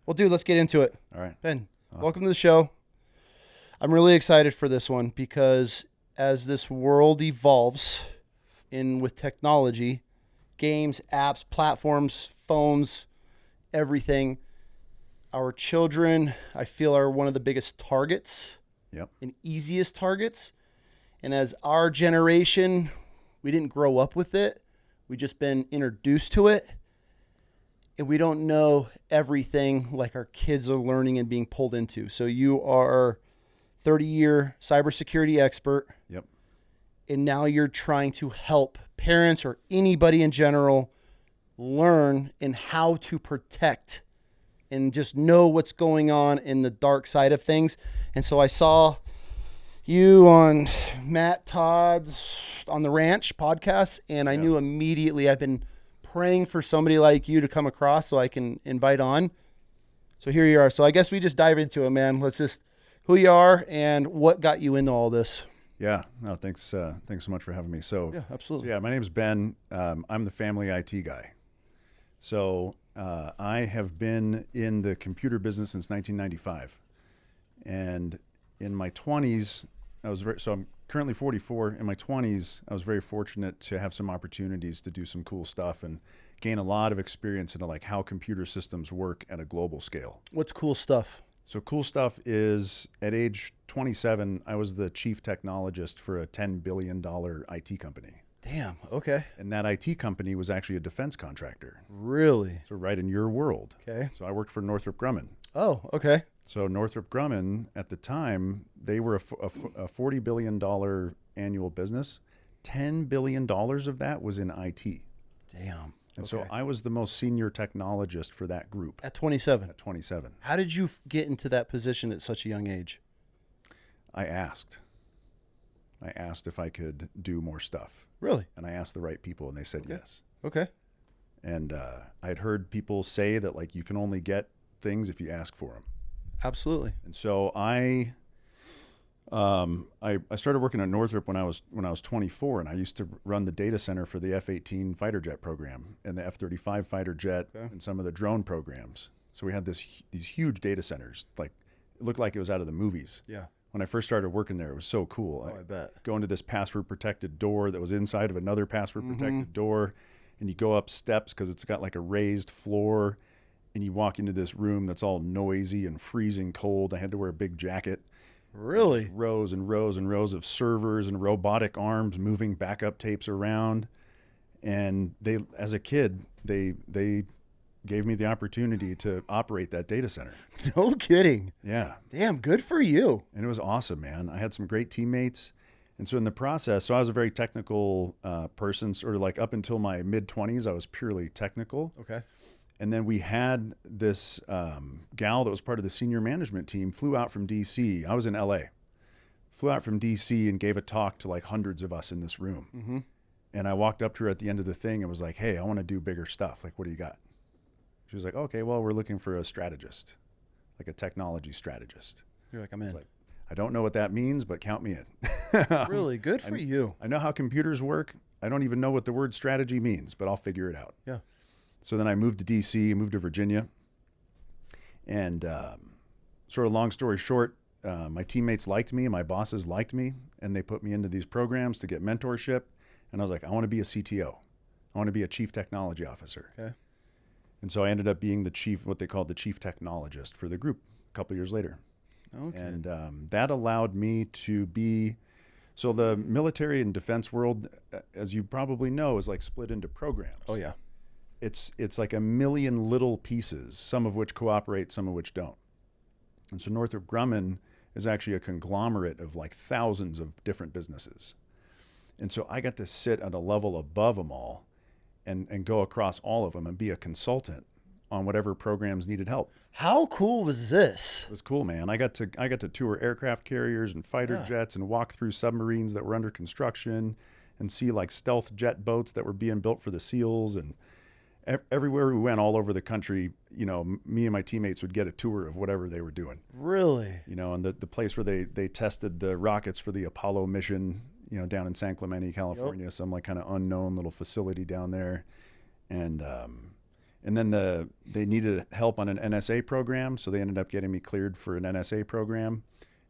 Well, dude, let's get into it. All right. Ben, Awesome. welcome to the show. I'm really excited for this one because as this world evolves with technology, games, apps, platforms, phones, everything, our children, I feel, are one of the biggest targets Yep. and easiest targets. And as our generation, we didn't grow up with it. We just been introduced to it. And we don't know everything like our kids are learning and being pulled into. So you are 30-year cybersecurity expert. Yep. And now you're trying to help parents or anybody in general learn in how to protect and just know what's going on in the dark side of things. And so I saw you on Matt Todd's On the Ranch podcast, and I knew immediately I've been praying for somebody like you to come across so I can invite on. So here you are. So I guess we just dive into it, man. Let's just who you are and what got you into all this. Yeah. No, thanks so much for having me. So, Yeah, absolutely. my name's Ben. I'm the family IT guy. So I have been in the computer business since 1995. And in my 20s, I'm currently 44. In my 20s, I was very fortunate to have some opportunities to do some cool stuff and gain a lot of experience into like how computer systems work at a global scale. What's cool stuff? So cool stuff is at age 27, I was the chief technologist for a $10 billion IT company. Damn. Okay. And that IT company was actually a defense contractor. Really? So right in your world. Okay. So I worked for Northrop Grumman. Oh, okay. So Northrop Grumman at the time, they were a $40 billion annual business. $10 billion of that was in IT. Damn. And Okay. so I was the most senior technologist for that group At 27. at 27. How did you get into that position at such a young age? I asked if I could do more stuff. Really? And I asked the right people and they said yes. Okay. And I had heard people say that like you can only get things if you ask for them. Absolutely. And so I started working at Northrop when I was 24, and I used to run the data center for the F-18 fighter jet program and the F-35 fighter jet and some of the drone programs. So we had these huge data centers, like it looked like it was out of the movies. Yeah. When I first started working there, it was so cool. Oh, I bet. Go into this password protected door that was inside of another password protected door, and you go up steps because it's got like a raised floor, and you walk into this room that's all noisy and freezing cold. I had to wear a big jacket. Really? Rows and rows and rows of servers and robotic arms moving backup tapes around. And they, as a kid, they gave me the opportunity to operate that data center. No kidding. Yeah. Damn, good for you. And it was awesome, man. I had some great teammates. And so in the process, so I was a very technical person, sort of like up until my mid-20s, I was purely technical. Okay. And then we had this gal that was part of the senior management team flew out from DC. I was in LA. Flew out from DC and gave a talk to like hundreds of us in this room. Mm-hmm. And I walked up to her at the end of the thing and was like, hey, I want to do bigger stuff. Like, what do you got? She was like, okay, well, we're looking for a strategist, like a technology strategist. You're like, I'm in. Like, I don't know what that means, but count me in. Really? Good for you. I know how computers work. I don't even know what the word strategy means, but I'll figure it out. Yeah. So then I moved to DC, moved to Virginia. And sort of long story short, my teammates liked me, my bosses liked me, and they put me into these programs to get mentorship. And I was like, I want to be a CTO. I want to be a chief technology officer. Okay. And so I ended up being the chief, what they called the chief technologist for the group a couple years later. Okay. And that allowed me to be, so the military and defense world, as you probably know, is like split into programs. Oh, yeah. It's like a million little pieces, some of which cooperate, some of which don't. And so Northrop Grumman is actually a conglomerate of like thousands of different businesses. And so I got to sit at a level above them all and go across all of them and be a consultant on whatever programs needed help. How cool was this? It was cool, man. I got to tour aircraft carriers and fighter jets and walk through submarines that were under construction and see like stealth jet boats that were being built for the SEALs. And everywhere we went all over the country, you know, me and my teammates would get a tour of whatever they were doing. Really? You know, and the place where they tested the rockets for the Apollo mission, you know, down in San Clemente, California, some like kind of unknown little facility down there. And And then they needed help on an NSA program, so they ended up getting me cleared for an NSA program.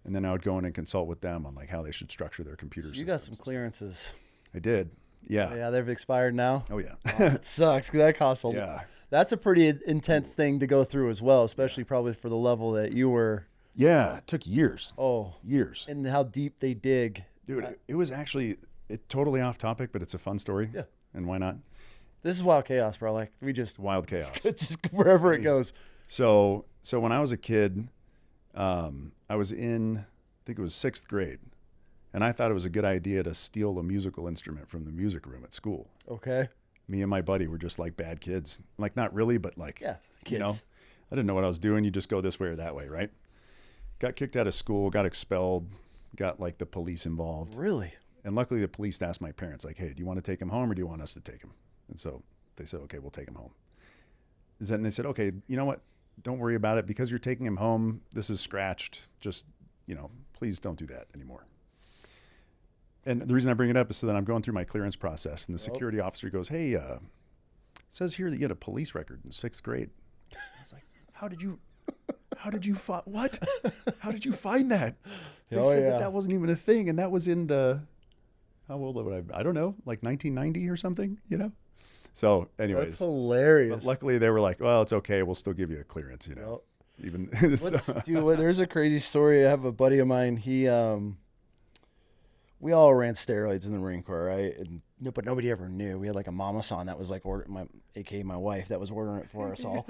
And then I would go in and consult with them on like how they should structure their computer systems. You got some clearances. I did. Yeah. Oh, yeah, they've expired now. Oh yeah. Oh, it sucks because that costs a lot. Yeah. That's a pretty intense thing to go through as well, especially probably for the level that you were. Yeah, it took years. Oh, years. And how deep they dig. Dude, it was actually totally off topic, but it's a fun story. Yeah. And why not? This is wild chaos, bro. Like we just Wild chaos. It's just wherever it goes. So when I was a kid, I was in, I think it was 6th grade, and I thought it was a good idea to steal a musical instrument from the music room at school. Okay. Me and my buddy were just like bad kids. Like not really, but like, Yeah, kids. You know, I didn't know what I was doing. You just go this way or that way, right? Got kicked out of school, got expelled, got like the police involved. Really? And luckily the police asked my parents like, hey, do you want to take him home or do you want us to take him? And so they said, okay, we'll take him home. Then they said, okay, you know what? Don't worry about it. Because you're taking him home, this is scratched. Just, please don't do that anymore. And the reason I bring it up is so that I'm going through my clearance process and the security officer goes, hey, it says here that you had a police record in 6th grade. I was like, how did you what? How did you find that? They said that wasn't even a thing. And that was in how old would I don't know, like 1990 or something, So anyways. That's hilarious. But luckily they were like, well, it's okay. We'll still give you a clearance, Even Dude, there's a crazy story. I have a buddy of mine. He, we all ran steroids in the Marine Corps, right? But nobody ever knew. We had like a mama son that was like aka my wife, that was ordering it for us all.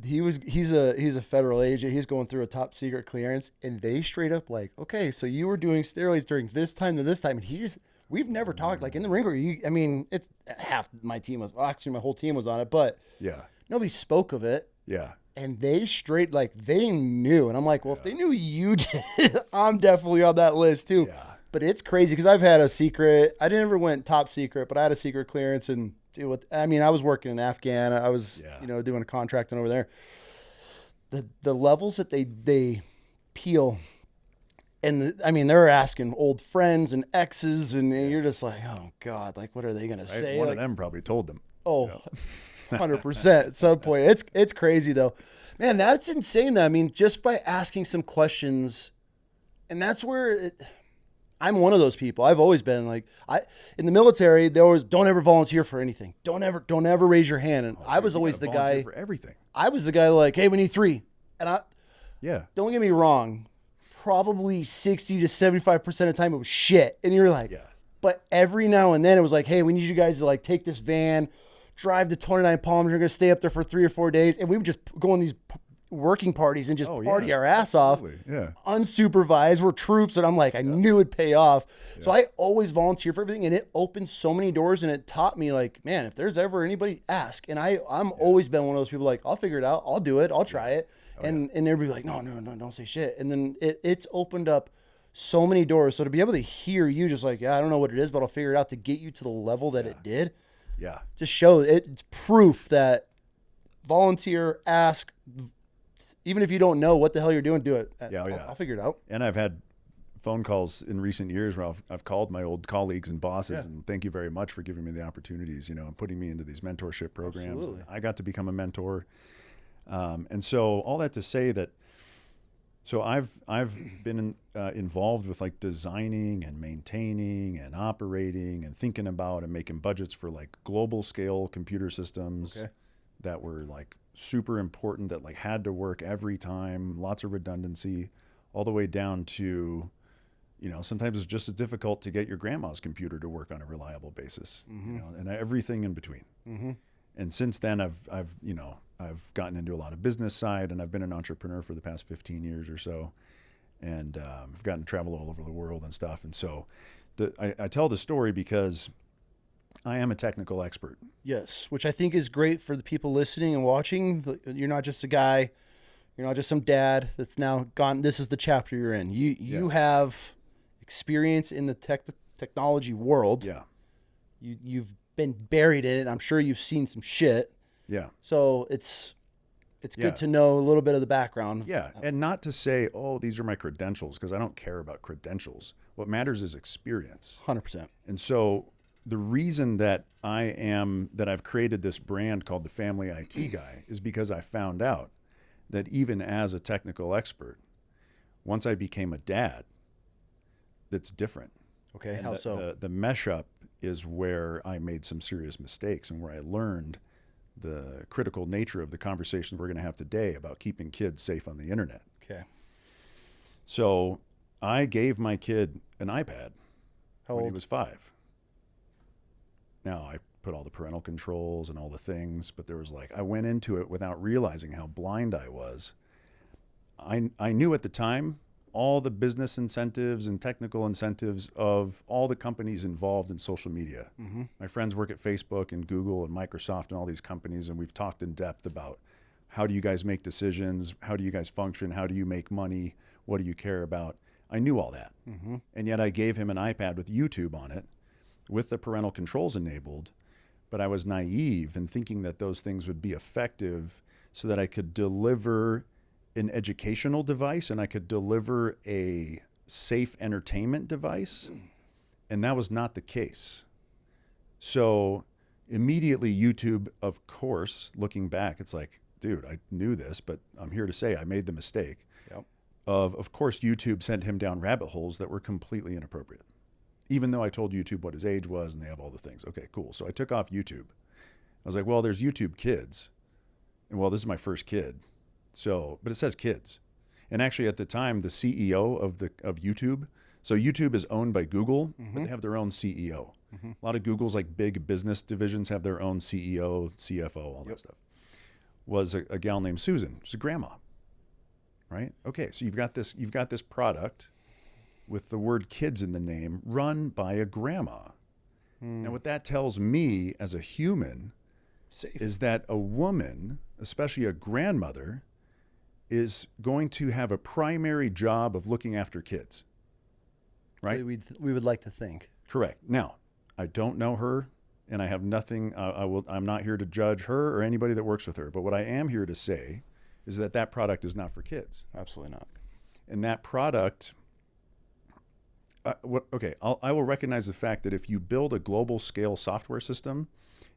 He's a federal agent. He's going through a top secret clearance, and they straight up like, okay, so you were doing steroids during this time to this time, and we've never talked like in the Marine Corps. It's half my team was actually my whole team was on it, but yeah, nobody spoke of it. Yeah. And they straight, like, they knew. And I'm like, well, if they knew you did, I'm definitely on that list too. Yeah. But it's crazy because I've had a secret. I never went top secret, but I had a secret clearance. And I was working in Afghan. I was, doing a contracting over there. The levels that they peel. And they're asking old friends and exes. And you're just like, oh, God, like, what are they going to say? One of them probably told them. Oh, 100% at some point. It's crazy though, man. That's insane though. Just by asking some questions, and that's where I'm one of those people. I've always been like, in the military, they always don't ever volunteer for anything. Don't ever raise your hand. And I was always the guy for everything. I was the guy like, hey, we need 3. And don't get me wrong, probably 60 to 75% of the time it was shit. And you're like, but every now and then it was like, hey, we need you guys to like take this van, drive to 29 Palms. You're going to stay up there for 3 or 4 days. And we would just go on these working parties and just party our ass off. Yeah. Unsupervised. We're troops. And I'm like, I knew it'd pay off. Yeah. So I always volunteer for everything. And it opened so many doors. And it taught me like, man, if there's ever anybody, ask. And I'm always been one of those people like, I'll figure it out. I'll do it. I'll try it. And everybody like, no, don't say shit. And then it's opened up so many doors. So to be able to hear you just like, I don't know what it is, but I'll figure it out to get you to the level that it did. Yeah. Just show it's proof that volunteer, ask, even if you don't know what the hell you're doing, do it. I'll figure it out. And I've had phone calls in recent years where I've called my old colleagues and bosses and thank you very much for giving me the opportunities, and putting me into these mentorship programs. Absolutely. I got to become a mentor. And so all that to say that, so I've been involved with like designing and maintaining and operating and thinking about and making budgets for like global scale computer systems that were like super important, that like had to work every time, lots of redundancy, all the way down to, sometimes it's just as difficult to get your grandma's computer to work on a reliable basis, and everything in between. Mm-hmm. And since then I've gotten into a lot of business side, and I've been an entrepreneur for the past 15 years or so. And I've gotten to travel all over the world and stuff. And so I tell the story because I am a technical expert. Yes, which I think is great for the people listening and watching. You're not just a guy. You're not just some dad that's now gone. This is the chapter you're in. You have experience in the technology world. Yeah. You've been buried in it. I'm sure you've seen some shit. Yeah. So it's good to know a little bit of the background. Yeah. And not to say, oh, these are my credentials, because I don't care about credentials. What matters is experience. 100%. And so the reason that I've created this brand called the Family IT Guy is because I found out that even as a technical expert, once I became a dad, that's different. Okay, And how so? the mesh up is where I made some serious mistakes and where I learned the critical nature of the conversation we're going to have today about keeping kids safe on the internet. Okay. So I gave my kid an iPad How when he old? was 5. Now I put all the parental controls and all the things, but there was I went into it without realizing how blind I was. I knew at the time all the business incentives and technical incentives of all the companies involved in social media. Mm-hmm. My friends work at Facebook and Google and Microsoft and all these companies, and we've talked in depth about how do you guys make decisions? How do you guys function? How do you make money? What do you care about? I knew all that. Mm-hmm. And yet I gave him an iPad with YouTube on it, with the parental controls enabled, but I was naive in thinking that those things would be effective so that I could deliver an educational device and I could deliver a safe entertainment device. And that was not the case. So immediately YouTube, of course, looking back, it's like, dude, I knew this, but I'm here to say I made the mistake Yep. of course, YouTube sent him down rabbit holes that were completely inappropriate. Even though I told YouTube what his age was and they have all the things. Okay, cool. So I took off YouTube. I was like, well, there's YouTube Kids. And well, this is my first kid. So, but it says kids. And actually at the time, the CEO of YouTube, so YouTube is owned by Google, but they have their own CEO. A lot of Google's big business divisions have their own CEO, CFO, all that stuff. Was a gal named Susan. She's a grandma, right? Okay, so you've got this product with the word kids in the name run by a grandma. And what that tells me as a human Safe. is that a woman, especially a grandmother, is going to have a primary job of looking after kids, right? So we would like to think. Correct. Now, I don't know her, and I have nothing. I'm not here to judge her or anybody that works with her. But what I am here to say is that product is not for kids. Absolutely not. And that product. I will recognize the fact that if you build a global scale software system,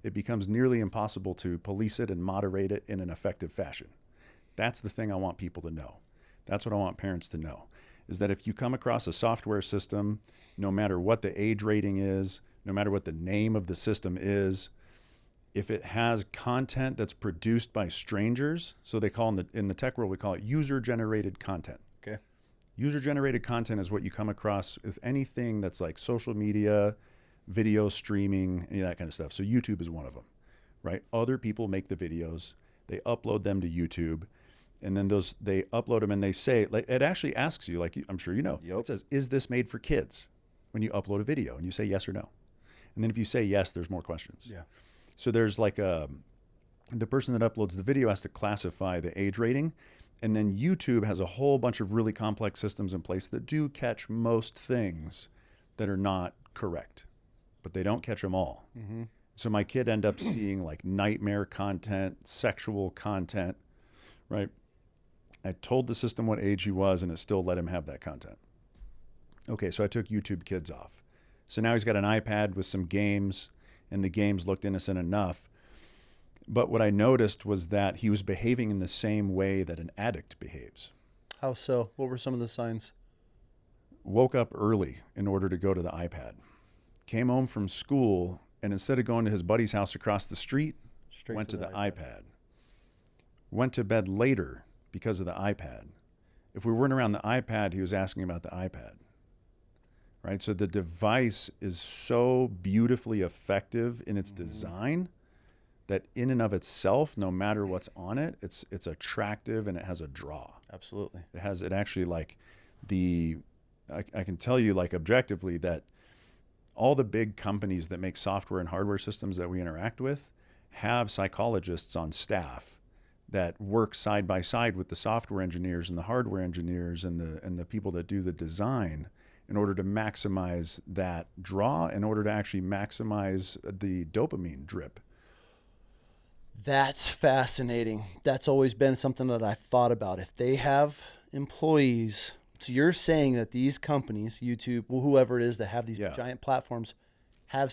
it becomes nearly impossible to police it and moderate it in an effective fashion. That's the thing I want people to know. That's what I want parents to know, is that if you come across a software system, no matter what the age rating is, no matter what the name of the system is, if it has content that's produced by strangers, so they call in the tech world, we call it user-generated content. Okay. User-generated content is what you come across with anything that's like social media, video streaming, any of that kind of stuff. So YouTube is one of them, right? Other people make the videos, they upload them to YouTube, and then they upload them and they say, it actually asks you, I'm sure you know, Yep. It says, is this made for kids? When you upload a video and you say yes or no. And then if you say yes, there's more questions. Yeah. So there's the person that uploads the video has to classify the age rating. And then YouTube has a whole bunch of really complex systems in place that do catch most things that are not correct, but they don't catch them all. Mm-hmm. So my kid ended up seeing nightmare content, sexual content, right? I told the system what age he was and it still let him have that content. Okay, so I took YouTube Kids off. So now he's got an iPad with some games and the games looked innocent enough. But what I noticed was that he was behaving in the same way that an addict behaves. How so? What were some of the signs? Woke up early in order to go to the iPad. Came home from school, and instead of going to his buddy's house across the street, Straight went to the iPad. Went to bed later because of the iPad. If we weren't around the iPad, he was asking about the iPad. Right? So the device is so beautifully effective in its design that in and of itself, no matter what's on it, it's attractive and it has a draw. Absolutely. It actually I can tell you objectively that all the big companies that make software and hardware systems that we interact with have psychologists on staff that work side by side with the software engineers and the hardware engineers and the people that do the design in order to maximize that draw, in order to actually maximize the dopamine drip. That's fascinating. That's always been something that I've thought about. If they have employees, so you're saying that these companies, YouTube, whoever it is that have these giant platforms, have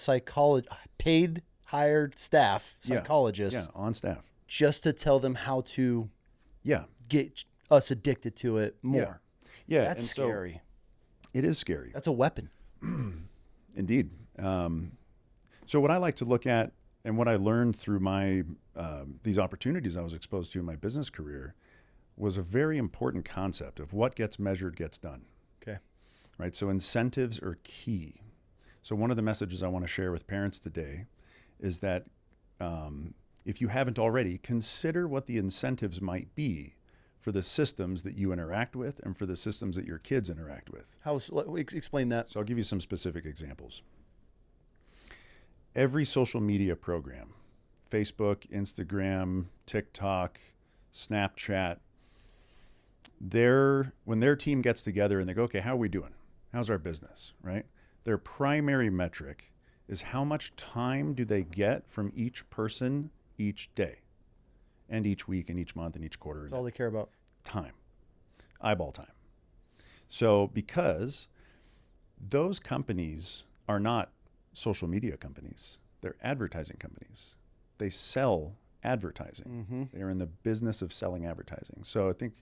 paid hired staff, psychologists, on staff, just to tell them how to get us addicted to it more. Yeah. That's scary. So it is scary. That's a weapon. Indeed. So what I like to look at, and what I learned through my these opportunities I was exposed to in my business career, was a very important concept of what gets measured gets done. Okay. Right. So incentives are key. So one of the messages I want to share with parents today is that if you haven't already, consider what the incentives might be for the systems that you interact with and for the systems that your kids interact with. Explain that. So I'll give you some specific examples. Every social media program, Facebook, Instagram, TikTok, Snapchat, when their team gets together and they go, okay, how are we doing? How's our business, right? Their primary metric is how much time do they get from each person each day and each week and each month and each quarter. That's all they care about. Time. Eyeball time. So because those companies are not social media companies, they're advertising companies. They sell advertising. Mm-hmm. They're in the business of selling advertising. So I think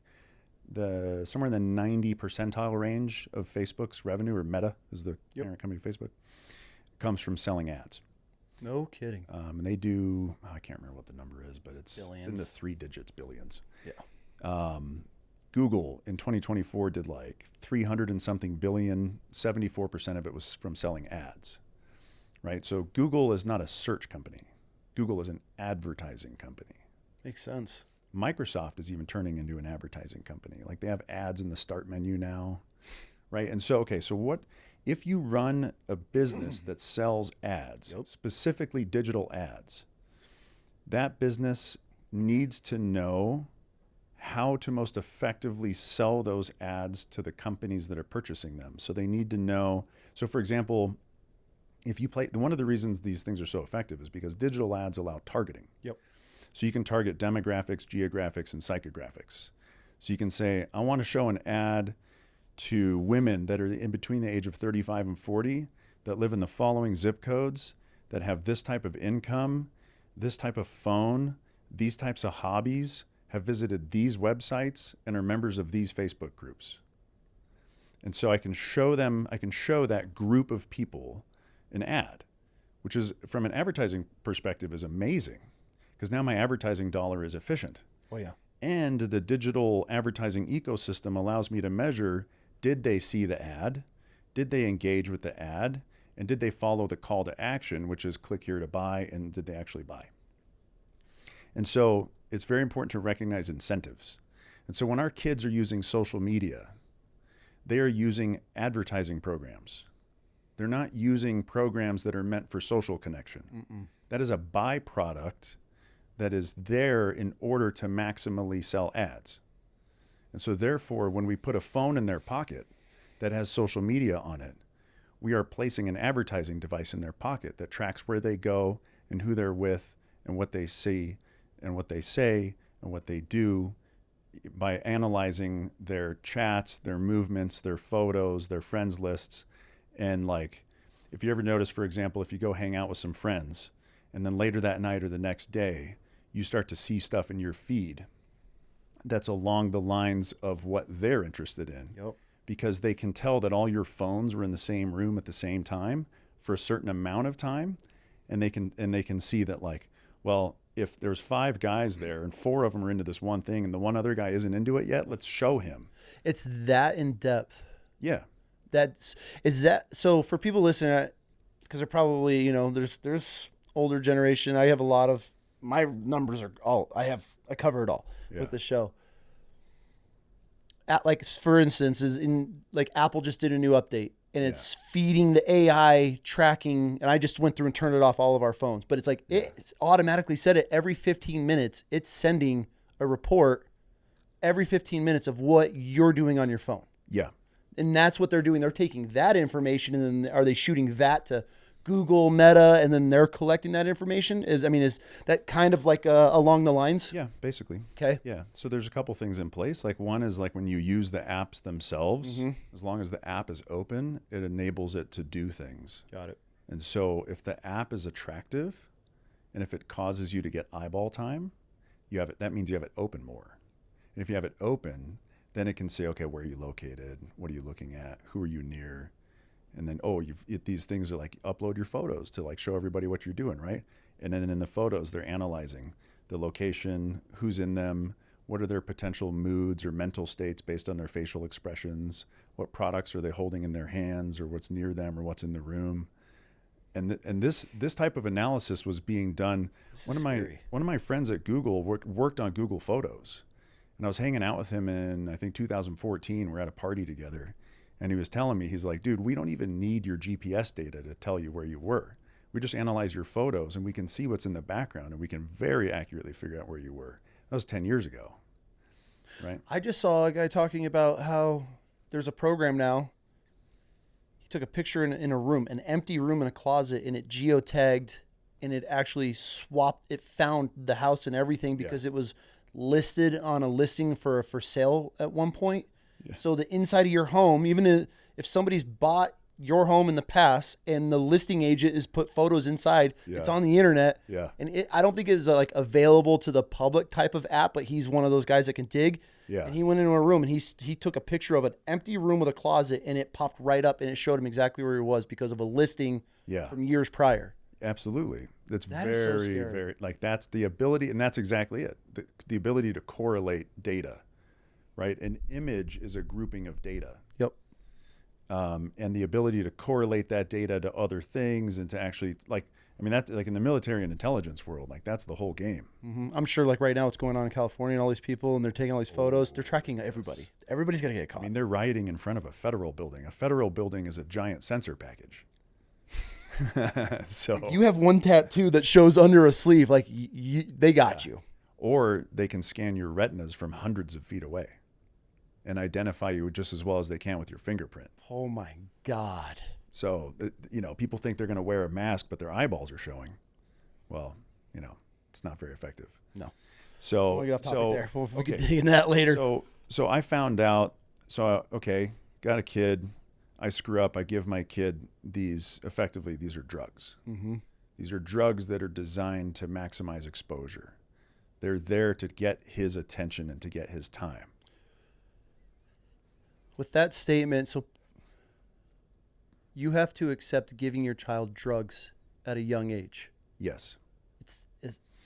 somewhere in the 90 percentile range of Facebook's revenue, or Meta is the parent company of Facebook, comes from selling ads. No kidding. And they do, I can't remember what the number is, but it's in the 3 digits, billions. Yeah. Google in 2024 did like 300 and something billion, 74% of it was from selling ads, right? So Google is not a search company. Google is an advertising company. Makes sense. Microsoft is even turning into an advertising company. Like they have ads in the start menu now, right? And so, okay, so what, if you run a business that sells ads, specifically digital ads, that business needs to know how to most effectively sell those ads to the companies that are purchasing them. So they need to know. So for example, if you one of the reasons these things are so effective is because digital ads allow targeting. Yep. So you can target demographics, geographics, and psychographics. So you can say, I want to show an ad to women that are in between the age of 35 and 40 that live in the following zip codes, that have this type of income, this type of phone, these types of hobbies, have visited these websites, and are members of these Facebook groups. And so I can show that group of people an ad, which is, from an advertising perspective, is amazing, because now my advertising dollar is efficient. Oh yeah. And the digital advertising ecosystem allows me to measure, did they see the ad? Did they engage with the ad? And did they follow the call to action, which is click here to buy, and did they actually buy? And so it's very important to recognize incentives. And so when our kids are using social media, they are using advertising programs. They're not using programs that are meant for social connection. Mm-mm. That is a byproduct that is there in order to maximally sell ads. And so therefore, when we put a phone in their pocket that has social media on it, we are placing an advertising device in their pocket that tracks where they go and who they're with and what they see and what they say and what they do by analyzing their chats, their movements, their photos, their friends lists. And like, if you ever notice, for example, if you go hang out with some friends and then later that night or the next day, you start to see stuff in your feed that's along the lines of what they're interested in. Yep. Because they can tell that all your phones were in the same room at the same time for a certain amount of time. And they can see that, like, well, if there's 5 guys there and 4 of them are into this one thing and the one other guy isn't into it yet, let's show him. It's that in depth. Yeah. So for people listening, because they're probably, there's older generation. I have a lot of, my numbers are I cover it all with the show. Like, for instance, Apple just did a new update and it's feeding the AI tracking. And I just went through and turned it off all of our phones, but it's like, it's automatically set it every 15 minutes. It's sending a report every 15 minutes of what you're doing on your phone. Yeah. And that's what they're doing. They're taking that information and then are they shooting that to Google, Meta, and then they're collecting that information? Is that kind of like along the lines? Yeah, basically. Okay. Yeah. So there's a couple things in place. Like, one is like when you use the apps themselves, Mm-hmm. as long as the app is open, it enables it to do things. Got it. And so if the app is attractive and if it causes you to get eyeball time, you have it, that means you have it open more. And if you have it open, then it can say, okay, where are you located? What are you looking at? Who are you near? And then, these things are like, upload your photos to like show everybody what you're doing, right? And then in the photos, they're analyzing the location, who's in them, what are their potential moods or mental states based on their facial expressions, what products are they holding in their hands or what's near them or what's in the room. And this type of analysis was being done. One of my friends at Google worked on Google Photos, and I was hanging out with him in, I think, 2014. We're at a party together, and he was telling me, he's like, dude, we don't even need your GPS data to tell you where you were. We just analyze your photos, and we can see what's in the background, and we can very accurately figure out where you were. That was 10 years ago, right? I just saw a guy talking about how there's a program now. He took a picture in a room, an empty room in a closet, and it geotagged, and it actually swapped. It found the house and everything because it was listed on a listing for sale at one point. Yeah. So the inside of your home, even if somebody's bought your home in the past and the listing agent is put photos inside, it's on the internet. Yeah. And I don't think it's like available to the public type of app, but he's one of those guys that can dig. Yeah. And he went into a room and he took a picture of an empty room with a closet, and it popped right up and it showed him exactly where he was because of a listing from years prior. Absolutely. That very, is so scary. Very, like, that's the ability, and that's exactly it. The ability to correlate data, right? An image is a grouping of data. Yep. And the ability to correlate that data to other things and to actually, like, I mean, that's like in the military and intelligence world, like that's the whole game. Mm-hmm. I'm sure like right now what's going on in California and all these people, and they're taking all these photos. They're tracking everybody. Yes. Everybody's going to get caught. I mean, they're rioting in front of a federal building. A federal building is a giant sensor package. So you have one tattoo that shows under a sleeve, like they got you. Or they can scan your retinas from hundreds of feet away and identify you just as well as they can with your fingerprint. Oh my God. So, people think they're going to wear a mask, but their eyeballs are showing. Well, it's not very effective. No. So, we'll get off topic there. We can dig in that later. So I found out, got a kid. I screw up. I give my kid these are drugs. Mm-hmm. These are drugs that are designed to maximize exposure. They're there to get his attention and to get his time. With that statement, so you have to accept giving your child drugs at a young age. Yes. It's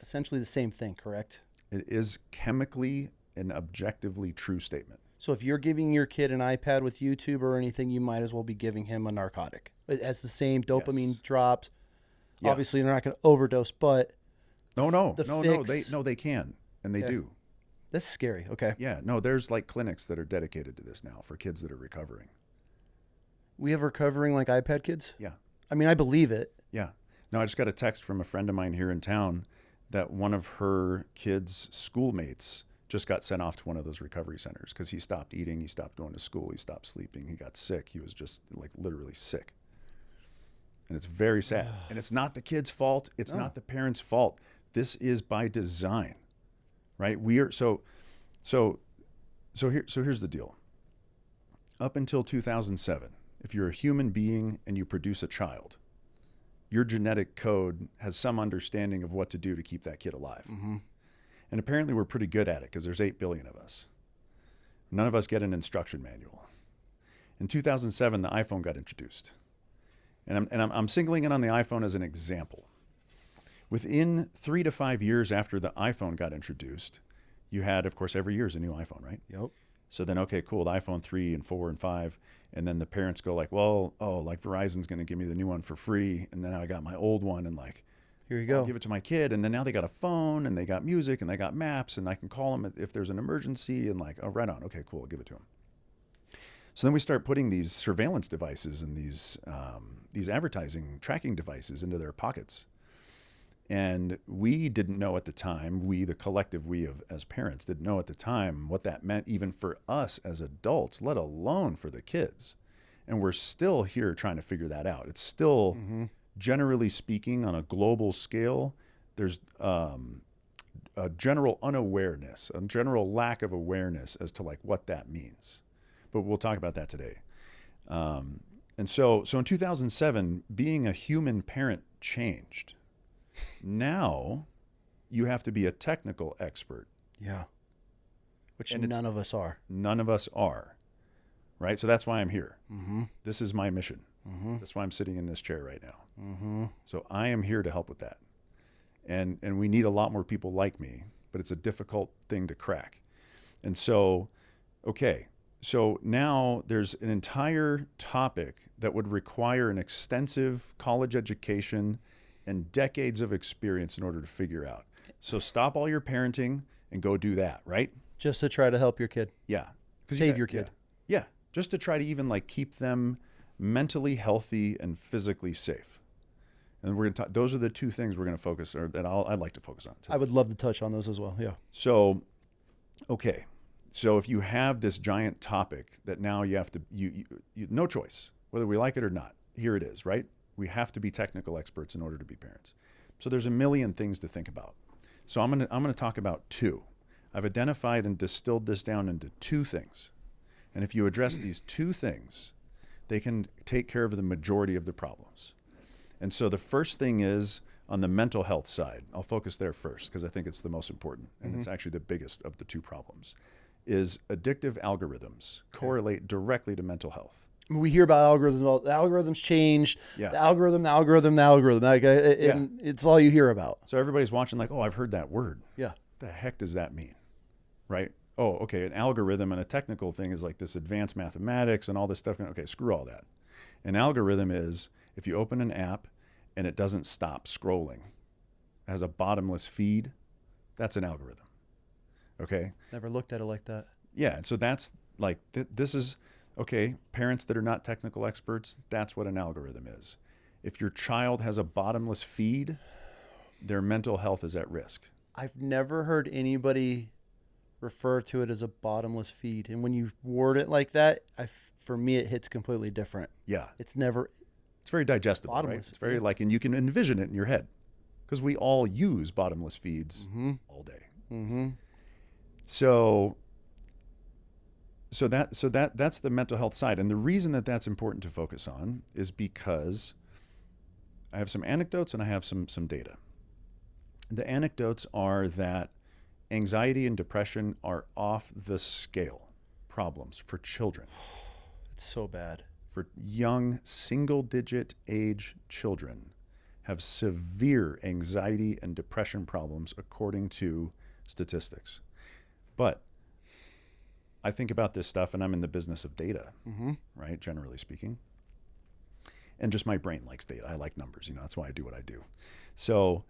essentially the same thing, correct? It is chemically and objectively true statement. So if you're giving your kid an iPad with YouTube or anything, you might as well be giving him a narcotic. It has the same dopamine drops. Yeah. Obviously, they're not going to overdose, but they can, and they do. That's scary. Okay. Yeah, no, there's like clinics that are dedicated to this now for kids that are recovering. We have recovering like iPad kids? Yeah. I mean, I believe it. Yeah. No, I just got a text from a friend of mine here in town that one of her kids' schoolmates just got sent off to one of those recovery centers because he stopped eating, he stopped going to school, he stopped sleeping, he got sick. He was just like literally sick. And it's very sad. And it's not the kid's fault. It's not the parents' fault. This is by design, right? Here's the deal. Up until 2007, if you're a human being and you produce a child, your genetic code has some understanding of what to do to keep that kid alive. Mm-hmm. And apparently we're pretty good at it because there's 8 billion of us. None of us get an instruction manual. In 2007, the iPhone got introduced. And I'm singling it on the iPhone as an example. Within 3 to 5 years after the iPhone got introduced, you had, of course, every year is a new iPhone, right? Yep. So then, okay, cool, the iPhone 3 and 4 and 5. And then the parents go like, well, like Verizon's going to give me the new one for free. And then I got my old one and like, here you go. I'll give it to my kid. And then now they got a phone and they got music and they got maps and I can call them if there's an emergency and like, oh, right on. Okay, cool. I'll give it to them. So then we start putting these surveillance devices and these advertising tracking devices into their pockets. And we didn't know at the time, the collective as parents didn't know at the time what that meant even for us as adults, let alone for the kids. And we're still here trying to figure that out. It's still, generally speaking, on a global scale, there's a general unawareness, a general lack of awareness as to like what that means. But we'll talk about that today. And so in 2007, being a human parent changed. Now you have to be a technical expert. Yeah. Which And none of us are. None of us are. Right? So that's why I'm here. Mm-hmm. This is my mission. Mm-hmm. That's why I'm sitting in this chair right now. Mm-hmm. So I am here to help with that. And we need a lot more people like me, but it's a difficult thing to crack. And so, okay, so now there's an entire topic that would require an extensive college education and decades of experience in order to figure out. So stop all your parenting and go do that, right? Just to try to help your kid. Yeah. Save your kid. Yeah. Just to try to even like keep them mentally healthy and physically safe. And we're going to those are the two things we're going to focus, or that I'd like to focus on today. I would love to touch on those as well. Yeah. So, okay. So if you have this giant topic that now you have to, you no choice, whether we like it or not, here it is, right? We have to be technical experts in order to be parents. So there's a million things to think about. So I'm going to talk about two. I've identified and distilled this down into two things. And if you address these two things, they can take care of the majority of the problems. And so the first thing is on the mental health side. I'll focus there first because I think it's the most important, and it's actually the biggest of the two problems, is addictive algorithms correlate directly to mental health. We hear about algorithms. Well, the algorithms change. Yeah. The algorithm. Like, and it's all you hear about. So everybody's watching like, oh, I've heard that word. Yeah. The heck does that mean? Right? Oh, okay, an algorithm and a technical thing is like this advanced mathematics and all this stuff. Okay, screw all that. An algorithm is if you open an app and it doesn't stop scrolling, it has a bottomless feed, that's an algorithm. Okay? Never looked at it like that. Yeah, and so that's like, this is, okay, parents that are not technical experts, that's what an algorithm is. If your child has a bottomless feed, their mental health is at risk. I've never heard anybody refer to it as a bottomless feed. And when you word it like that, for me, it hits completely different. Yeah. It's never... It's very digestible, bottomless, right? It's very like, and you can envision it in your head because we all use bottomless feeds all day. Mm-hmm. So that's the mental health side. And the reason that that's important to focus on is because I have some anecdotes and I have some data. The anecdotes are that anxiety and depression are off the scale problems for children. It's so bad. For young single-digit age children have severe anxiety and depression problems according to statistics. But I think about this stuff and I'm in the business of data, right? Generally speaking. And just my brain likes data. I like numbers, that's why I do what I do. So I'm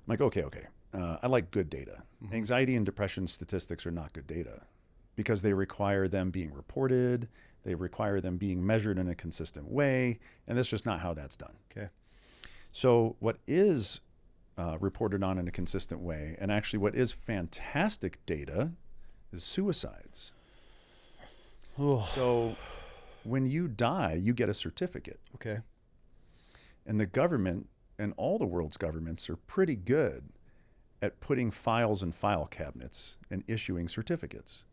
like, okay. I like good data. Anxiety and depression statistics are not good data because they require them being reported. They require them being measured in a consistent way. And that's just not how that's done. Okay. So what is reported on in a consistent way, and actually what is fantastic data, is suicides. Oh. So when you die, you get a certificate. Okay. And the government and all the world's governments are pretty good at putting files in file cabinets and issuing certificates.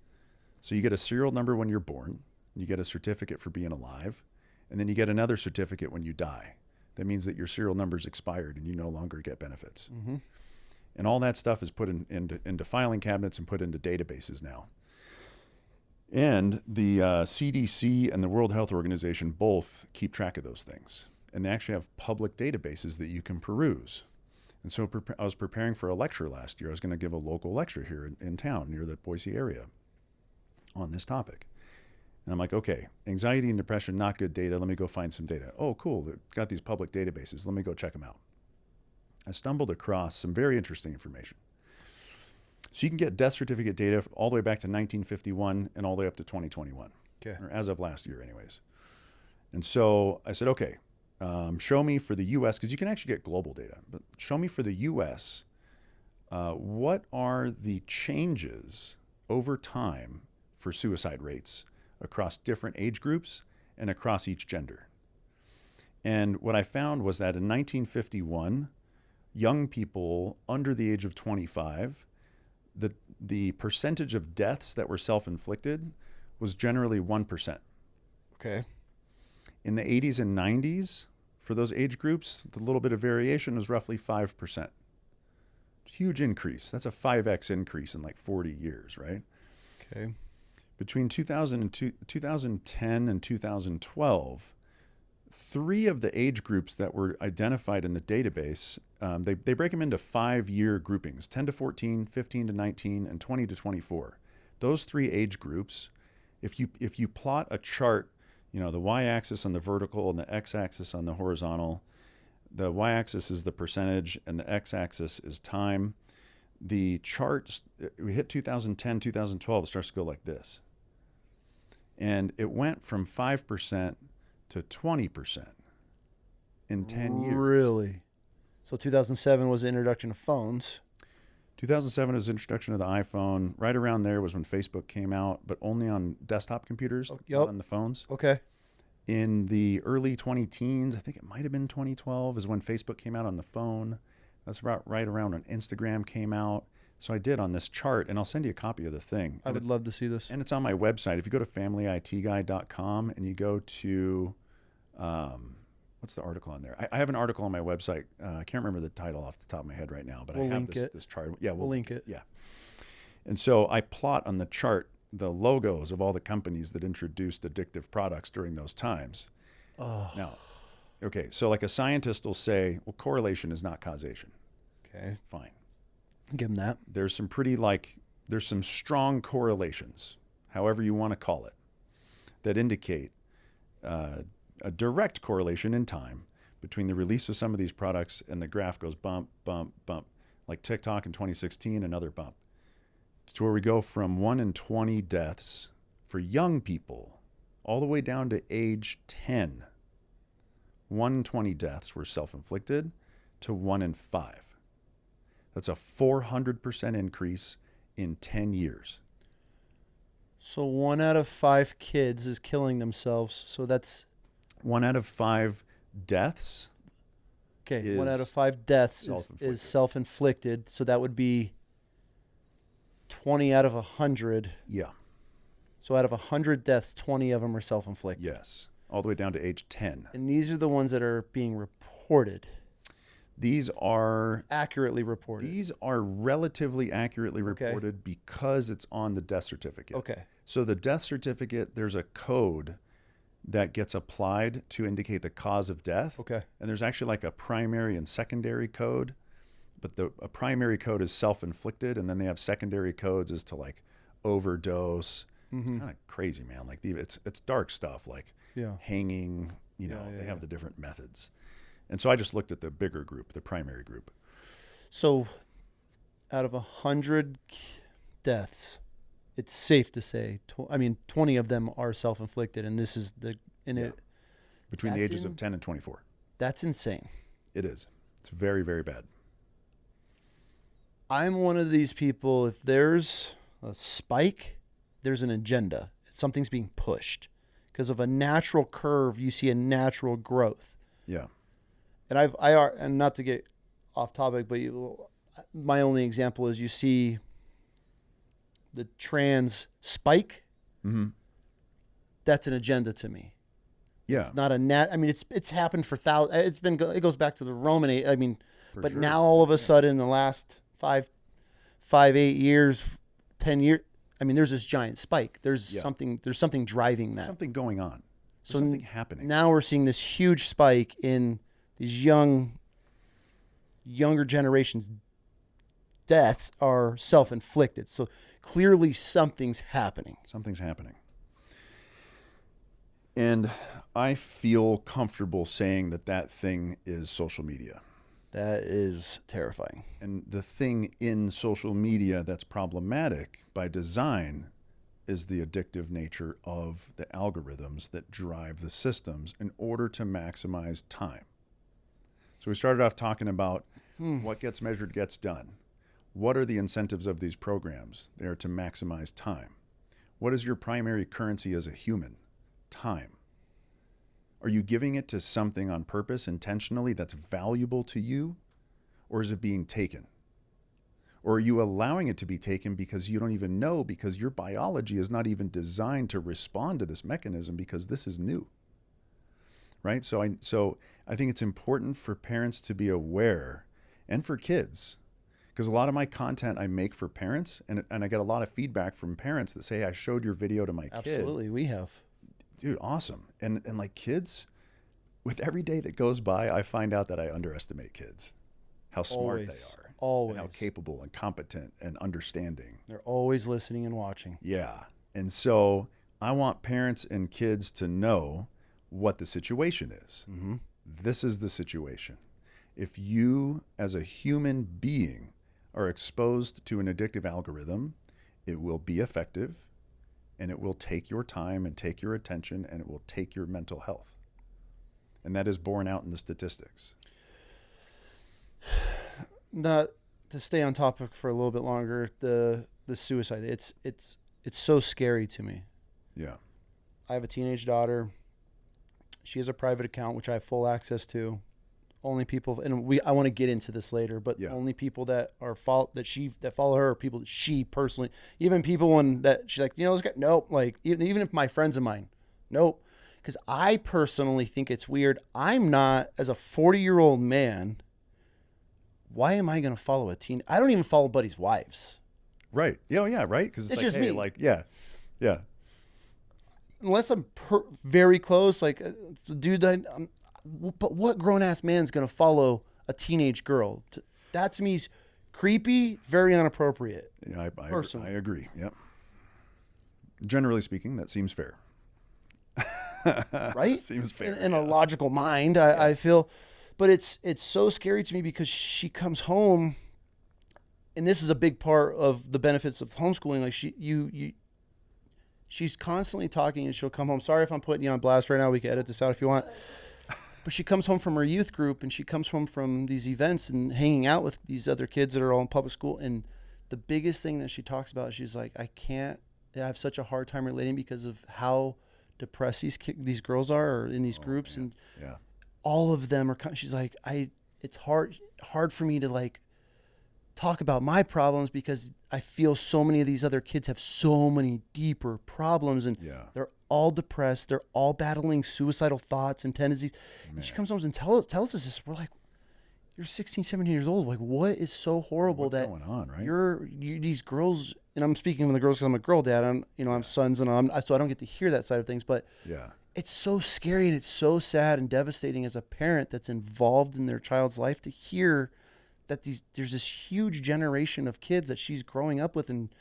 So you get a serial number when you're born, you get a certificate for being alive, and then you get another certificate when you die. That means that your serial number's expired and you no longer get benefits. And all that stuff is put into filing cabinets and put into databases now. And the CDC and the World Health Organization both keep track of those things. And they actually have public databases that you can peruse. And so I was preparing for a lecture last year. I was going to give a local lecture here in town near the Boise area on this topic. And I'm like, okay, anxiety and depression, not good data. Let me go find some data. Oh, cool. They've got these public databases. Let me go check them out. I stumbled across some very interesting information. So you can get death certificate data all the way back to 1951 and all the way up to 2021. Okay. Or as of last year anyways. And so I said, okay, show me for the U.S., because you can actually get global data, but show me for the U.S., what are the changes over time for suicide rates across different age groups and across each gender. And what I found was that in 1951, young people under the age of 25, the percentage of deaths that were self-inflicted was generally 1%. Okay. In the 80s and 90s, for those age groups, the little bit of variation was roughly 5%. Huge increase. That's a 5x increase in like 40 years, right? Okay. Between 2010 and 2012, 3 of the age groups that were identified in the database, they break them into 5-year groupings, 10 to 14, 15 to 19, and 20 to 24. Those 3 age groups, if you plot a chart, the y-axis on the vertical and the x-axis on the horizontal, the y-axis is the percentage and the x-axis is time. The chart, we hit 2010, 2012, it starts to go like this. And it went from 5% to 20% in 10 years. Really? So 2007 was the introduction of phones. 2007 was the introduction of the iPhone. Right around there was when Facebook came out, but only on desktop computers, not on the phones. Okay. In the early 20-teens, I think it might have been 2012, is when Facebook came out on the phone. That's about right around when Instagram came out. So I did on this chart, and I'll send you a copy of the thing. I would love to see this. And it's on my website. If you go to familyitguy.com and you go to, what's the article on there? I have an article on my website. I can't remember the title off the top of my head right now, but we'll I have this chart. Yeah, we'll link it. Yeah. And so I plot on the chart the logos of all the companies that introduced addictive products during those times. Oh. Now, okay, so like a scientist will say, well, correlation is not causation. Okay. Fine. Give them that. There's some strong correlations, however you want to call it, that indicate a direct correlation in time between the release of some of these products and the graph goes bump, bump, bump, like TikTok in 2016, another bump, to where we go from 1 in 20 deaths for young people all the way down to age 10. 1 in 20 deaths were self-inflicted to 1 in 5. That's a 400% increase in 10 years. So 1 out of 5 kids is killing themselves. So that's 1 out of 5 deaths. Okay, 1 out of 5 deaths is self-inflicted. So that would be 20 out of 100. Yeah. So out of 100 deaths, 20 of them are self-inflicted. Yes. All the way down to age 10. And these are the ones that are being reported. These are accurately reported. These are relatively accurately reported because it's on the death certificate. Okay. So the death certificate, there's a code that gets applied to indicate the cause of death. Okay. And there's actually like a primary and secondary code, but a primary code is self-inflicted, and then they have secondary codes as to like overdose. It's kind of crazy, man. Like it's dark stuff, like hanging. They have the different methods. And so I just looked at the bigger group, the primary group. So out of 100 deaths, it's safe to say, 20 of them are self-inflicted, and this is between the ages of 10 and 24. That's insane. It is. It's very, very bad. I'm one of these people, if there's a spike, there's an agenda. Something's being pushed. Because of a natural curve, you see a natural growth. Yeah. And and not to get off topic, but my only example is you see the trans spike. Mm-hmm. That's an agenda to me. Yeah. It's not it's happened for thousands. It goes back to the Roman age. But sure. Now all of a sudden, in the last 8 years, 10 years, there's this giant spike. There's something driving that. Something going on. There's something happening. Now we're seeing this huge spike in these younger generations. Deaths are self-inflicted. So clearly something's happening. Something's happening. And I feel comfortable saying that thing is social media. That is terrifying. And the thing in social media that's problematic by design is the addictive nature of the algorithms that drive the systems in order to maximize time. So we started off talking about what gets measured gets done. What are the incentives of these programs? They are to maximize time. What is your primary currency as a human? Time. Are you giving it to something on purpose, intentionally, that's valuable to you? Or is it being taken? Or are you allowing it to be taken because you don't even know, because your biology is not even designed to respond to this mechanism because this is new? right? So I think it's important for parents to be aware, and for kids, because a lot of my content I make for parents, and I get a lot of feedback from parents that say, I showed your video to my kid. Absolutely, we have. Dude, awesome. And like kids, with every day that goes by, I find out that I underestimate kids, how smart they are, Always. and how capable and competent and understanding. They're always listening and watching. Yeah. And so I want parents and kids to know what the situation is. Mm-hmm. This is the situation. If you, as a human being, are exposed to an addictive algorithm, it will be effective, and it will take your time and take your attention, and it will take your mental health. And that is borne out in the statistics. Not to stay on topic for a little bit longer, the suicide. It's so scary to me. Yeah. I have a teenage daughter. She has a private account which I have full access to. Only people, and I want to get into this later, but only people that follow her are people that she personally, even people that she's like, this guy, nope. Like even if my friends of mine, nope. Because I personally think it's weird. I'm not, as a 40-year-old man, why am I going to follow a teen? I don't even follow buddies' wives. Right. Yeah. Yeah. Right. Because it's like, just me. Like, yeah. Yeah. Unless I'm very close, like the dude but what grown-ass man's going to follow a teenage girl? That to me is creepy, very inappropriate. Yeah, I agree. Yep. Generally speaking, that seems fair. Right? Seems fair. In a logical mind, I feel. But it's so scary to me because she comes home, and this is a big part of the benefits of homeschooling. Like she's constantly talking, and she'll come home. Sorry if I'm putting you on blast right now. We can edit this out if you want. But she comes home from her youth group, and she comes home from these events and hanging out with these other kids that are all in public school. And the biggest thing that she talks about, she's like, I have such a hard time relating because of how depressed these girls are in these groups. Man. And yeah. all of them are, she's like, it's hard for me to like talk about my problems because I feel so many of these other kids have so many deeper problems, and they're all depressed. They're all battling suicidal thoughts and tendencies. Man. And she comes home and tells us this. We're like, you're 16, 17 years old. Like, what is so horrible What's going on, right? you're these girls, and I'm speaking from the girls because I'm a girl dad. I'm I'm sons, and so I don't get to hear that side of things. But it's so scary, and it's so sad and devastating as a parent that's involved in their child's life to hear that there's this huge generation of kids that she's growing up with and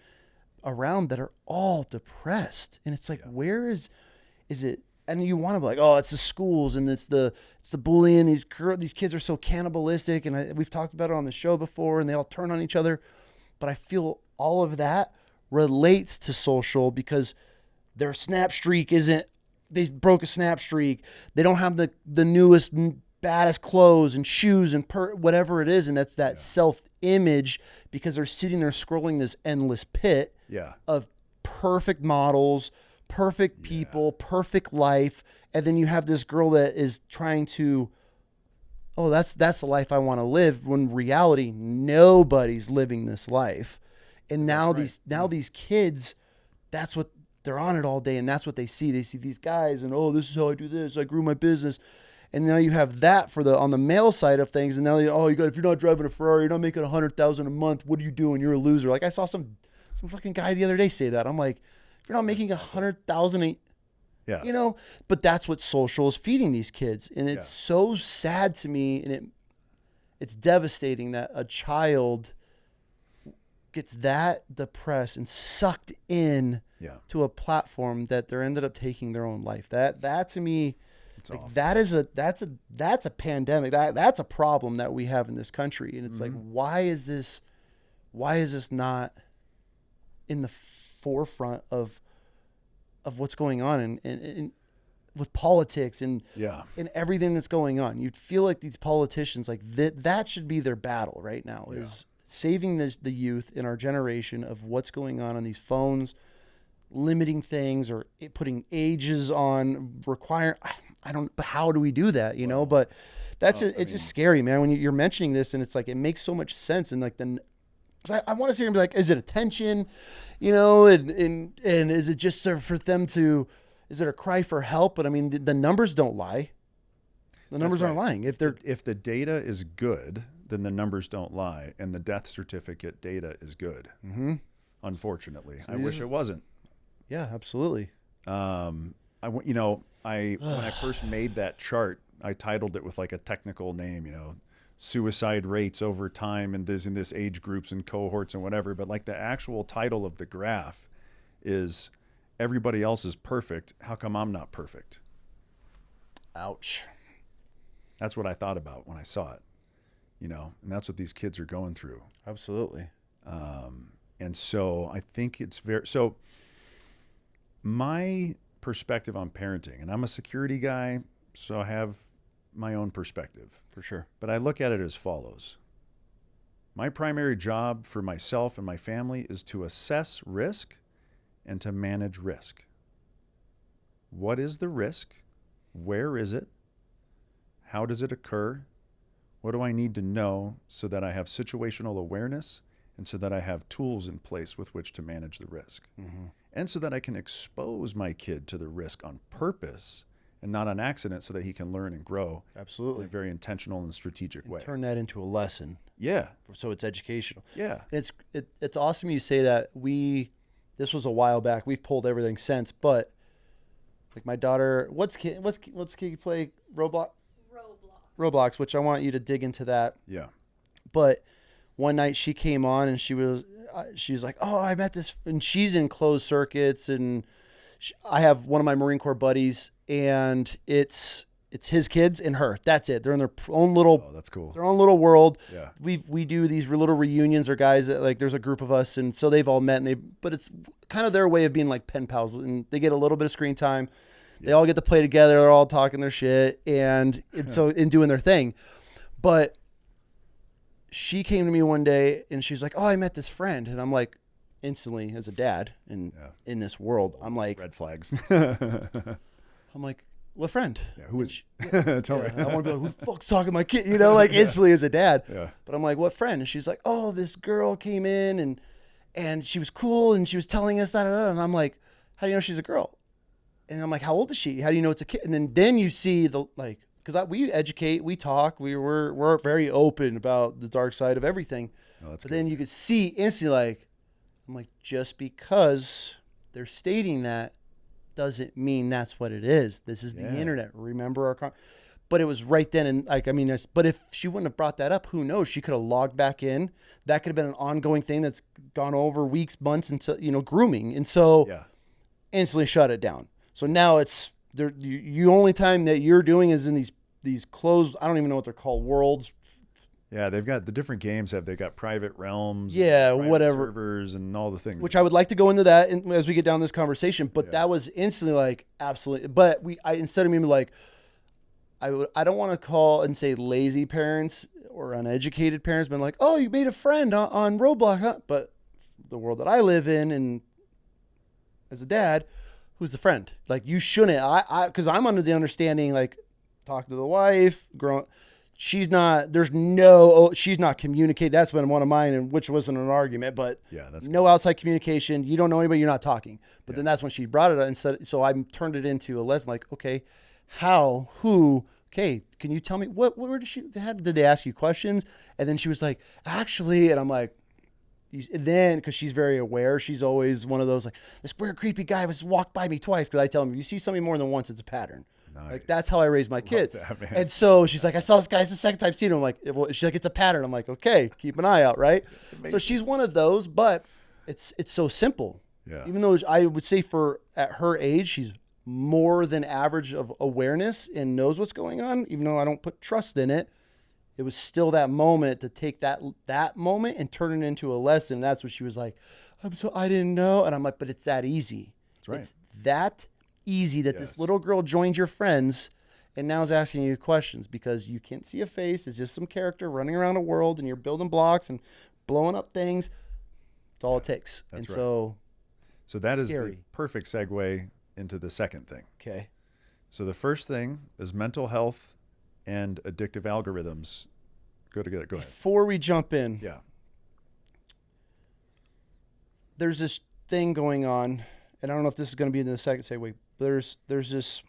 around that are all depressed. And it's like, where is it? And you want to be like, oh, it's the schools and it's the bullying. These kids are so cannibalistic, and we've talked about it on the show before, and they all turn on each other. But I feel all of that relates to social because their snap streak they broke a snap streak. They don't have the newest, baddest clothes and shoes and whatever it is, and that's that self-image because they're sitting there scrolling this endless pit of perfect models, perfect people, perfect life, and then you have this girl that is trying to, that's the life I want to live, when in reality nobody's living this life. And now these kids, that's what they're on it all day, and that's what they see. They see these guys and, this is how I do this, I grew my business. And now you have that on the male side of things, and now if you're not driving a Ferrari, you're not making $100,000 a month, what are you doing? You're a loser. Like I saw some fucking guy the other day say that. I'm like, if you're not making $100,000, but that's what social is feeding these kids, and it's so sad to me, and it's devastating that a child gets that depressed and sucked in to a platform that they're ended up taking their own life. That to me. Like that's a pandemic. That's a problem that we have in this country. And it's like, why is this not in the forefront of what's going on and with politics and everything that's going on? You'd feel like these politicians, like that should be their battle right now, is saving the youth in our generation of what's going on these phones, limiting things or putting ages on, but how do we do that? But it's just scary, man, when you're mentioning this, and it's like, it makes so much sense. And like, cause I want to sit here and be like, is it attention, and is it just for them to, is it a cry for help? But I mean, the numbers don't lie. The numbers aren't lying. If the data is good, then the numbers don't lie, and the death certificate data is good. Mm-hmm. Unfortunately, So I wish it wasn't. Yeah, absolutely. When I first made that chart, I titled it with like a technical name, suicide rates over time and in this age groups and cohorts and whatever. But like the actual title of the graph is everybody else is perfect. How come I'm not perfect? Ouch. That's what I thought about when I saw it, and that's what these kids are going through. Absolutely. And so I think so my perspective on parenting, and I'm a security guy, so I have my own perspective. For sure. But I look at it as follows. My primary job for myself and my family is to assess risk and to manage risk. What is the risk? Where is it? How does it occur? What do I need to know so that I have situational awareness and so that I have tools in place with which to manage the risk? Mm-hmm. And so that I can expose my kid to the risk on purpose and not on accident, so that he can learn and grow. Absolutely. In a very intentional and strategic way. Turn that into a lesson. Yeah. So it's educational. Yeah. And it's awesome you say that. This was a while back. We've pulled everything since, but like my daughter, what's kid play? Roblox, which I want you to dig into that. Yeah. But one night she came on and she was like, oh, I met this, and she's in closed circuits, and I have one of my Marine Corps buddies, and it's his kids and her. That's it. They're in their own little. Oh, that's cool. Their own little world. Yeah. We do these little reunions, or guys that, like, there's a group of us, and so they've all met, but it's kind of their way of being like pen pals, and they get a little bit of screen time. Yeah. They all get to play together. They're all talking their shit and so in doing their thing. But she came to me one day and she's like, oh, I met this friend. And I'm like, instantly, as a dad in this world, I'm like, red flags. I'm like, what friend? Yeah, who is? Tell me. I want to be like, who the fuck's talking to my kid? Like instantly as a dad. Yeah. But I'm like, what friend? And she's like, oh, this girl came in and she was cool and she was telling us that. And I'm like, how do you know she's a girl? And I'm like, how old is she? How do you know it's a kid? And then you see because we educate, we talk, we're very open about the dark side of everything. Oh, that's but good. then you could see instantly, I'm like, just because they're stating that doesn't mean that's what it is. This is the internet. Remember but it was right then. And but if she wouldn't have brought that up, who knows? She could have logged back in. That could have been an ongoing thing that's gone over weeks, months until, grooming. And so instantly shut it down. So now it's there. You only time that you're doing is in these closed, I don't even know what they're called, worlds. Yeah, they've got the different games. They've got private realms. Yeah, private whatever. Servers and all the things. Which I would like to go into that as we get down this conversation. But that was instantly like, absolutely. But instead of me like, I don't want to call and say lazy parents or uneducated parents, but like, oh, you made a friend on Roblox, huh? But the world that I live in, and as a dad, who's the friend? Like, you shouldn't. Because I'm under the understanding, like, talking to the wife, she's not communicating. That's been one of mine, and which wasn't an argument, but that's no outside communication. You don't know anybody, you're not talking. But then that's when she brought it up and said, so I turned it into a lesson, like, okay, who, okay, can you tell me where did they ask you questions? And then she was like, actually, and I'm like, then, because she's very aware, she's always one of those, like, this weird, creepy guy was walked by me twice. Because I tell him, if you see somebody more than once, it's a pattern. Nice. Like, that's how I raised my kid. That, and so she's like, I saw this guy. It's the second time seeing him. I'm like, she's like, it's a pattern. I'm like, okay, keep an eye out, right? So she's one of those, but it's so simple. Yeah. Even though I would say at her age, she's more than average of awareness and knows what's going on, even though I don't put trust in it. It was still that moment to take that moment and turn it into a lesson. That's what she was like, I didn't know. And I'm like, but it's that easy. That's right. It's that easy that this little girl joined your friends and now is asking you questions because you can't see a face. It's just some character running around a world and you're building blocks and blowing up things. That's all it takes. That's right. So that is the perfect segue into the second thing. Okay. So the first thing is mental health and addictive algorithms go together. Go ahead. Before we jump in, there's this thing going on, and I don't know if this is going to be in the second segue. There's this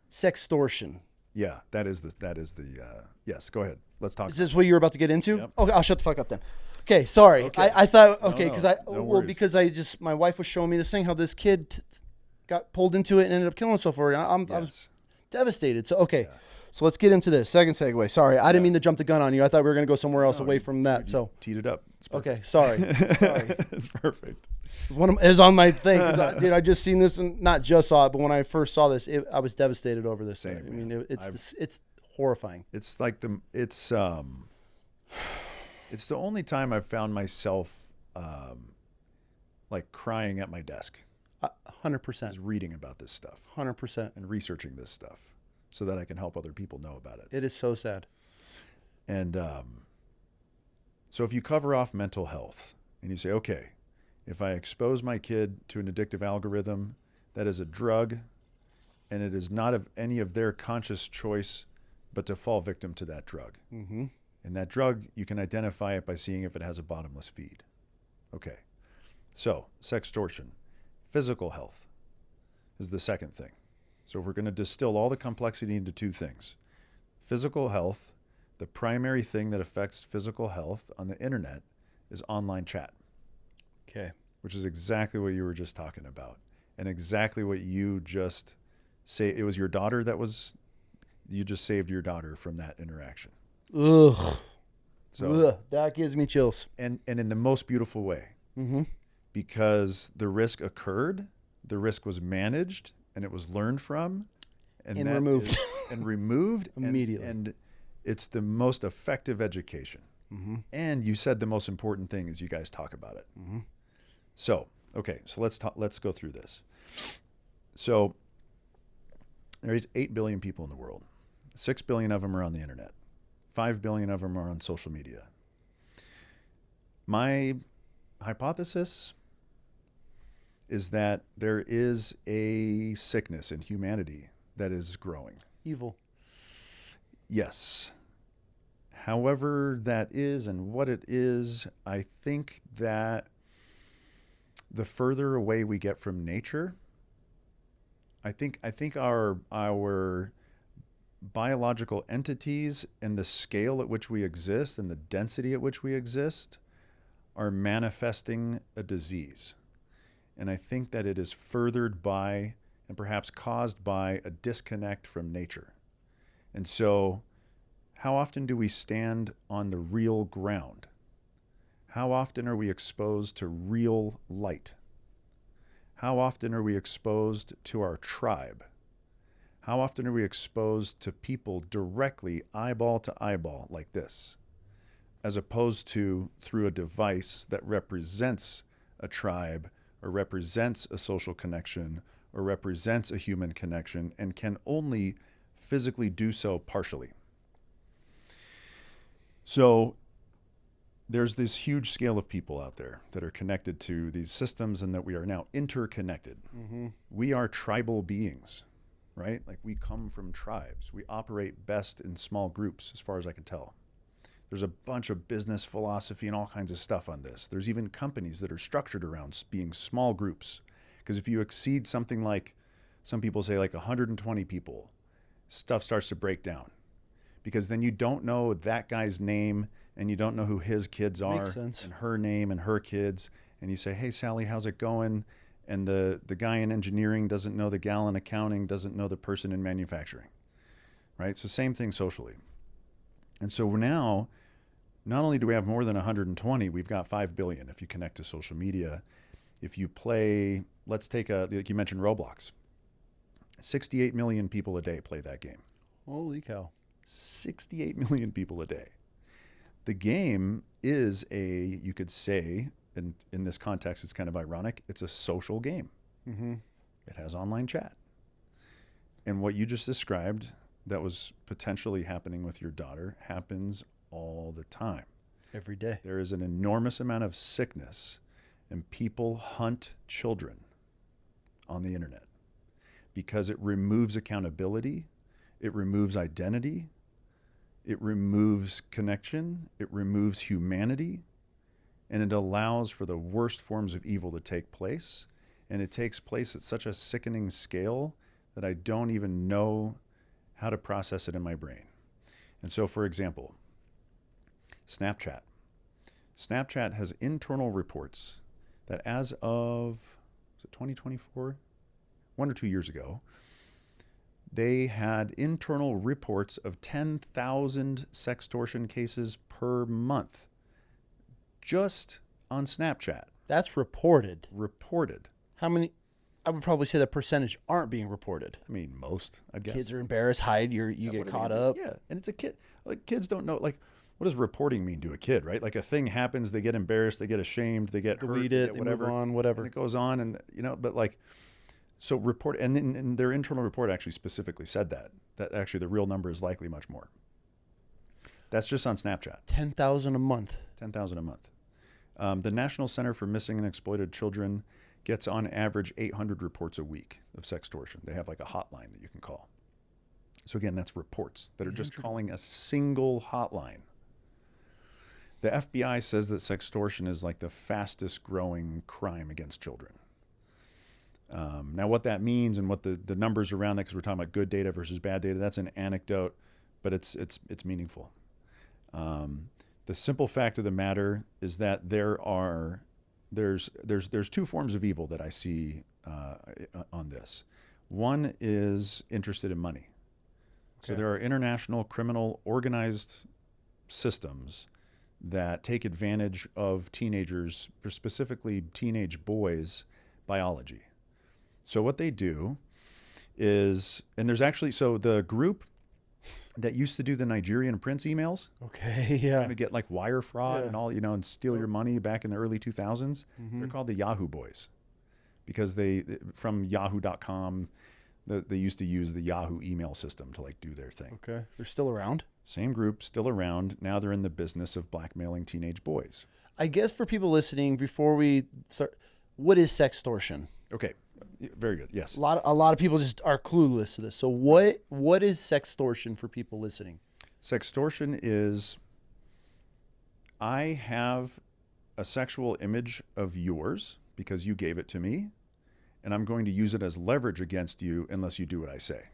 sextortion Yeah, that is the yes, go ahead. Let's talk. Is this what you were about to get into? Yep. Okay, I'll shut the fuck up then. Okay, sorry. Okay. I thought, No, okay, no, because no worries. because my wife was showing me this thing, how this kid got pulled into it and ended up killing himself for it. I was Yes. devastated. So, okay, so let's get into this. Second segue. Sorry, I didn't mean to jump the gun on you. I thought we were going to go somewhere else away from that. So, Teed it up. It's perfect. okay, sorry. Sorry. It's perfect. It was on my thing. Dude, I just seen this and not just saw it, but when I first saw this, I was devastated over this. Same, I mean, man. it's horrifying. It's like it's the only time I've found myself like crying at my desk 100%. is reading about this stuff 100%. and researching this stuff so that I can help other people know about it. It is so sad. And so if you cover off mental health and you say, okay, if I expose my kid to an addictive algorithm that is a drug and it is not of any of their conscious choice but to fall victim to that drug. Mm-hmm. And that drug, you can identify it by seeing if it has a bottomless feed. Okay. So, sextortion. Physical health is the second thing. So if we're going to distill all the complexity into two things. Physical health, the primary thing that affects physical health on the internet is online chat. Okay. Which is exactly what you were just talking about. And exactly what you just say. It was your daughter that was, you just saved your daughter from that interaction. Ugh. So, Ugh, that gives me chills. and in the most beautiful way. Mm-hmm. Because the risk occurred, the risk was managed, and it was learned from, and removed. and removed Immediately. And it's the most effective education. Mm-hmm. And you said the most important thing is you guys talk about it. Mm-hmm. So, okay, so let's go through this. So there's 8 billion people in the world. 6 billion of them are on the internet. 5 billion of them are on social media. My hypothesis is that there is a sickness in humanity that is growing. Evil. Yes. However that is and what it is, I think that the further away we get from nature, I think our biological entities and the scale at which we exist and the density at which we exist are manifesting a disease. And I think that it is furthered by and perhaps caused by a disconnect from nature. And so, how often do we stand on the real ground? How often are we exposed to real light? How often are we exposed to our tribe? How often are we exposed to people directly, eyeball to eyeball, like this, as opposed to through a device that represents a tribe or represents a social connection or represents a human connection and can only physically do so partially? So there's this huge scale of people out there that are connected to these systems and that we are now interconnected. Mm-hmm. We are tribal beings, right? Like we come from tribes. We operate best in small groups, as far as I can tell. There's a bunch of business philosophy and all kinds of stuff on this. There's even companies that are structured around being small groups. Because if you exceed something like, some people say like 120 people, stuff starts to break down. Because then you don't know that guy's name and you don't know who his kids are. Makes sense. And her name and her kids. And you say, hey, Sally, how's it going? And the guy in engineering doesn't know the gal in accounting, doesn't know the person in manufacturing, right? So same thing socially. And so we're now, not only do we have more than 120, we've got 5 billion if you connect to social media. If you play, let's take like you mentioned Roblox. 68 million people a day play that game. Holy cow. 68 million people a day. The game is you could say, and in this context, it's kind of ironic, it's a social game. Mm-hmm. It has online chat. And what you just described that was potentially happening with your daughter happens all the time. Every day. There is an enormous amount of sickness, and people hunt children on the internet because it removes accountability, it removes identity, it removes connection, it removes humanity, and it allows for the worst forms of evil to take place. And it takes place at such a sickening scale that I don't even know how to process it in my brain. And so, for example, Snapchat. Snapchat has internal reports that as of, was it 2024? 1 or 2 years ago, they had internal reports of 10,000 sextortion cases per month just on Snapchat. That's reported. Reported. How many? I would probably say that percentage aren't being reported. I mean, most, I guess. Kids are embarrassed, hide, you get caught up. Yeah, and it's a kid. Like, kids don't know, like, what does reporting mean to a kid, right? Like, a thing happens, they get embarrassed, they get ashamed, they get Delete hurt, it, they get they whatever. move on, whatever. And it goes on, and, but like, so report, and then and their internal report actually specifically said that actually the real number is likely much more. That's just on Snapchat. 10,000 a month. 10,000 a month. The National Center for Missing and Exploited Children gets on average 800 reports a week of sextortion. They have like a hotline that you can call. So again, that's reports that are just calling a single hotline. The FBI says that sextortion is like the fastest growing crime against children. Now, what that means and what the numbers around that, because we're talking about good data versus bad data, that's an anecdote, but it's meaningful. The simple fact of the matter is that there's two forms of evil that I see on this. One is interested in money. So there are international criminal organized systems that take advantage of teenagers, specifically teenage boys' biology. So what they do is, and there's actually, so the group that used to do the Nigerian prince emails, Okay, yeah. to get like wire fraud and all, and steal your money back in the early 2000s, they're called the Yahoo Boys, because they, from yahoo.com, they used to use the Yahoo email system to like do their thing. Okay, they're still around. Same group, still around. Now they're in the business of blackmailing teenage boys. I guess for people listening, before we start, what is sextortion? Okay, very good. Yes. A lot of people just are clueless to this. So what is sextortion for people listening? Sextortion is, I have a sexual image of yours because you gave it to me, and I'm going to use it as leverage against you unless you do what I say.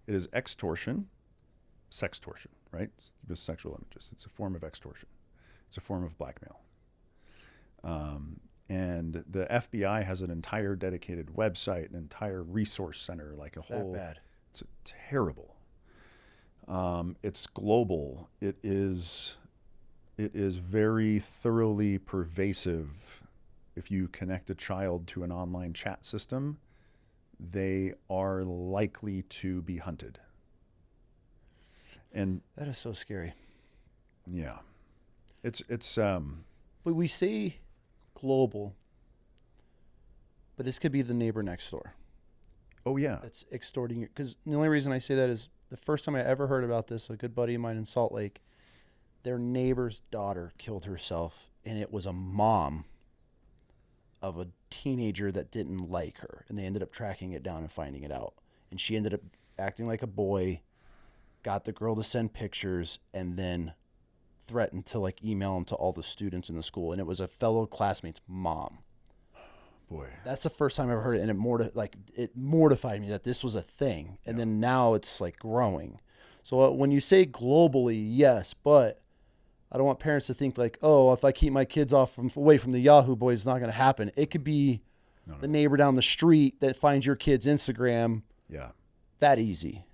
It is extortion, sextortion, right? It's just sexual images. It's a form of extortion. It's a form of blackmail. And the FBI has an entire dedicated website, an entire resource center, like It's that bad. It's terrible. It's global. It is very thoroughly pervasive. If you connect a child to an online chat system, they are likely to be hunted. And That is so scary. yeah, it's But we say global, but this could be the neighbor next door oh yeah, that's extorting you. Because the only reason I say that is the first time I ever heard about this, a good buddy of mine in Salt Lake, their neighbor's daughter killed herself, and it was a mom of a teenager that didn't like her, and they ended up tracking it down and finding it out. And she ended up acting like a boy, got the girl to send pictures, and then threatened to like email them to all the students in the school, and it was a fellow classmate's mom. boy. That's the first time I ever heard it, and it mortified me that this was a thing, and then now it's like growing. So when you say globally, yes, but I don't want parents to think like, oh, if I keep my kids away from the Yahoo Boys, it's not going to happen. It could be the neighbor down the street that finds your kid's Instagram. Yeah, That easy.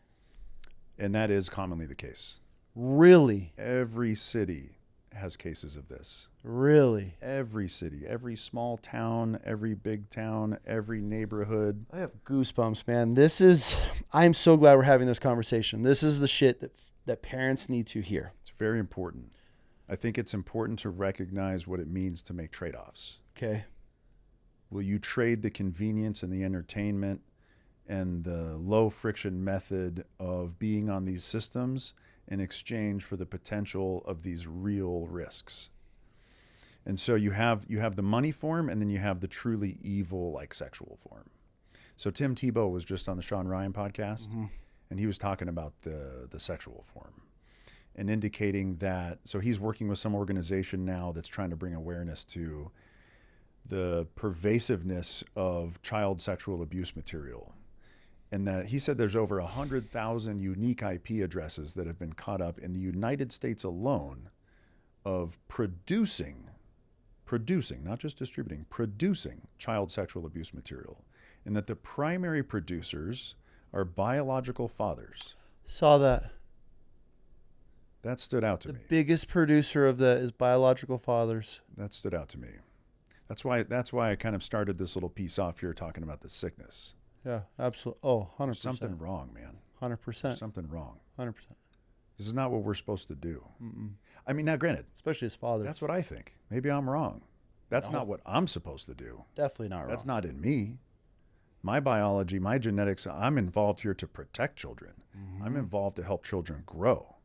and that is commonly the case. Really? Every city has cases of this. Really? Every city, every small town, every big town, every neighborhood. I have goosebumps, man. I'm so glad we're having this conversation. This is the shit that parents need to hear. It's very important. I think it's important to recognize what it means to make trade-offs. Okay. Will you trade the convenience and the entertainment and the low friction method of being on these systems in exchange for the potential of these real risks? And so you have the money form, and then you have the truly evil, like sexual form. So Tim Tebow was just on the Sean Ryan podcast, and he was talking about the sexual form and indicating that, so he's working with some organization now that's trying to bring awareness to the pervasiveness of child sexual abuse material. And that he said there's over 100,000 unique IP addresses that have been caught up in the United States alone of producing, not just distributing, producing child sexual abuse material. And that the primary producers are biological fathers. Saw that. That stood out to me. The biggest producer of that is biological fathers. That stood out to me. That's why I kind of started this little piece off here talking about the sickness. Yeah, absolutely. Oh, 100%. Something wrong, man. 100%. Something wrong. 100%. This is not what we're supposed to do. Mm-mm. I mean, now granted, Especially as fathers. that's what I think. Maybe I'm wrong. That's not what I'm supposed to do. Definitely not wrong. That's not in me. My biology, my genetics, I'm involved here to protect children. Mm-hmm. I'm involved to help children grow.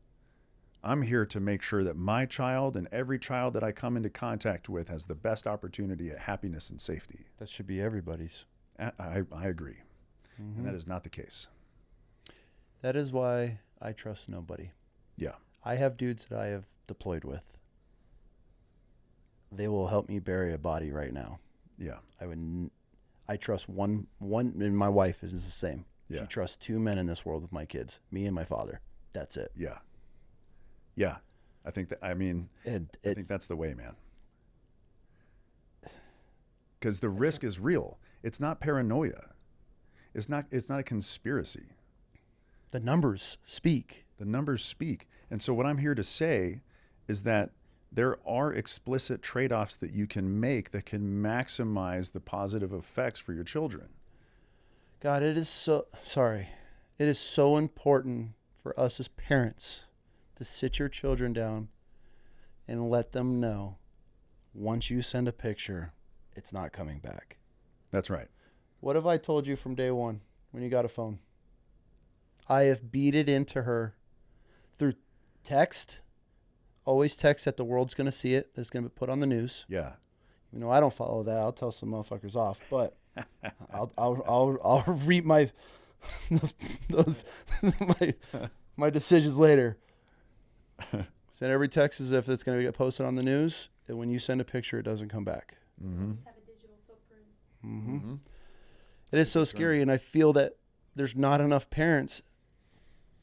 I'm here to make sure that my child and every child that I come into contact with has the best opportunity at happiness and safety. That should be everybody's. I agree. Mm-hmm. And that is not the case. That is why I trust nobody. Yeah. I have dudes that I have deployed with. They will help me bury a body right now. Yeah. I trust one, and my wife is the same. Yeah. She trusts 2 men in this world with my kids, me and my father. That's it. Yeah. Yeah. I think I think that's the way, man. Because the risk is real. It's not paranoia. It's not a conspiracy. The numbers speak. The numbers speak. And so what I'm here to say is that there are explicit trade-offs that you can make that can maximize the positive effects for your children. God, it is so important for us as parents to sit your children down and let them know once you send a picture, it's not coming back. That's right. What have I told you from day one when you got a phone? I have beat it into her through text. Always text that the world's going to see it. That's going to be put on the news. Yeah. You know, I don't follow that. I'll tell some motherfuckers off, but I'll reap my my decisions later. Send every text as if it's going to get posted on the news, and when you send a picture, it doesn't come back. Mm-hmm. Have a digital footprint. Mm-hmm. Mm-hmm. It is so scary, and I feel that there's not enough parents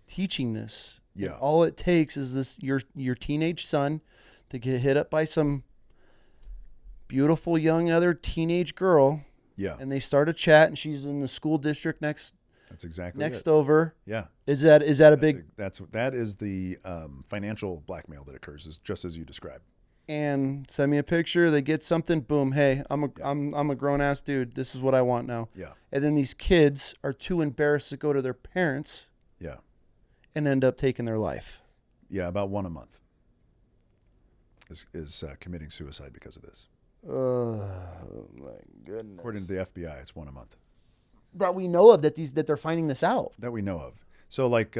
teaching this. Yeah. And all it takes is this your teenage son to get hit up by some beautiful young other teenage girl. Yeah. And they start a chat, and she's in the school district next That's exactly next it. over. Yeah. Is that a big? That is the financial blackmail that occurs, is just as you described. And send me a picture. They get something. Boom. Hey, I'm a grown ass dude. This is what I want now. Yeah. And then these kids are too embarrassed to go to their parents. Yeah. And end up taking their life. Yeah. About one a month is committing suicide because of this. Oh my goodness. According to the FBI, it's one a month That we know of, that they're finding this out. that we know of. So like,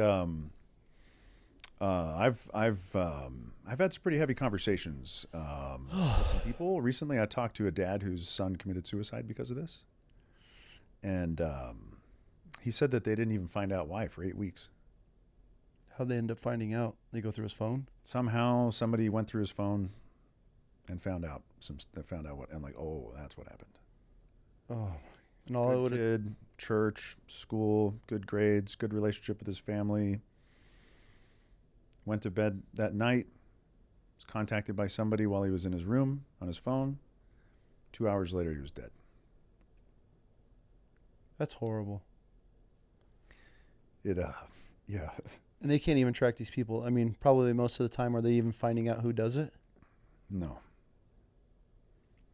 I've had some pretty heavy conversations with some people. Recently, I talked to a dad whose son committed suicide because of this, and he said that they didn't even find out why for 8 weeks. How'd they end up finding out? They go through his phone? Somehow, somebody went through his phone and found out what, and like, oh, that's what happened. Oh, and all it Good would have. kid, church, school, good grades, good relationship with his family. Went to bed that night. Was contacted by somebody while he was in his room on his phone. 2 hours later, he was dead. That's horrible. Yeah. And they can't even track these people. I mean, probably most of the time, are they even finding out who does it? No.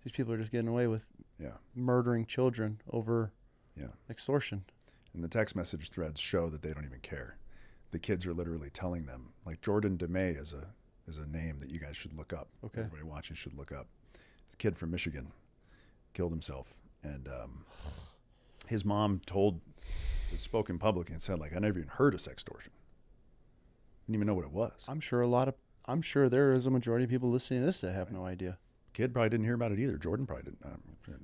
These people are just getting away with Yeah. murdering children over Yeah. extortion. And the text message threads show that they don't even care. The kids are literally telling them, like Jordan DeMay is a name that you guys should look up. Okay. Everybody watching should look up. The kid from Michigan killed himself, and his mom spoke in public and said, like, I never even heard of sextortion. Didn't even know what it was. I'm sure there is a majority of people listening to this that have no idea. Kid probably didn't hear about it either. Jordan probably didn't.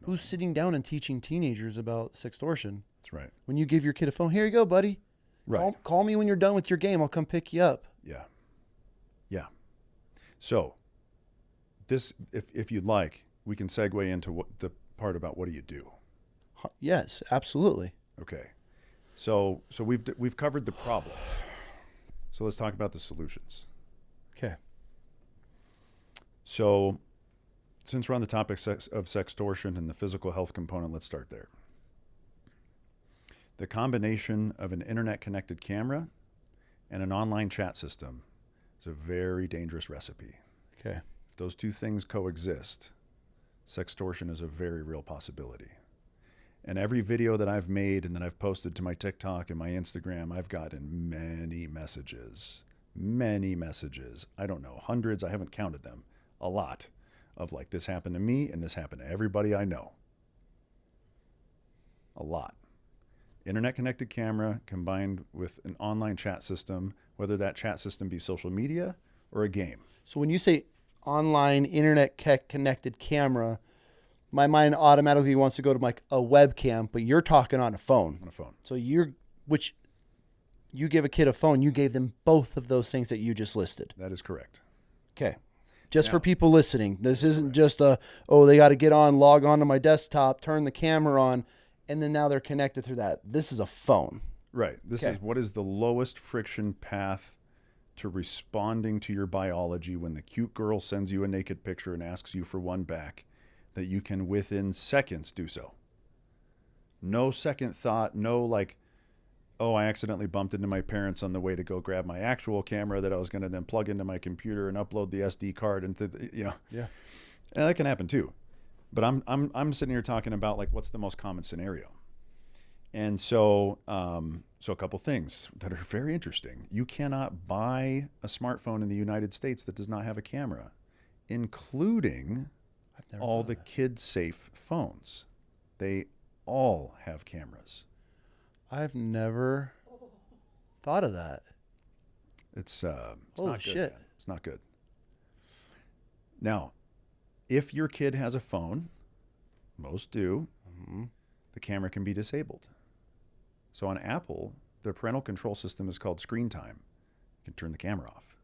Who's sitting down and teaching teenagers about sextortion? That's right. When you give your kid a phone, here you go, buddy. Right. Call me when you're done with your game. I'll come pick you up. Yeah. Yeah. So this, if you'd like, we can segue into the part about what do you do. Yes, absolutely. Okay. So we've covered the problems. So let's talk about the solutions. Okay. So since we're on the topic of sextortion and the physical health component, let's start there. The combination of an internet-connected camera and an online chat system is a very dangerous recipe. Okay. If those two things coexist, sextortion is a very real possibility. And every video that I've made and that I've posted to my TikTok and my Instagram, I've gotten many messages. I don't know, hundreds, I haven't counted them. A lot of like, this happened to me and this happened to everybody I know. A lot. Internet connected camera combined with an online chat system, whether that chat system be social media or a game. So when you say online internet connected camera, my mind automatically wants to go to like a webcam, but you're talking on a phone. On a phone. So you give a kid a phone, you gave them both of those things that you just listed. That is correct. Okay. Just for people listening, this isn't just they got to get on, log on to my desktop, turn the camera on, and then now they're connected through that. This is a phone. Right. This is what is the lowest friction path to responding to your biology when the cute girl sends you a naked picture and asks you for one back, that you can within seconds do so. No second thought, no like, oh, I accidentally bumped into my parents on the way to go grab my actual camera that I was going to then plug into my computer and upload the SD card into Yeah. And that can happen too. But I'm sitting here talking about like what's the most common scenario. And so a couple things that are very interesting. You cannot buy a smartphone in the United States that does not have a camera, including all the kid-safe phones. They all have cameras. I've never thought of that. It's Holy not good. shit. Man. It's not good. Now, if your kid has a phone, most do, the camera can be disabled. So on Apple, the parental control system is called Screen Time. You can turn the camera off.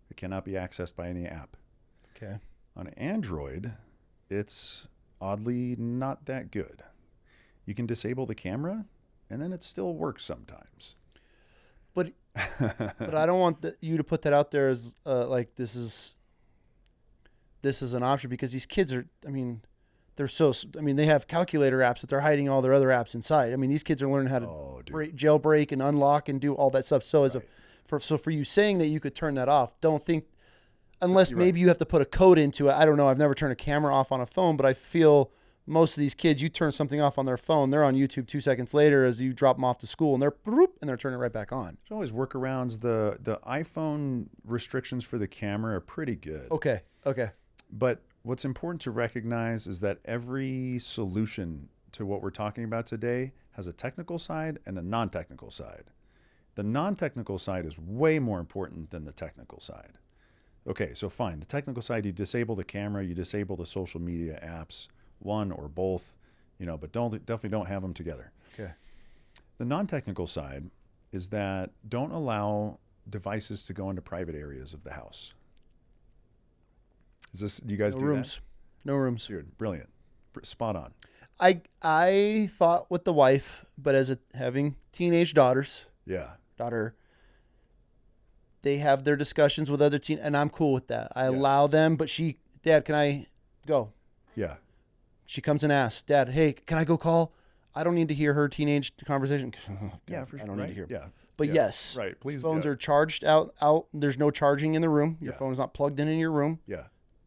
It cannot be accessed by any app. Okay. On Android, it's oddly not that good. You can disable the camera, and then it still works sometimes. But I don't want you to put that out there as like this is an option, because these kids are, they have calculator apps that they're hiding all their other apps inside. I mean, these kids are learning how to jailbreak and unlock and do all that stuff. So for you saying that you could turn that off, don't think, unless maybe you have to put a code into it. I don't know. I've never turned a camera off on a phone, but I feel most of these kids, you turn something off on their phone, they're on YouTube 2 seconds later as you drop them off to school, and they're turning it right back on. There's always workarounds. The iPhone restrictions for the camera are pretty good. Okay. But what's important to recognize is that every solution to what we're talking about today has a technical side and a non-technical side. The non-technical side is way more important than the technical side. Okay, so fine. The technical side, you disable the camera, you disable the social media apps, one or both, but definitely don't have them together. Okay. The non-technical side is that don't allow devices to go into private areas of the house. Do you guys do that? No rooms. Dude, brilliant. Spot on. I thought with the wife, but having teenage daughter, they have their discussions with other and I'm cool with that. I allow them, but Dad, can I go? Yeah. She comes and asks, Dad, hey, can I go call? I don't need to hear her teenage conversation. Yeah, for sure. I don't need to hear. Yeah. But yes, right. Please. Phones are charged out. There's no charging in the room. Your phone is not plugged in your room. Yeah.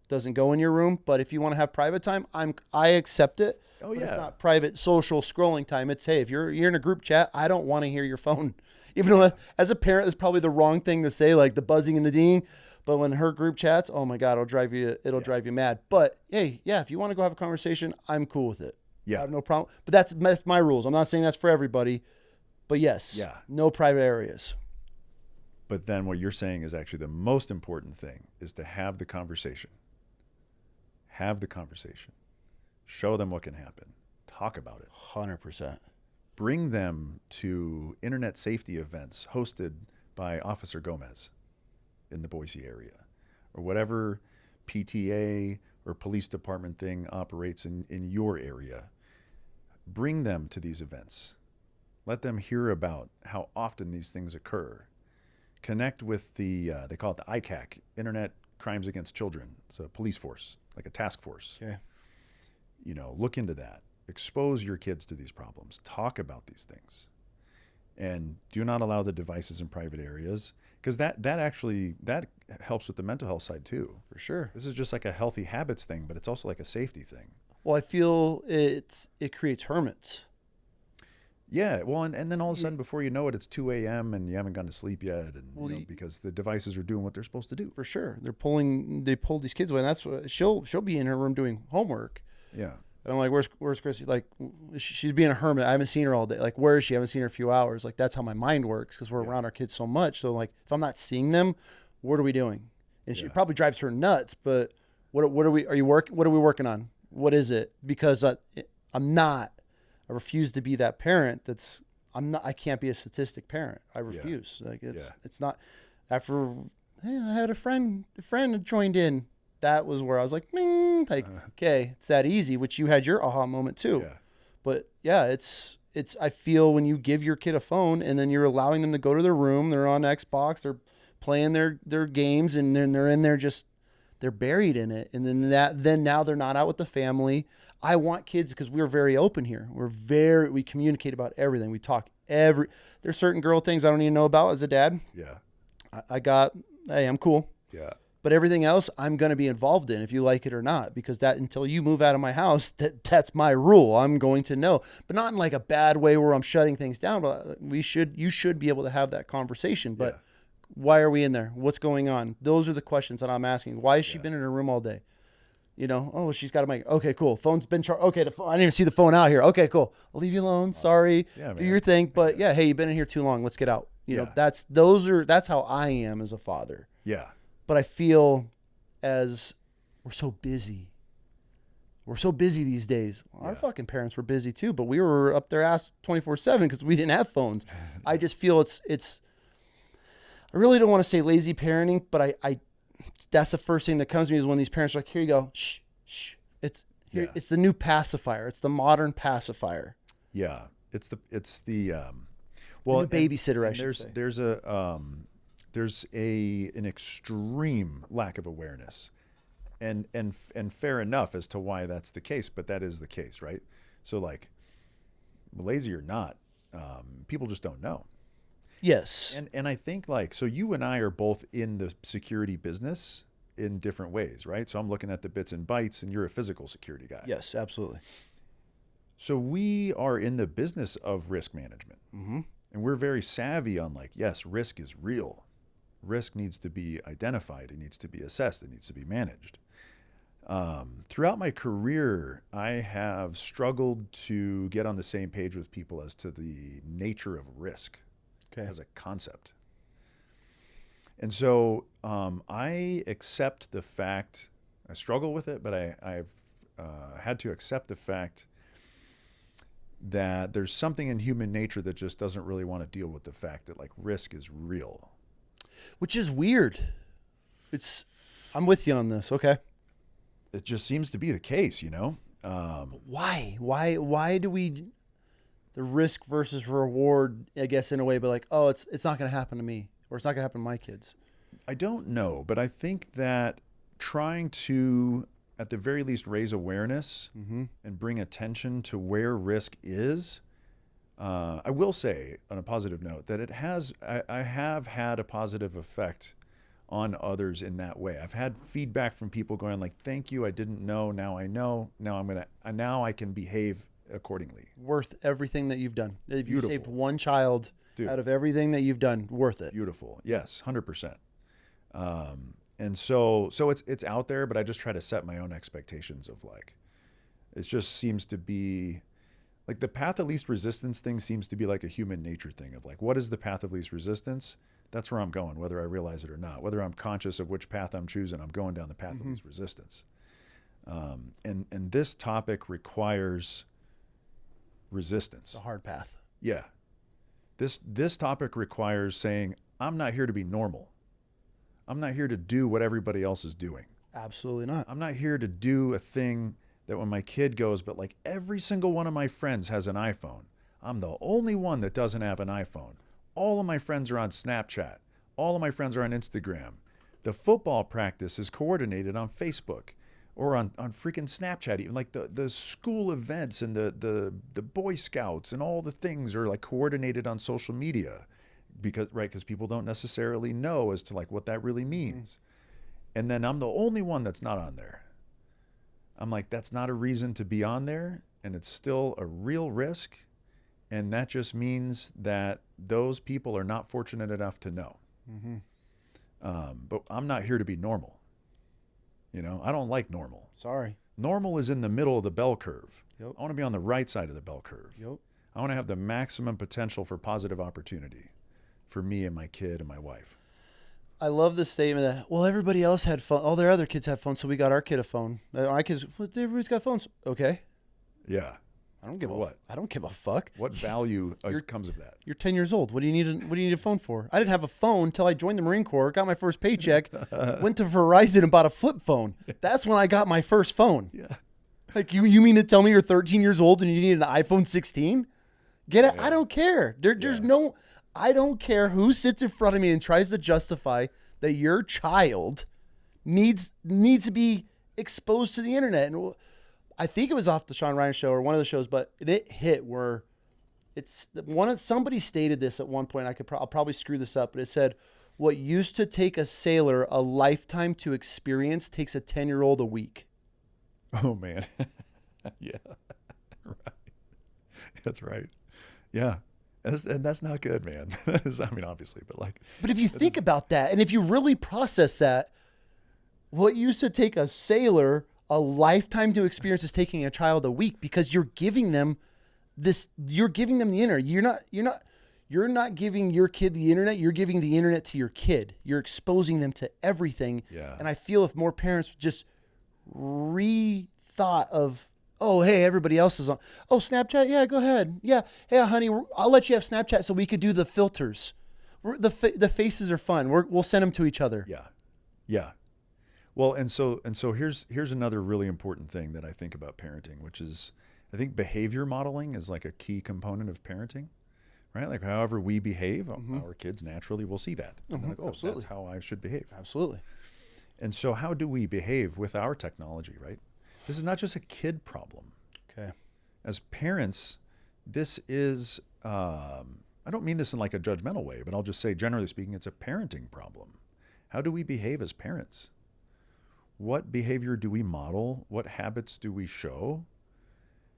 Doesn't go in your room. But if you want to have private time, I accept it. Oh, yeah. It's not private social scrolling time. It's, hey, if you're in a group chat, I don't want to hear your phone. Even though as a parent, it's probably the wrong thing to say, like the buzzing and the dinging. But when her group chats, oh my God, it'll drive you mad. But hey, if you want to go have a conversation, I'm cool with it. Yeah. I have no problem. But that's my rules. I'm not saying that's for everybody. But yes, no private areas. But then what you're saying is actually the most important thing is to have the conversation. Have the conversation. Show them what can happen. Talk about it. 100%. Bring them to internet safety events hosted by Officer Gomez in the Boise area, or whatever PTA or police department thing operates in your area. Bring them to these events Let them hear about how often these things occur. Connect with the, they call it the ICAC, Internet Crimes Against Children. It's a police force, like a task force. Okay. You know, look into that. Expose your kids to these problems. Talk about these things. And do not allow the devices in private areas, because that helps with the mental health side too. For sure. This is just like a healthy habits thing, but it's also like a safety thing. Well, I feel it creates hermits. Yeah, well, and then all of a sudden, before you know it, it's 2 a.m. and you haven't gone to sleep yet, and Well, because the devices are doing what they're supposed to do. For sure. They pulled these kids away, and that's what she'll be in her room doing homework. Yeah. And I'm like, where's Chrissy? Like, she's being a hermit. I haven't seen her all day. Like, where is she? I haven't seen her a few hours. Like, that's how my mind works, because we're around our kids so much. So, like, if I'm not seeing them, what are we doing? And she probably drives her nuts. But what are we? What are we working on? What is it? Because I'm not. I refuse to be that parent. I can't be a statistic parent. I refuse. Like, it's not. After I had a friend joined in. That was where I was like, okay, it's that easy, which you had your aha moment too. Yeah. But yeah, it's, I feel when you give your kid a phone and then you're allowing them to go to their room, they're on Xbox, they're playing their games, and then they're in there they're buried in it. And then now they're not out with the family. I want kids, because we're very open here. We communicate about everything. We talk there's certain girl things I don't even know about as a dad. Yeah. Hey, I'm cool. Yeah. But everything else I'm going to be involved in, if you like it or not, because until you move out of my house, that's my rule. I'm going to know, but not in like a bad way where I'm shutting things down. But you should be able to have that conversation. But why are we in there? What's going on? Those are the questions that I'm asking. Why has she been in her room all day? You know, oh, she's got a mic. Okay, cool. Phone's been charged. Okay, I didn't even see the phone out here. Okay, cool. I'll leave you alone. Sorry. Yeah, do your thing. But hey, you've been in here too long. Let's get out. You know, that's how I am as a father. Yeah. But I feel as we're so busy. We're so busy these days. Our fucking parents were busy too, but we were up their ass 24/7 because we didn't have phones. I just feel it's. I really don't want to say lazy parenting, but I that's the first thing that comes to me is when these parents are like, "Here you go, shh, shh." It's the new pacifier. It's the modern pacifier. Yeah, it's the well, the babysitter. I should say. There's an extreme lack of awareness, and fair enough as to why that's the case, but that is the case, right? So like, lazy or not, people just don't know. Yes. And I think like, so you and I are both in the security business in different ways, right? So I'm looking at the bits and bytes, and you're a physical security guy. Yes, absolutely. So we are in the business of risk management. Mm-hmm. And we're very savvy on like, yes, risk is real. Risk needs to be identified. It needs to be assessed. It needs to be managed. Throughout my career, I have struggled to get on the same page with people as to the nature of risk as a concept. And so I accept the fact, I struggle with it, but I've had to accept the fact that there's something in human nature that just doesn't really want to deal with the fact that like risk is real. Which is weird. I'm with you on this. Okay. It just seems to be the case, you know? Why? Why do we, the risk versus reward, I guess in a way, but like, oh, it's not going to happen to me, or it's not going to happen to my kids. I don't know, but I think that trying to, at the very least, raise awareness and bring attention to where risk is. I will say, on a positive note, that I have had a positive effect on others in that way. I've had feedback from people going like, "Thank you, I didn't know. Now I know. Now I can behave accordingly." Worth everything that you've done. If you Beautiful. saved one child out of everything that you've done, worth it. Beautiful. Yes, 100%. And so it's out there, but I just try to set my own expectations of like, it just seems to be like the path of least resistance thing seems to be like a human nature thing of like, what is the path of least resistance? That's where I'm going, whether I realize it or not, whether I'm conscious of which path I'm choosing, I'm going down the path of least resistance. And this topic requires resistance. It's a hard path. Yeah. This topic requires saying, I'm not here to be normal. I'm not here to do what everybody else is doing. Absolutely not. I'm not here to do a thing that when my kid goes, but like every single one of my friends has an iPhone. I'm the only one that doesn't have an iPhone. All of my friends are on Snapchat. All of my friends are on Instagram. The football practice is coordinated on Facebook or on freaking Snapchat. Even like the school events and the Boy Scouts and all the things are like coordinated on social media because people don't necessarily know as to like what that really means. And then I'm the only one that's not on there. I'm like, that's not a reason to be on there, and it's still a real risk. And that just means that those people are not fortunate enough to know. But I'm not here to be normal. You know, I don't like normal. Sorry. Normal is in the middle of the bell curve. Yep. I want to be on the right side of the bell curve. Yep. I want to have the maximum potential for positive opportunity for me and my kid and my wife. I love the statement that, well, everybody else had phone. All their other kids have phones, so we got our kid a phone. My kids, well, everybody's got phones. Okay. Yeah. I don't give what? I don't give a fuck. What value comes of that? You're 10 years old. What do you need a phone for? I didn't have a phone until I joined the Marine Corps, got my first paycheck, went to Verizon and bought a flip phone. That's when I got my first phone. Yeah. Like you mean to tell me you're 13 years old and you need an iPhone 16? Get it? Yeah. I don't care. There's no. I don't care who sits in front of me and tries to justify that your child needs to be exposed to the internet. And I think it was off the Sean Ryan show or one of the shows, but it hit where somebody stated this at one point. I'll probably screw this up, but it said, "What used to take a sailor a lifetime to experience takes a 10-year-old a week." Oh man, yeah, right. That's right. Yeah. And that's not good, man. I mean, obviously, but like. But if you think about that, and if you really process that, what used to take a sailor a lifetime to experience is taking a child a week, because you're giving them this. You're giving them the internet. You're not giving your kid the internet. You're giving the internet to your kid. You're exposing them to everything. Yeah. And I feel if more parents just rethought of, oh, hey, everybody else is on. Oh, Snapchat? Yeah, go ahead. Yeah. Hey, honey, I'll let you have Snapchat so we could do the filters. The faces are fun. We'll send them to each other. Yeah. Yeah. Well, and so here's another really important thing that I think about parenting, which is I think behavior modeling is like a key component of parenting, right? Like however we behave, our kids naturally will see that. Like, oh, absolutely. That's how I should behave. Absolutely. And so how do we behave with our technology, right? This is not just a kid problem. Okay. As parents, this is, I don't mean this in like a judgmental way, but I'll just say, generally speaking, it's a parenting problem. How do we behave as parents? What behavior do we model? What habits do we show?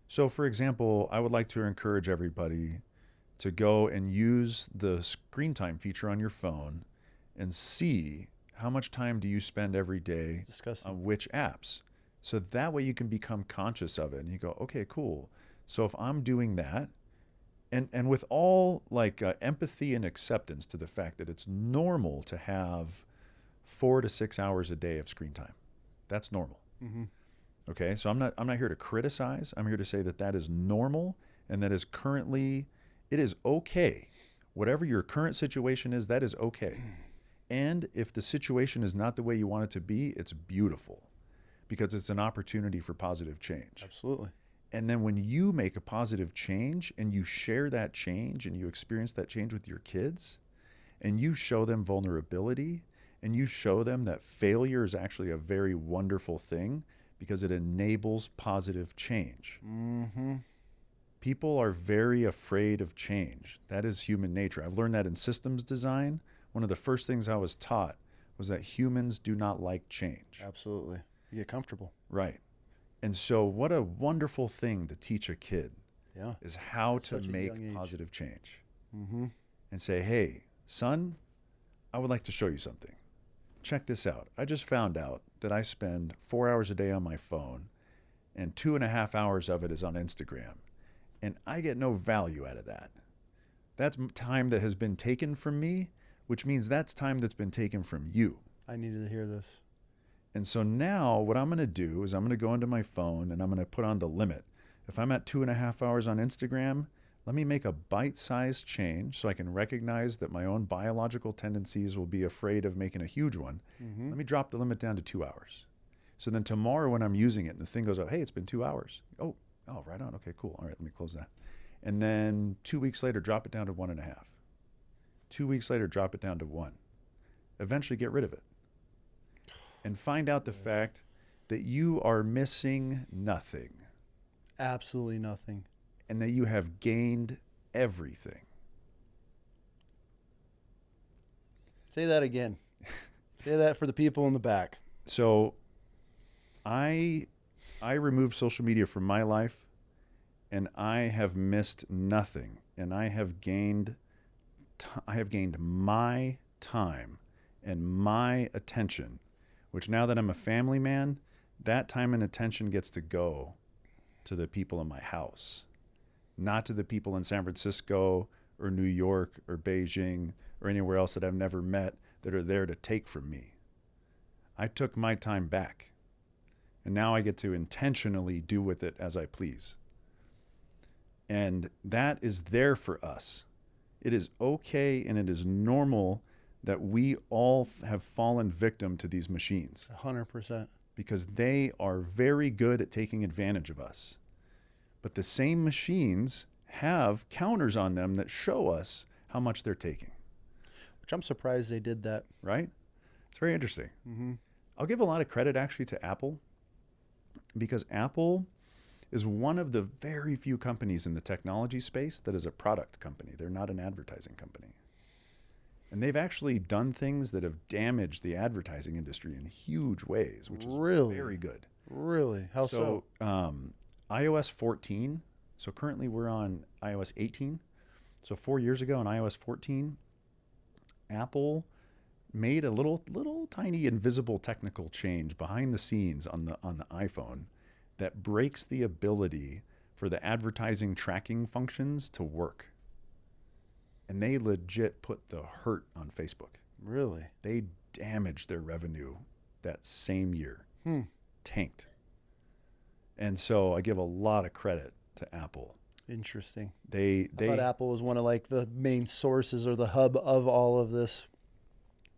So for example, I would like to encourage everybody to go and use the screen time feature on your phone and see how much time do you spend every day on which apps. So that way you can become conscious of it and you go, okay, cool. So if I'm doing that, and with all like empathy and acceptance to the fact that it's normal to have 4 to 6 hours a day of screen time. That's normal. Mm-hmm. Okay, so I'm not here to criticize. I'm here to say that that is normal and that is currently, it is okay. Whatever your current situation is, that is okay. And if the situation is not the way you want it to be, it's beautiful, because it's an opportunity for positive change. Absolutely. And then when you make a positive change and you share that change and you experience that change with your kids and you show them vulnerability and you show them that failure is actually a very wonderful thing because it enables positive change. Mm-hmm. People are very afraid of change. That is human nature. I've learned that in systems design. One of the first things I was taught was that humans do not like change. Absolutely. You get comfortable. Right. And so what a wonderful thing to teach a kid is how to make positive change. Mm-hmm. And say, hey, son, I would like to show you something. Check this out. I just found out that I spend 4 hours a day on my phone and 2.5 hours of it is on Instagram. And I get no value out of that. That's time that has been taken from me, which means that's time that's been taken from you. I needed to hear this. And so now what I'm going to do is I'm going to go into my phone and I'm going to put on the limit. If I'm at 2.5 hours on Instagram, let me make a bite-sized change so I can recognize that my own biological tendencies will be afraid of making a huge one. Mm-hmm. Let me drop the limit down to 2 hours. So then tomorrow when I'm using it and the thing goes up, hey, it's been 2 hours. Oh, right on. Okay, cool. All right, let me close that. And then 2 weeks later, drop it down to 1.5. 2 weeks later, drop it down to 1. Eventually get rid of it. And find out the fact that you are missing nothing. Absolutely nothing. And that you have gained everything. Say that again. Say that for the people in the back. So I removed social media from my life, and I have missed nothing. And I have gained my time and my attention, which now that I'm a family man, that time and attention gets to go to the people in my house, not to the people in San Francisco or New York or Beijing or anywhere else that I've never met that are there to take from me. I took my time back, and now I get to intentionally do with it as I please. And that is there for us. It is okay and it is normal that we all have fallen victim to these machines. 100%. Because they are very good at taking advantage of us. But the same machines have counters on them that show us how much they're taking. Which I'm surprised they did that. Right? It's very interesting. Mm-hmm. I'll give a lot of credit actually to Apple, because Apple is one of the very few companies in the technology space that is a product company. They're not an advertising company. And they've actually done things that have damaged the advertising industry in huge ways, which is very good. Really? How so? iOS 14. So currently we're on iOS 18. So 4 years ago on iOS 14, Apple made a little tiny invisible technical change behind the scenes on the iPhone that breaks the ability for the advertising tracking functions to work. And they legit put the hurt on Facebook. Really? They damaged their revenue that same year. Tanked. And so I give a lot of credit to Apple. Interesting. I thought Apple was one of like the main sources or the hub of all of this.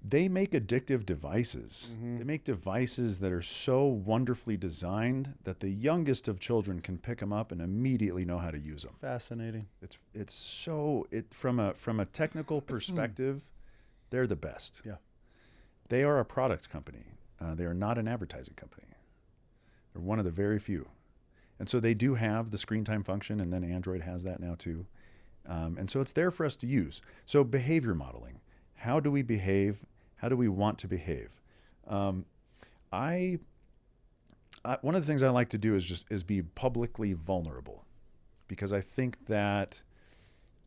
They make addictive devices. Mm-hmm. They make devices that are so wonderfully designed that the youngest of children can pick them up and immediately know how to use them. Fascinating. From a technical perspective, they're the best. Yeah. They are a product company. They are not an advertising company. They're one of the very few. And so they do have the screen time function, and then Android has that now too. And so it's there for us to use. So behavior modeling. How do we behave? How do we want to behave? One of the things I like to do is be publicly vulnerable, because I think that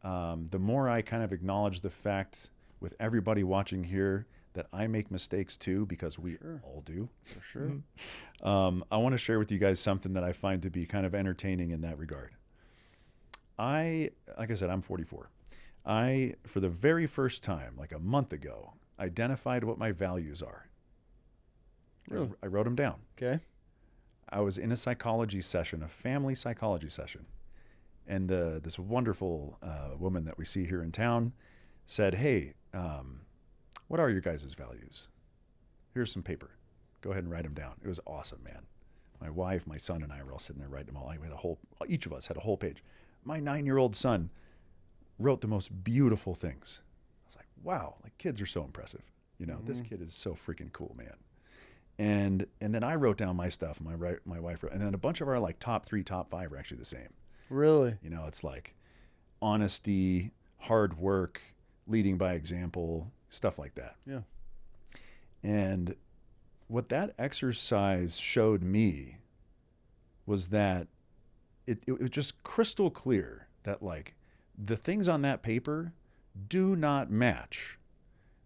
the more I kind of acknowledge the fact with everybody watching here that I make mistakes too, because we all do. For sure. I want to share with you guys something that I find to be kind of entertaining in that regard. Like I said, I'm 44. For the very first time, like a month ago, identified what my values are. Really? I wrote them down. Okay. I was in a psychology session, a family psychology session. And this wonderful woman that we see here in town said, hey, what are your guys' values? Here's some paper. Go ahead and write them down. It was awesome, man. My wife, my son, and I were all sitting there writing them all. Each of us had a whole page. My 9-year-old son wrote the most beautiful things. I was like, wow, like kids are so impressive. This kid is so freaking cool, man. And then I wrote down my stuff. My wife wrote, and then a bunch of our like top 3, top 5 are actually the same. Really? It's like honesty, hard work, leading by example, stuff like that. Yeah. And what that exercise showed me was that it was just crystal clear that like the things on that paper do not match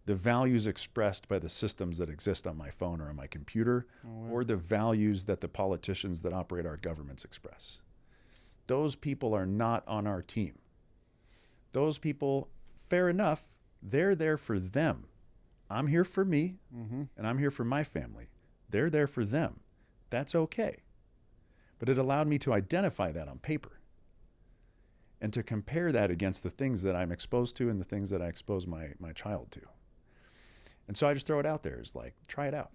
the values expressed by the systems that exist on my phone or on my computer, or the values that the politicians that operate our governments express. Those people are not on our team. Those people, fair enough, they're there for them. I'm here for me, and I'm here for my family. They're there for them. That's okay. But it allowed me to identify that on paper and to compare that against the things that I'm exposed to and the things that I expose my child to. And so I just throw it out there. It's like, try it out.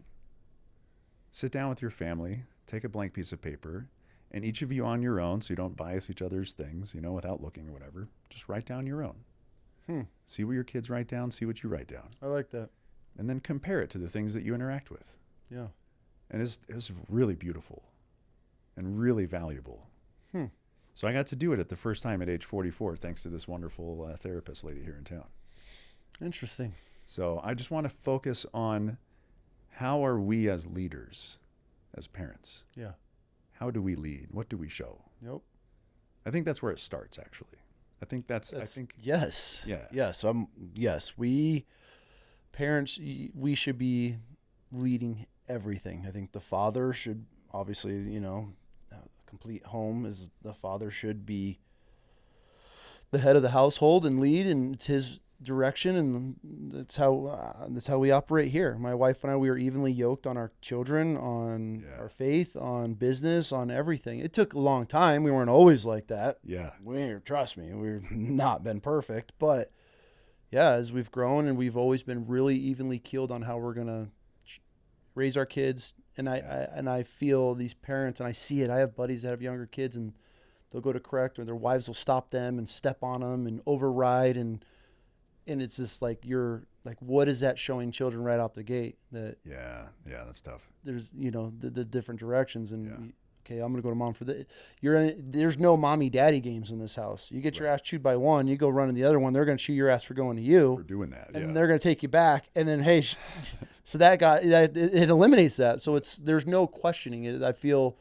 Sit down with your family, take a blank piece of paper, And each of you on your own, so you don't bias each other's things, without looking or whatever, just write down your own. See what your kids write down, see what you write down. I like that. And then compare it to the things that you interact with. Yeah. And it's really beautiful and really valuable. So I got to do it at the first time at age 44, thanks to this wonderful therapist lady here in town. Interesting. So I just want to focus on how are we as leaders, as parents? Yeah. How do we lead? What do we show? Yep. I think that's where it starts, actually. Yes. Yeah. Yes. Yes. We parents, we should be leading everything. I think the father should obviously, a complete home is the father should be the head of the household and lead, and it's his direction, and that's how we operate here. My wife and I, we are evenly yoked on our children, on our faith, on business, on everything. It took a long time. We weren't always like that. Yeah. Trust me, we've not been perfect, but yeah, as we've grown, and we've always been really evenly keeled on how we're gonna raise our kids. And I feel these parents, and I see it. I have buddies that have younger kids, and they'll go to correct, or their wives will stop them and step on them and override, and it's just like, what is that showing children right out the gate? That that's tough. There's the different directions, and okay, I'm gonna go to mom for there's no mommy daddy games in this house. You get your ass chewed by one, you go running the other one, they're gonna chew your ass for going to you. For doing that, and they're gonna take you back, and then hey, so it eliminates that. So there's no questioning it. I feel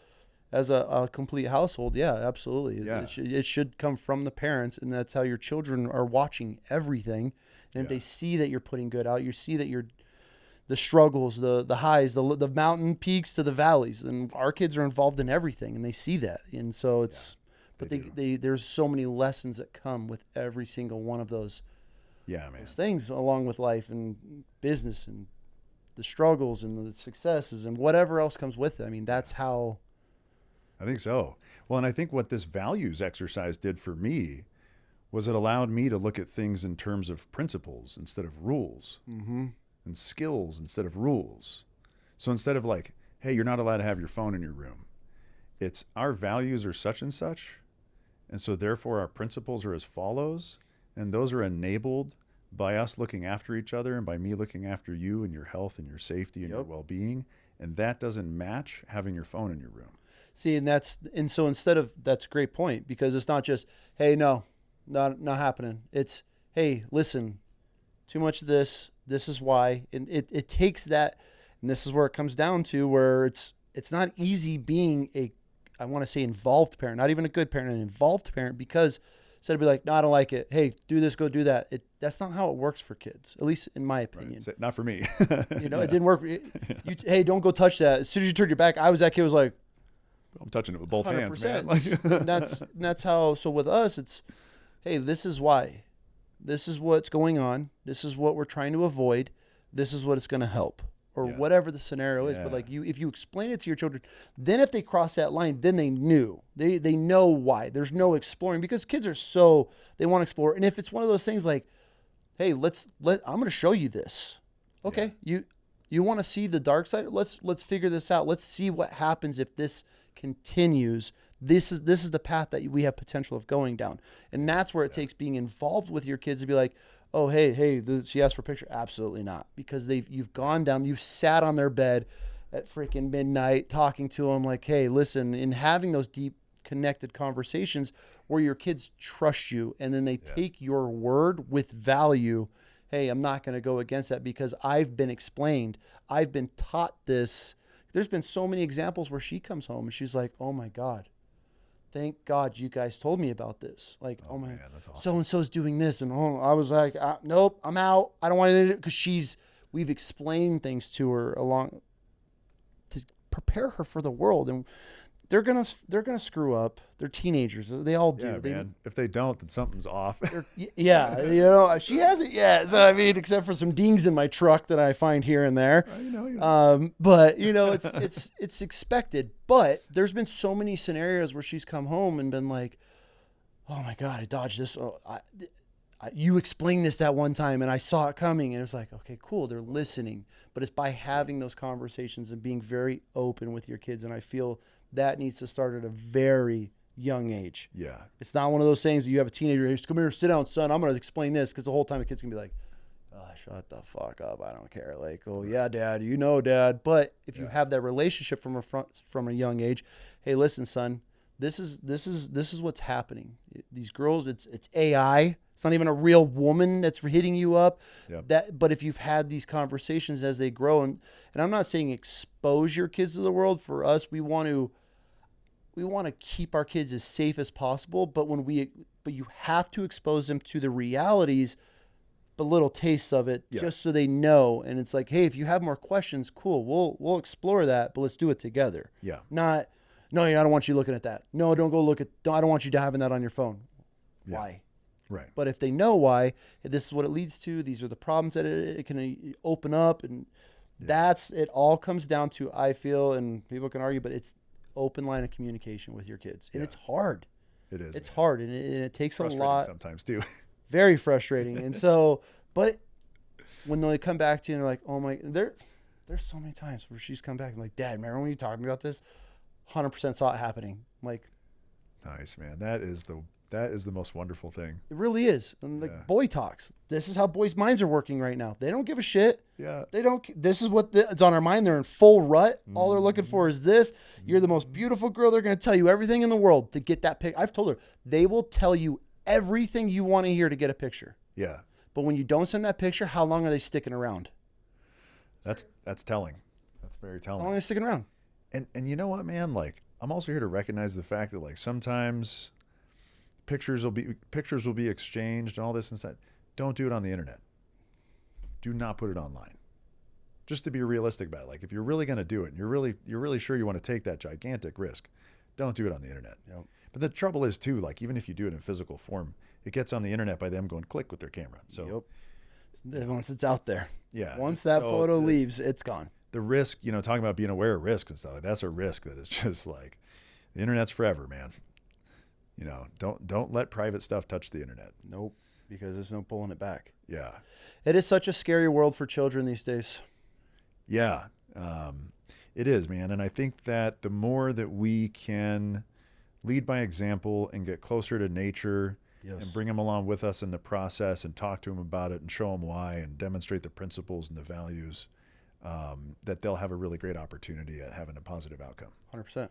as a complete household, absolutely. Yeah. It should come from the parents, and that's how your children are watching everything. And if they see that you're putting good out, you see that you're the struggles, the highs, the mountain peaks to the valleys, and our kids are involved in everything, and they see that. And so it's, but there's so many lessons that come with every single one of those. Yeah, man. Those things along with life and business and the struggles and the successes and whatever else comes with it. I mean, that's how. I think so. Well, and I think what this values exercise did for me was it allowed me to look at things in terms of principles instead of rules, and skills instead of rules. So instead of like, hey, you're not allowed to have your phone in your room, it's our values are such and such, and so therefore our principles are as follows, and those are enabled by us looking after each other and by me looking after you and your health and your safety and your well-being, and that doesn't match having your phone in your room. See, and so instead of, that's a great point, because it's not just, hey, no, not happening. It's, hey, listen, too much of this is why. And it takes that, and this is where it comes down to where it's not easy being I want to say involved parent, not even a good parent, an involved parent, because instead of be like, no, I don't like it. Hey, do this, go do that. That's not how it works for kids, at least in my opinion. Right. Not for me. It didn't work. Hey, don't go touch that. As soon as you turned your back, that kid was like, I'm touching it with both hands, man. That's how. So with us, it's, hey, this is why. This is what's going on. This is what we're trying to avoid. This is what it's going to help, or whatever the scenario is. But like if you explain it to your children, then if they cross that line, then they know why. There's no exploring, because kids are they want to explore. And if it's one of those things like, hey, I'm going to show you this. Okay, you want to see the dark side? Let's figure this out. Let's see what happens if this continues. This is the path that we have potential of going down. And that's where it takes being involved with your kids to be like, oh, hey, she asked for a picture. Absolutely not. Because you've gone down, you've sat on their bed at freaking midnight talking to them like, hey, listen, and having those deep connected conversations where your kids trust you, and then they take your word with value. Hey, I'm not going to go against that because I've been explained. I've been taught this. There's been so many examples where she comes home and she's like, oh my God, thank God you guys told me about this. Like, oh my, that's awesome. So-and-so's doing this. And I was like, nope, I'm out. I don't want to do it, because we've explained things to her along to prepare her for the world. And they're gonna screw up. They're teenagers. They all do. Yeah, man. If they don't, then something's off. Yeah, she hasn't yet. So I mean, except for some dings in my truck that I find here and there. But it's expected. But there's been so many scenarios where she's come home and been like, "Oh my God, I dodged this. you explained this that one time and I saw it coming, and it was like, okay, cool. They're listening, but it's by having those conversations and being very open with your kids. And I feel that needs to start at a very young age. Yeah. It's not one of those things that you have a teenager, hey, come here, sit down, son. I'm going to explain this. Cause the whole time the kid's gonna be like, oh, shut the fuck up. I don't care. Like, oh yeah, dad, you know, dad. But if you have that relationship from a young age, hey, listen, son, this is what's happening. These girls, it's AI. It's not even a real woman that's hitting you up. Yep. But if you've had these conversations as they grow, and I'm not saying expose your kids to the world. For us, we want to keep our kids as safe as possible. But you have to expose them to the realities, but little tastes of it, just so they know. And it's like, hey, if you have more questions, cool, we'll explore that, but let's do it together. Yeah. Not, no, I don't want you looking at that. No, don't go look at. I don't want you having that on your phone. Yeah. Why? Right. But if they know why, this is what it leads to. These are the problems that it can open up, and that's it. All comes down to, I feel, and people can argue, but it's open line of communication with your kids, and it's hard. It is. It's hard, and it takes a lot. Sometimes too. Very frustrating, and so, but when they come back to you and they're like, oh my, there's so many times where she's come back and like, Dad, remember when you talked about this? 100% saw it happening. I'm like, nice, man. That is the most wonderful thing. It really is. And like boy talks. This is how boys' minds are working right now. They don't give a shit. Yeah. They don't. This is it's on our mind. They're in full rut. All they're looking for is this. You're the most beautiful girl. They're going to tell you everything in the world to get that pic. I've told her they will tell you everything you want to hear to get a picture. Yeah. But when you don't send that picture, how long are they sticking around? That's telling. That's very telling. How long are they sticking around? And you know what, man? Like, I'm also here to recognize the fact that like sometimes pictures will be exchanged and all this and that. Don't do it on the internet. Do not put it online. Just to be realistic about it. Like, if you're really going to do it and you're really sure you want to take that gigantic risk, don't do it on the internet. Yep. But the trouble is too, like, even if you do it in physical form, it gets on the internet by them going click with their camera. So once it's out there, once that photo leaves, it's gone. The risk, talking about being aware of risk and stuff, that's a risk that is just like, the internet's forever, man. Don't let private stuff touch the internet. Nope, because there's no pulling it back. Yeah. It is such a scary world for children these days. Yeah, it is, man. And I think that the more that we can lead by example and get closer to nature and bring them along with us in the process and talk to them about it and show them why and demonstrate the principles and the values, that they'll have a really great opportunity at having a positive outcome. 100%.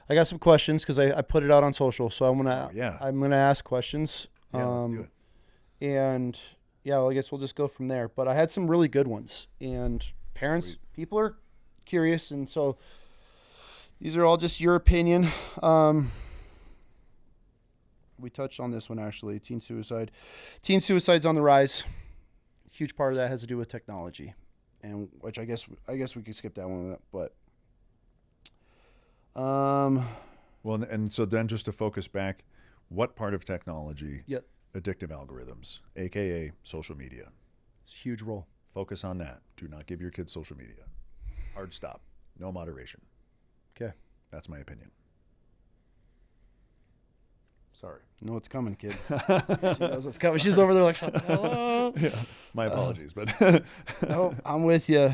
I got some questions because I put it out on social, so I'm gonna ask questions. Yeah, let's do it. And well, I guess we'll just go from there. But I had some really good ones, and parents, people are curious, and so these are all just your opinion. We touched on this one actually. Teen suicide. Teen suicide's on the rise. Huge part of that has to do with technology, and which I guess we could skip that one, but. Well, and so then just to focus back, what part of technology? Yep. Addictive algorithms, aka social media. It's a huge role. Focus on that. Do not give your kids social media. Hard stop. No moderation. Okay. That's my opinion. Sorry. You know what's coming, kid. She knows what's coming. She's over there like, hello. Yeah. My apologies, but no, I'm with you.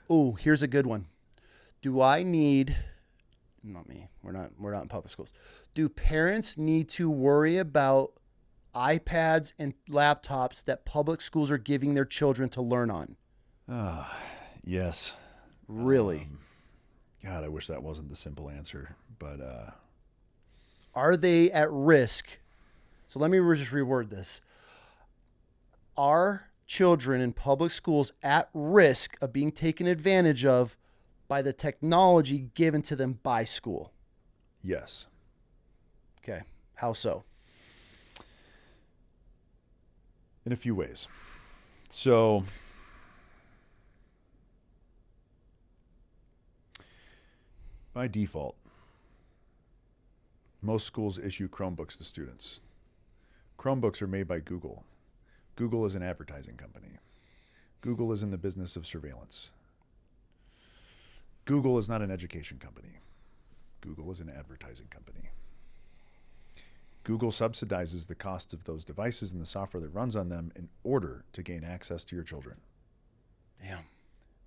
Oh, here's a good one. Do I need? Not me. We're not in public schools. Do parents need to worry about iPads and laptops that public schools are giving their children to learn on? Yes. Really? God, I wish that wasn't the simple answer, but are they at risk? So let me just reword this. Are children in public schools at risk of being taken advantage of by the technology given to them by school? Yes. Okay. How so? In a few ways. So by default, most schools issue Chromebooks to students. Chromebooks are made by Google. Google is an advertising company. Google is in the business of surveillance. Google is not an education company. Google is an advertising company. Google subsidizes the cost of those devices and the software that runs on them in order to gain access to your children. Damn.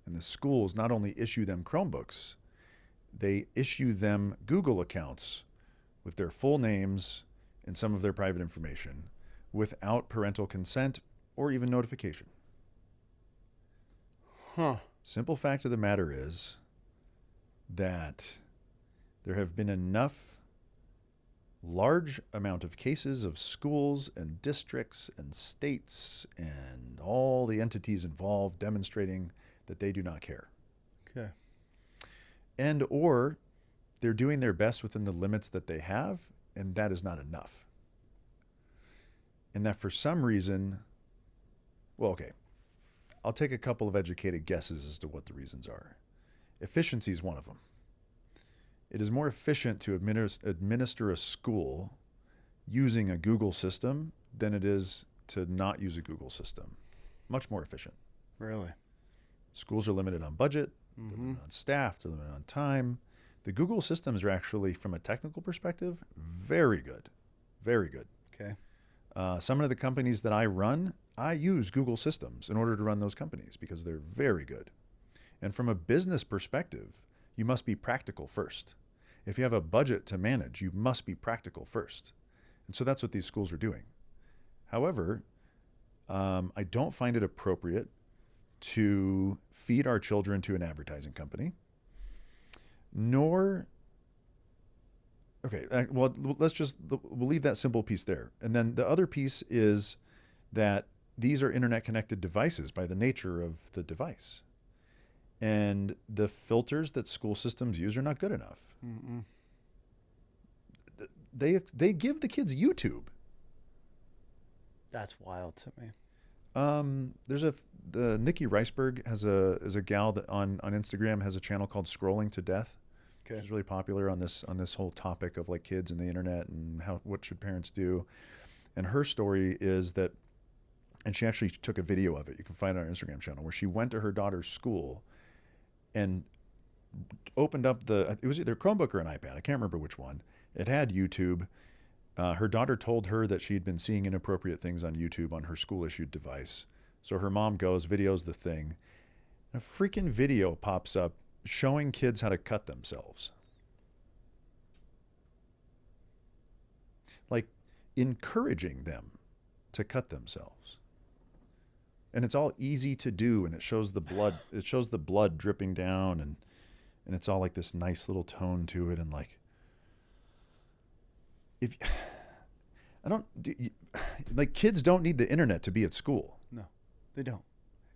And the schools not only issue them Chromebooks, they issue them Google accounts with their full names and some of their private information without parental consent or even notification. Huh. Simple fact of the matter is that there have been enough large amount of cases of schools and districts and states and all the entities involved demonstrating that they do not care. Okay. And or they're doing their best within the limits that they have, and that is not enough. And that for some reason, well, okay, I'll take a couple of educated guesses as to what the reasons are. Efficiency is one of them. It is more efficient to administer a school using a Google system than it is to not use a Google system. Much more efficient. Really? Schools are limited on budget, they're limited on staff, they're limited on time. The Google systems are actually, from a technical perspective, very good. Very good. Okay. Some of the companies that I run, I use Google systems in order to run those companies because they're very good. And from a business perspective, you must be practical first. If you have a budget to manage, you must be practical first. And so that's what these schools are doing. However, I don't find it appropriate to feed our children to an advertising company, nor, okay, well, we'll leave that simple piece there. And then the other piece is that these are internet connected devices by the nature of the device. And the filters that school systems use are not good enough. Mm-mm. They give the kids YouTube. That's wild to me. There's the Nikki Riceberg is a gal that on Instagram has a channel called Scrolling to Death. Okay. She's really popular on this whole topic of like kids and the internet and what should parents do. And her story is that, and she actually took a video of it. You can find it on our Instagram channel, where she went to her daughter's school and opened up it was either a Chromebook or an iPad. I can't remember which one. It had YouTube. Her daughter told her that she'd been seeing inappropriate things on YouTube on her school-issued device. So her mom goes, videos the thing. And a freaking video pops up showing kids how to cut themselves. Like encouraging them to cut themselves. And it's all easy to do, and it shows the blood dripping down, and it's all like this nice little tone to it, and like if like kids don't need the internet to be at school. No, they don't.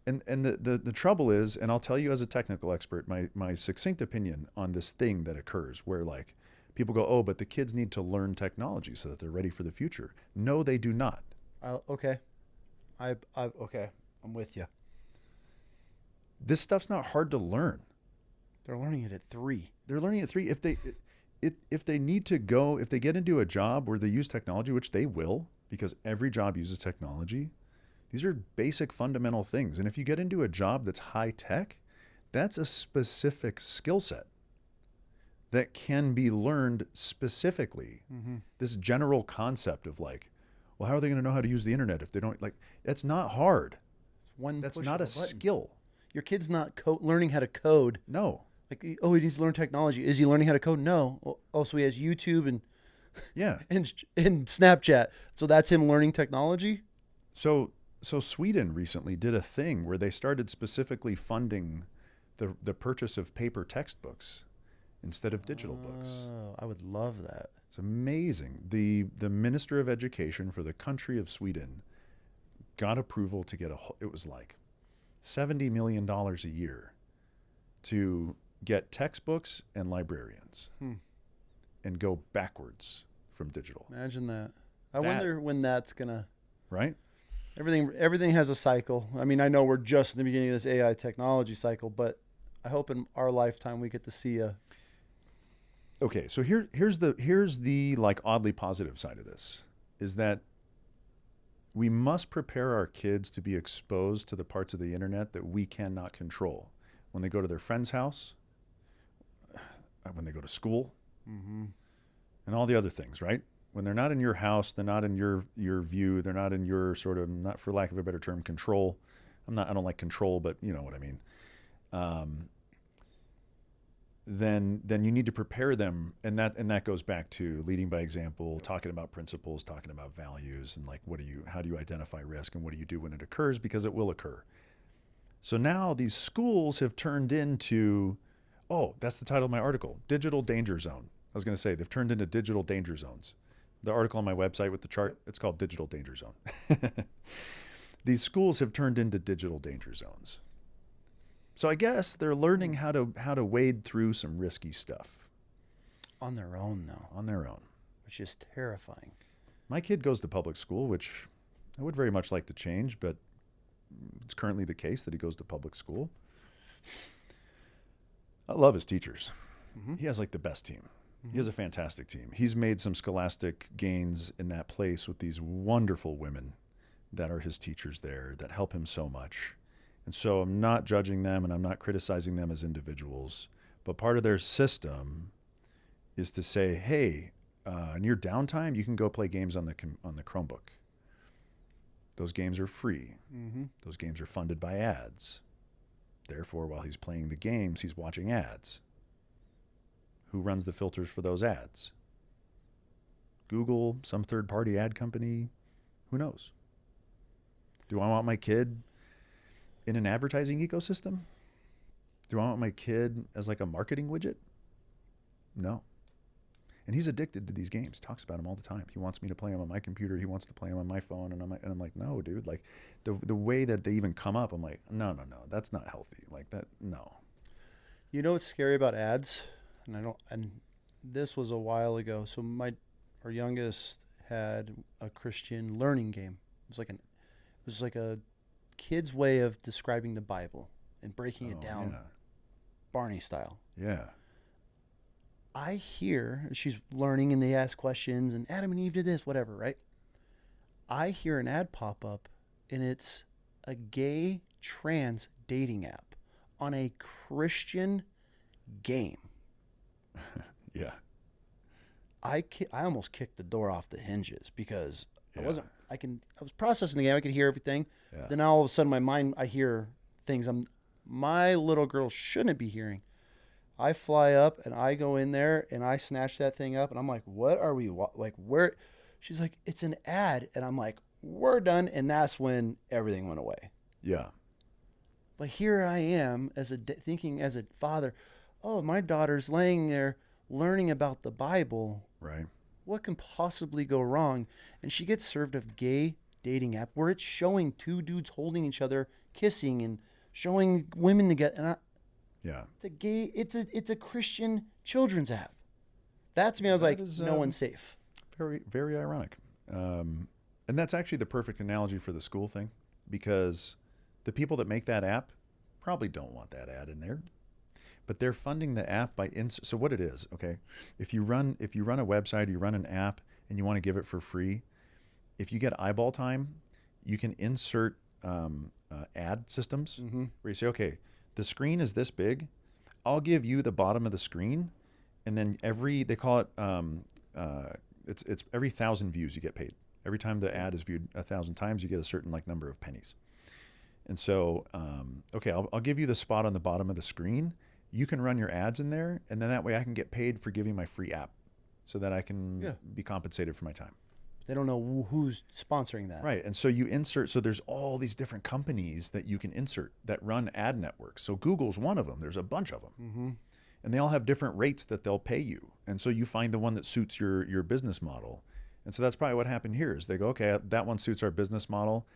And the trouble is, and I'll tell you as a technical expert, my succinct opinion on this thing that occurs where like people go, oh, but the kids need to learn technology so that they're ready for the future. No, they do not. Okay. Okay. I'm with you. This stuff's not hard to learn. They're learning it at 3. They're learning at 3. If they need to go, if they get into a job where they use technology, which they will, because every job uses technology, these are basic fundamental things. And if you get into a job that's high tech, that's a specific skill set that can be learned specifically. Mm-hmm. This general concept of like, well, how are they going to know how to use the internet if they don't like, that's not hard. That's not a skill. Your kid's not learning how to code. No. Like, oh, he needs to learn technology. Is he learning how to code? No. Also, he has YouTube and yeah, and Snapchat. So that's him learning technology. So Sweden recently did a thing where they started specifically funding the purchase of paper textbooks instead of digital books. Oh, I would love that. It's amazing. The Minister of Education for the country of Sweden got approval to get it was like $70 million a year to get textbooks and librarians and go backwards from digital. Imagine that. I wonder when that's gonna. Right. Everything has a cycle. I mean, I know we're just in the beginning of this AI technology cycle, but I hope in our lifetime we get to see a. Okay, so here's the like oddly positive side of this is that we must prepare our kids to be exposed to the parts of the internet that we cannot control. When they go to their friend's house, when they go to school, and all the other things, right? when they're not in your house, they're not in your view, they're not in your sort of, not for lack of a better term, control. I don't like control, but you know what I mean. Then you need to prepare them, and that goes back to leading by example, talking about principles, talking about values, and like how do you identify risk, and what do you do when it occurs, because it will occur. So now these schools have turned into, oh, that's the title of my article, Digital Danger Zone. I was going to say they've turned into digital danger zones. The article on my website with the chart, it's called Digital Danger Zone. These schools have turned into digital danger zones. So I guess they're learning how to wade through some risky stuff. On their own, though. On their own. Which is terrifying. My kid goes to public school, which I would very much like to change, but it's currently the case that he goes to public school. I love his teachers. Mm-hmm. He has like the best team. Mm-hmm. He has a fantastic team. He's made some scholastic gains in that place with these wonderful women that are his teachers there that help him so much. And so I'm not judging them and I'm not criticizing them as individuals, but part of their system is to say, hey, in your downtime, you can go play games on the Chromebook. Those games are free. Mm-hmm. Those games are funded by ads. Therefore, while he's playing the games, he's watching ads. Who runs the filters for those ads? Google, some third-party ad company, who knows? Do I want my kid in an advertising ecosystem? Do I want my kid as like a marketing widget? No. And he's addicted to these games, talks about them all the time. He wants me to play them on my computer. He wants to play them on my phone. And I'm like, no, dude, like the way that they even come up, I'm like, no, that's not healthy. Like that, no. You know what's scary about ads? And this was a while ago. So our youngest had a Christian learning game. It was like a kid's way of describing the Bible and breaking it down, yeah. Barney style. Yeah. I hear she's learning and they ask questions and Adam and Eve did this, whatever, right? I hear an ad pop up and it's a gay trans dating app on a Christian game. Yeah. I almost kicked the door off the hinges because I was processing the game. I could hear everything. Yeah. Then all of a sudden my mind, I hear things my little girl shouldn't be hearing. I fly up and I go in there and I snatch that thing up and I'm like, what are we, like, where? She's like, it's an ad. And I'm like, we're done. And that's when everything went away. Yeah. But here I am thinking as a father, oh, my daughter's laying there learning about the Bible. Right. What can possibly go wrong? And she gets served a gay dating app where it's showing two dudes holding each other, kissing and showing women together. And yeah. It's a Christian children's app. That to me, I was like, no one's safe. Very, very ironic. And that's actually the perfect analogy for the school thing, because the people that make that app probably don't want that ad in there, but they're funding the app by so what it is, okay? If you run a website or you run an app and you want to give it for free, if you get eyeball time, you can insert ad systems where you say, okay, the screen is this big. I'll give you the bottom of the screen, and then they call it it's every 1,000 views you get paid. Every time the ad is viewed 1,000 times, you get a certain like number of pennies. And so, okay, I'll give you the spot on the bottom of the screen. You can run your ads in there, and then that way I can get paid for giving my free app, so that I can be compensated for my time. They don't know who's sponsoring that. Right. And so you insert, so there's all these different companies that you can insert that run ad networks. So Google's one of them. There's a bunch of them. Mm-hmm. And they all have different rates that they'll pay you. And so you find the one that suits your business model. And so that's probably what happened here is they go, okay, that one suits our business model.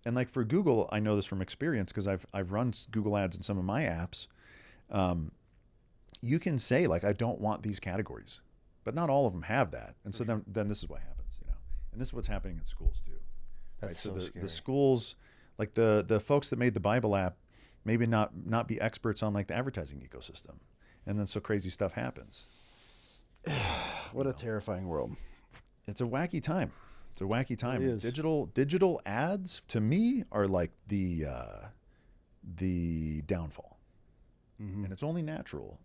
And like for Google, I know this from experience because I've run Google ads in some of my apps. You can say like, I don't want these categories, but not all of them have that. And so then this is what happens. And this is what's happening in schools too. That's right? So scary. The schools, like the folks that made the Bible app, maybe not be experts on like the advertising ecosystem, and then so crazy stuff happens. What a terrifying world! It's a wacky time. It's a wacky time. It is. Digital ads to me are like the downfall, and it's only natural.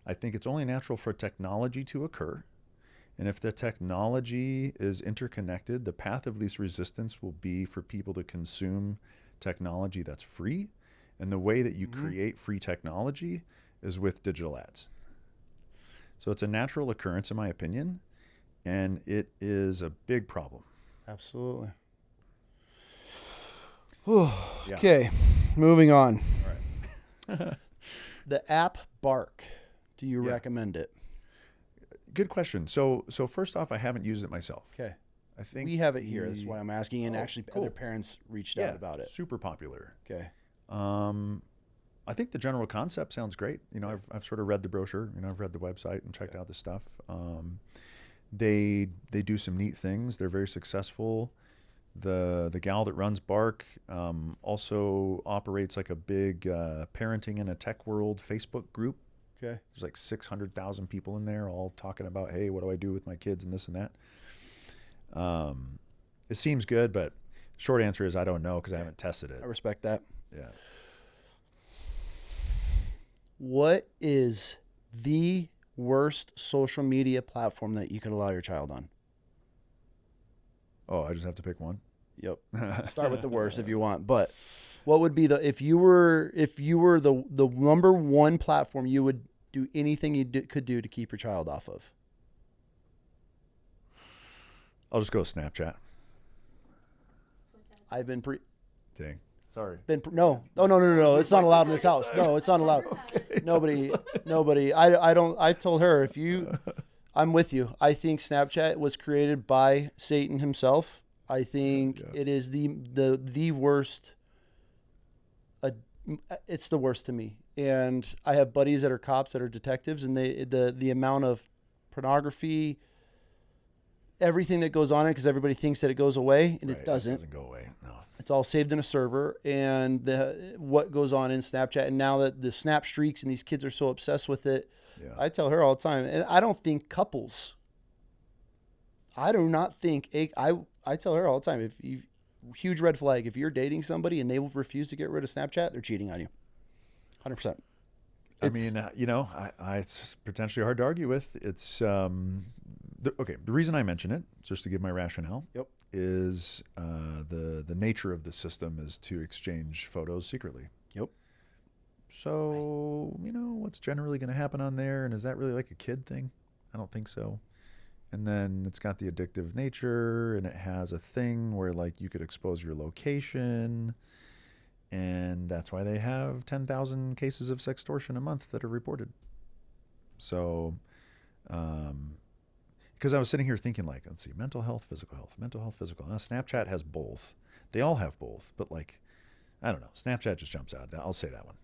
I think it's only natural for technology to occur. And if the technology is interconnected, the path of least resistance will be for people to consume technology that's free. And the way that you create free technology is with digital ads. So it's a natural occurrence, in my opinion, and it is a big problem. Absolutely. Okay, moving on. All right. The app Bark. Do you recommend it? Good question. So first off, I haven't used it myself. Okay. I think We have it here. That's why I'm asking. And actually, cool. other parents reached out about it. Super popular. Okay. I think the general concept sounds great. You know, I've sort of read the brochure. You know, I've read the website and checked out the stuff. They do some neat things. They're very successful. The gal that runs Bark also operates like a big parenting in a tech world Facebook group. Okay. There's like 600,000 people in there all talking about, hey, what do I do with my kids and this and that. It seems good, but short answer is I don't know because I haven't tested it. I respect that. Yeah. What is the worst social media platform that you could allow your child on? Oh, I just have to pick one? Yep. Start with the worst if you want. But what would be if you were the number one platform you would do anything you could do to keep your child off of? I'll just go with Snapchat. I've been Dang. Sorry. No. It's not allowed in this house. No, it's not allowed. Okay. Nobody. I told her I'm with you. I think Snapchat was created by Satan himself. I think it is the worst. It's the worst to me. And I have buddies that are cops that are detectives, and the amount of pornography, everything that goes on it, because everybody thinks that it goes away, and it doesn't. It doesn't go away. No. It's all saved in a server, and what goes on in Snapchat. And now that the Snap streaks and these kids are so obsessed with it, I tell her all the time, and I don't think couples. I do not think I tell her all the time, huge red flag. If you're dating somebody and they will refuse to get rid of Snapchat, they're cheating on you. 100%. I mean, it's potentially hard to argue with. It's okay. The reason I mention it, just to give my rationale, is the nature of the system is to exchange photos secretly. Yep. So what's generally going to happen on there, and is that really like a kid thing? I don't think so. And then it's got the addictive nature, and it has a thing where like you could expose your location. And that's why they have 10,000 cases of sextortion a month that are reported. So, because I was sitting here thinking like, let's see, mental health, physical health, mental health, physical. Now, Snapchat has both. They all have both, but like, I don't know. Snapchat just jumps out. I'll say that one.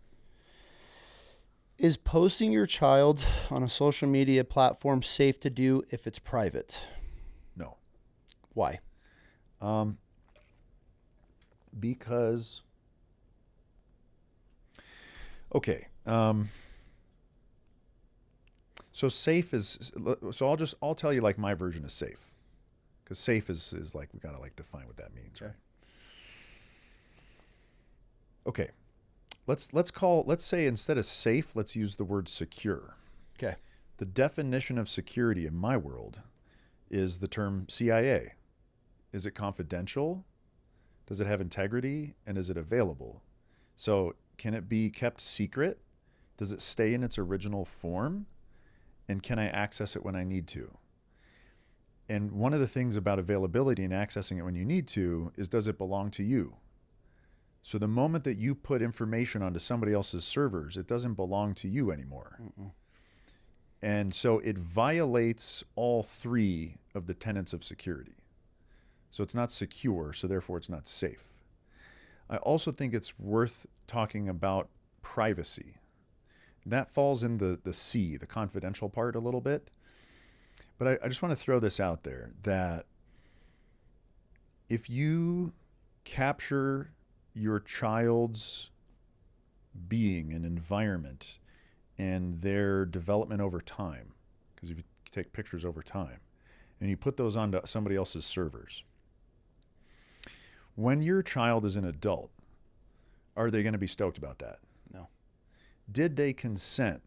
Is posting your child on a social media platform safe to do if it's private? No. Why? Because... Okay. So safe is, so I'll tell you like my version of safe, because safe is like, we got to like define what that means. Right. Okay. Let's say instead of safe, let's use the word secure. Okay. The definition of security in my world is the term CIA. Is it confidential? Does it have integrity? And is it available? So can it be kept secret? Does it stay in its original form? And can I access it when I need to? And one of the things about availability and accessing it when you need to is, does it belong to you? So the moment that you put information onto somebody else's servers, it doesn't belong to you anymore. And so it violates all three of the tenets of security. So it's not secure, so therefore it's not safe. I also think it's worth talking about privacy. That falls in the C, the confidential part, a little bit. But I just want to throw this out there, that if you capture your child's being and environment and their development over time, because if you take pictures over time, and you put those onto somebody else's servers, when your child is an adult, are they going to be stoked about that? No. Did they consent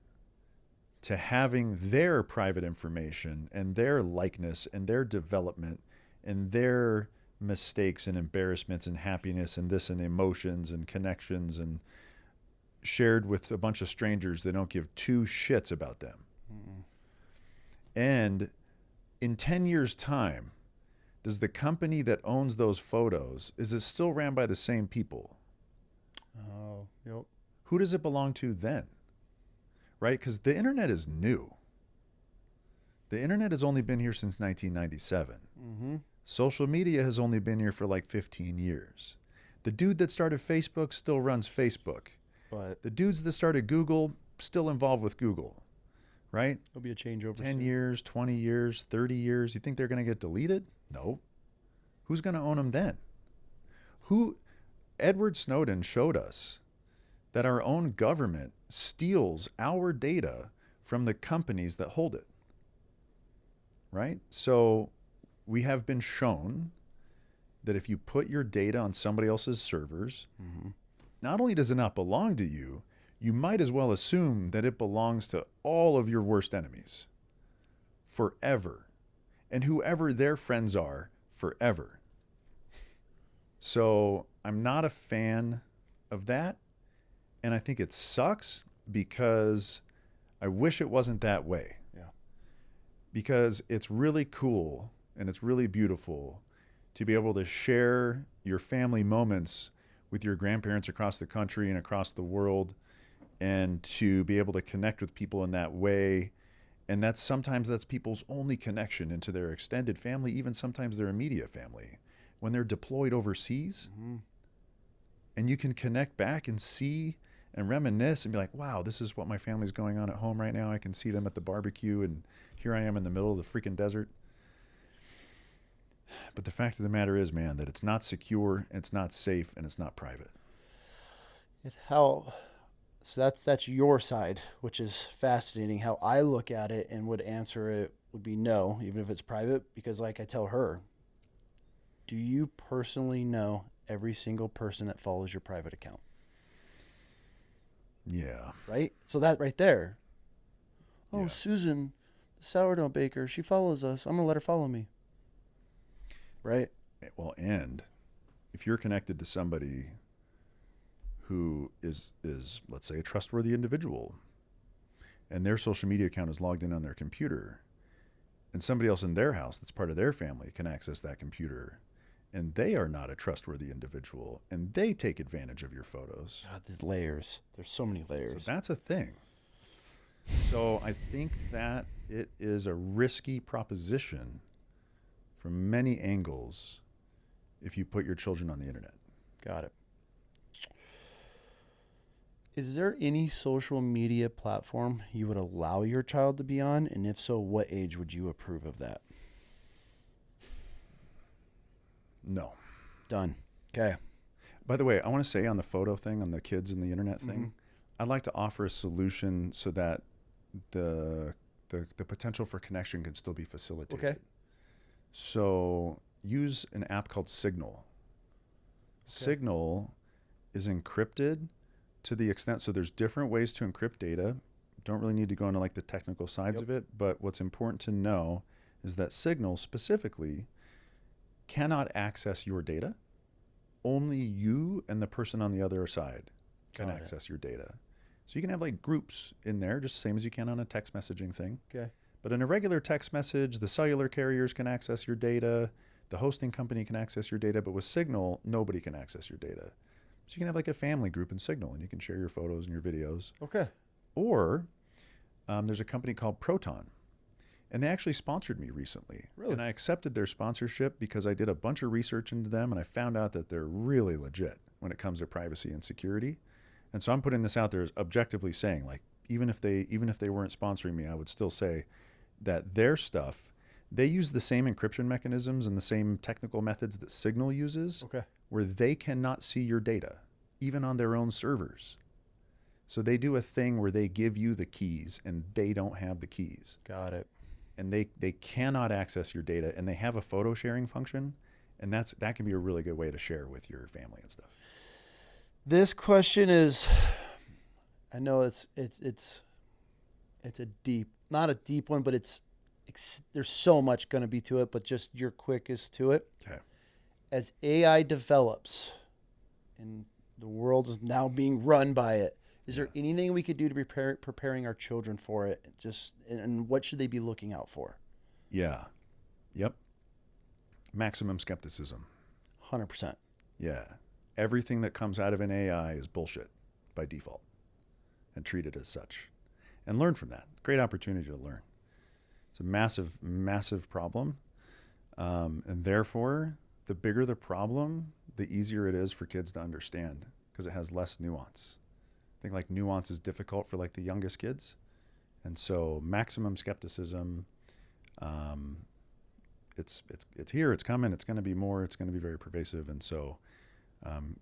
to having their private information and their likeness and their development and their mistakes and embarrassments and happiness and this and emotions and connections and shared with a bunch of strangers that don't give two shits about them. Mm-mm. And in 10 years' time, does the company that owns those photos, is it still ran by the same people? Oh, yep. Who does it belong to then? Right? Because the internet is new. The internet has only been here since 1997. Mm-hmm. Social media has only been here for like 15 years. The dude that started Facebook still runs Facebook. But the dudes that started Google still involved with Google, right? There'll be a changeover 10 soon. years, 20 years, 30 years. You think they're going to get deleted? No. Who's going to own them then? Edward Snowden showed us that our own government steals our data from the companies that hold it, right? So we have been shown that if you put your data on somebody else's servers, mm-hmm. not only does it not belong to you, you might as well assume that it belongs to all of your worst enemies forever, and whoever their friends are forever. So I'm not a fan of that, and I think it sucks because I wish it wasn't that way. Yeah. Because it's really cool and it's really beautiful to be able to share your family moments with your grandparents across the country and across the world, and to be able to connect with people in that way. And sometimes that's people's only connection into their extended family, even sometimes their immediate family, when they're deployed overseas. Mm-hmm. And you can connect back and see and reminisce and be like, wow, this is what my family's going on at home right now. I can see them at the barbecue, and here I am in the middle of the freaking desert. But the fact of the matter is, man, that it's not secure, it's not safe, and it's not private. So that's your side, which is fascinating. How I look at it and would answer it would be no, even if it's private, because like I tell her, do you personally know every single person that follows your private account? Yeah. Right? So that right there. Oh, yeah. Susan, the sourdough baker, she follows us. I'm going to let her follow me. Right? Well, and if you're connected to somebody who is let's say a trustworthy individual, and their social media account is logged in on their computer, and somebody else in their house that's part of their family can access that computer, and they are not a trustworthy individual, and they take advantage of your photos. God, there's layers. There's so many layers. So that's a thing. So I think that it is a risky proposition from many angles if you put your children on the internet. Got it. Is there any social media platform you would allow your child to be on? And if so, what age would you approve of that? No. Done. Okay. By the way, I want to say on the photo thing, on the kids and the internet thing, mm-hmm. I'd like to offer a solution so that the potential for connection can still be facilitated. Okay. So use an app called Signal. Okay. Signal is encrypted to the extent, so there's different ways to encrypt data. Don't really need to go into like the technical sides of it, but what's important to know is that Signal specifically cannot access your data. Only you and the person on the other side can access your data. So you can have like groups in there, just the same as you can on a text messaging thing. Okay. But in a regular text message, the cellular carriers can access your data, the hosting company can access your data, but with Signal, nobody can access your data. So you can have like a family group in Signal, and you can share your photos and your videos. Okay. Or there's a company called Proton, and they actually sponsored me recently. Really? And I accepted their sponsorship because I did a bunch of research into them, and I found out that they're really legit when it comes to privacy and security. And so I'm putting this out there as objectively saying, like, even if they weren't sponsoring me, I would still say that their stuff, they use the same encryption mechanisms and the same technical methods that Signal uses, where they cannot see your data, even on their own servers. So they do a thing where they give you the keys and they don't have the keys. Got it. And they cannot access your data, and they have a photo sharing function, and that can be a really good way to share with your family and stuff. This question is, I know it's It's not a deep one, but there's so much going to be to it, but just your quickest to it. Okay. As AI develops and the world is now being run by it, is there anything we could do to preparing our children for it? And what should they be looking out for? Yeah. Yep. Maximum skepticism. 100%. Yeah. Everything that comes out of an AI is bullshit by default, and treat it as such and learn from that. Great opportunity to learn. It's a massive, massive problem. And therefore, the bigger the problem, the easier it is for kids to understand because it has less nuance. I think like nuance is difficult for like the youngest kids. And so maximum skepticism, it's here, it's coming, it's going to be more, it's going to be very pervasive. And so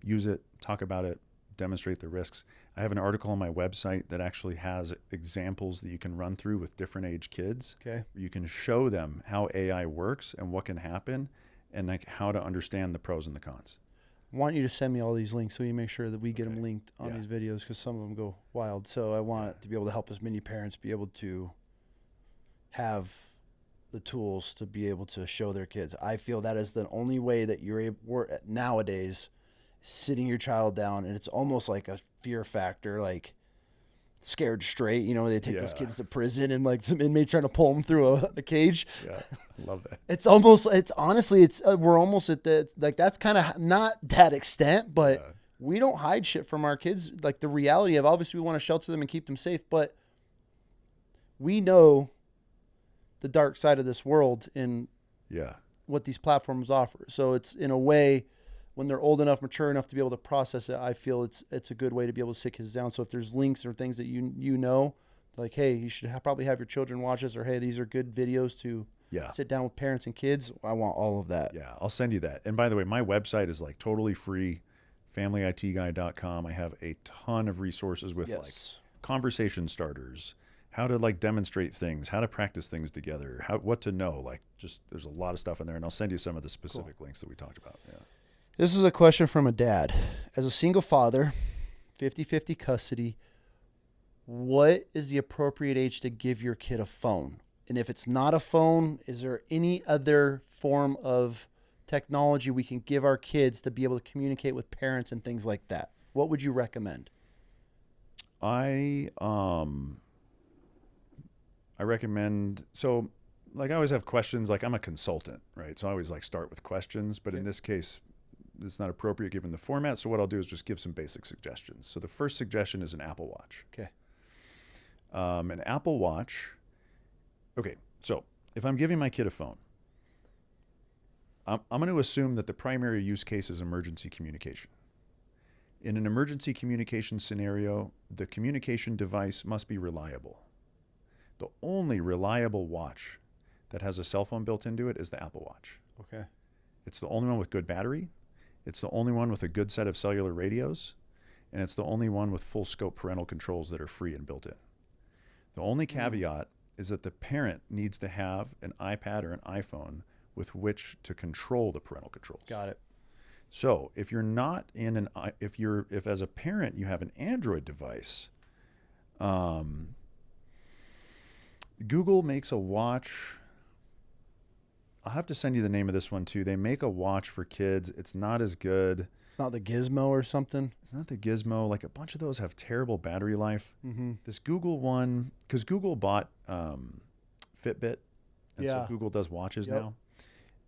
use it, talk about it, demonstrate the risks. I have an article on my website that actually has examples that you can run through with different age kids. Okay. You can show them how AI works and what can happen and like how to understand the pros and the cons. I want you to send me all these links so you make sure that we get them linked on Yeah. these videos because some of them go wild. So I want to be able to help as many parents be able to have the tools to be able to show their kids. I feel that is the only way that you're able nowadays, sitting your child down, and it's almost like a fear factor, like Scared Straight. You know, they take those kids to prison and like some inmates trying to pull them through a cage. Yeah, I love that. It's honestly, we're almost at the, like, that's kind of not that extent, but we don't hide shit from our kids. Like the reality of, obviously we want to shelter them and keep them safe, but we know the dark side of this world and what these platforms offer. So it's, in a way, when they're old enough, mature enough to be able to process it, I feel it's a good way to be able to sit kids down. So if there's links or things that you know, like, hey, you should probably have your children watch this, or hey, these are good videos to sit down with parents and kids, I want all of that. Yeah, I'll send you that. And by the way, my website is like totally free, familyitguy.com. I have a ton of resources with like conversation starters, how to like demonstrate things, how to practice things together, what to know. Like, just there's a lot of stuff in there, and I'll send you some of the specific links that we talked about. Yeah. This is a question from a dad. As a single father, 50-50 custody, what is the appropriate age to give your kid a phone? And if it's not a phone, is there any other form of technology we can give our kids to be able to communicate with parents and things like that? What would you recommend? I recommend, so like I always have questions, like I'm a consultant, right? So I always like start with questions, but in this case, it's not appropriate given the format. So what I'll do is just give some basic suggestions. So the first suggestion is an Apple Watch. Okay. An Apple Watch. Okay. So if I'm giving my kid a phone, I'm going to assume that the primary use case is emergency communication. In an emergency communication scenario, the communication device must be reliable. The only reliable watch that has a cell phone built into it is the Apple Watch. Okay. It's the only one with good battery. It's the only one with a good set of cellular radios. And it's the only one with full scope parental controls that are free and built in. The only caveat is that the parent needs to have an iPad or an iPhone with which to control the parental controls. Got it. So if you're not in if as a parent you have an Android device, Google makes a watch. I'll have to send you the name of this one too. They make a watch for kids. It's not as good. It's not the Gizmo or something. It's not the Gizmo. Like a bunch of those have terrible battery life. Mm-hmm. This Google one, because Google bought Fitbit, and so Google does watches now.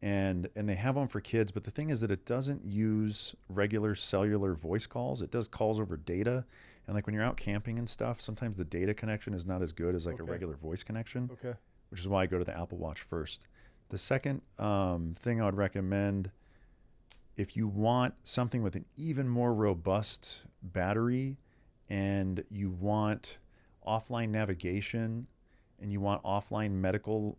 And they have one for kids, but the thing is that it doesn't use regular cellular voice calls. It does calls over data. And like when you're out camping and stuff, sometimes the data connection is not as good as like a regular voice connection. Okay. Which is why I go to the Apple Watch first. The second thing I would recommend, if you want something with an even more robust battery and you want offline navigation and you want offline medical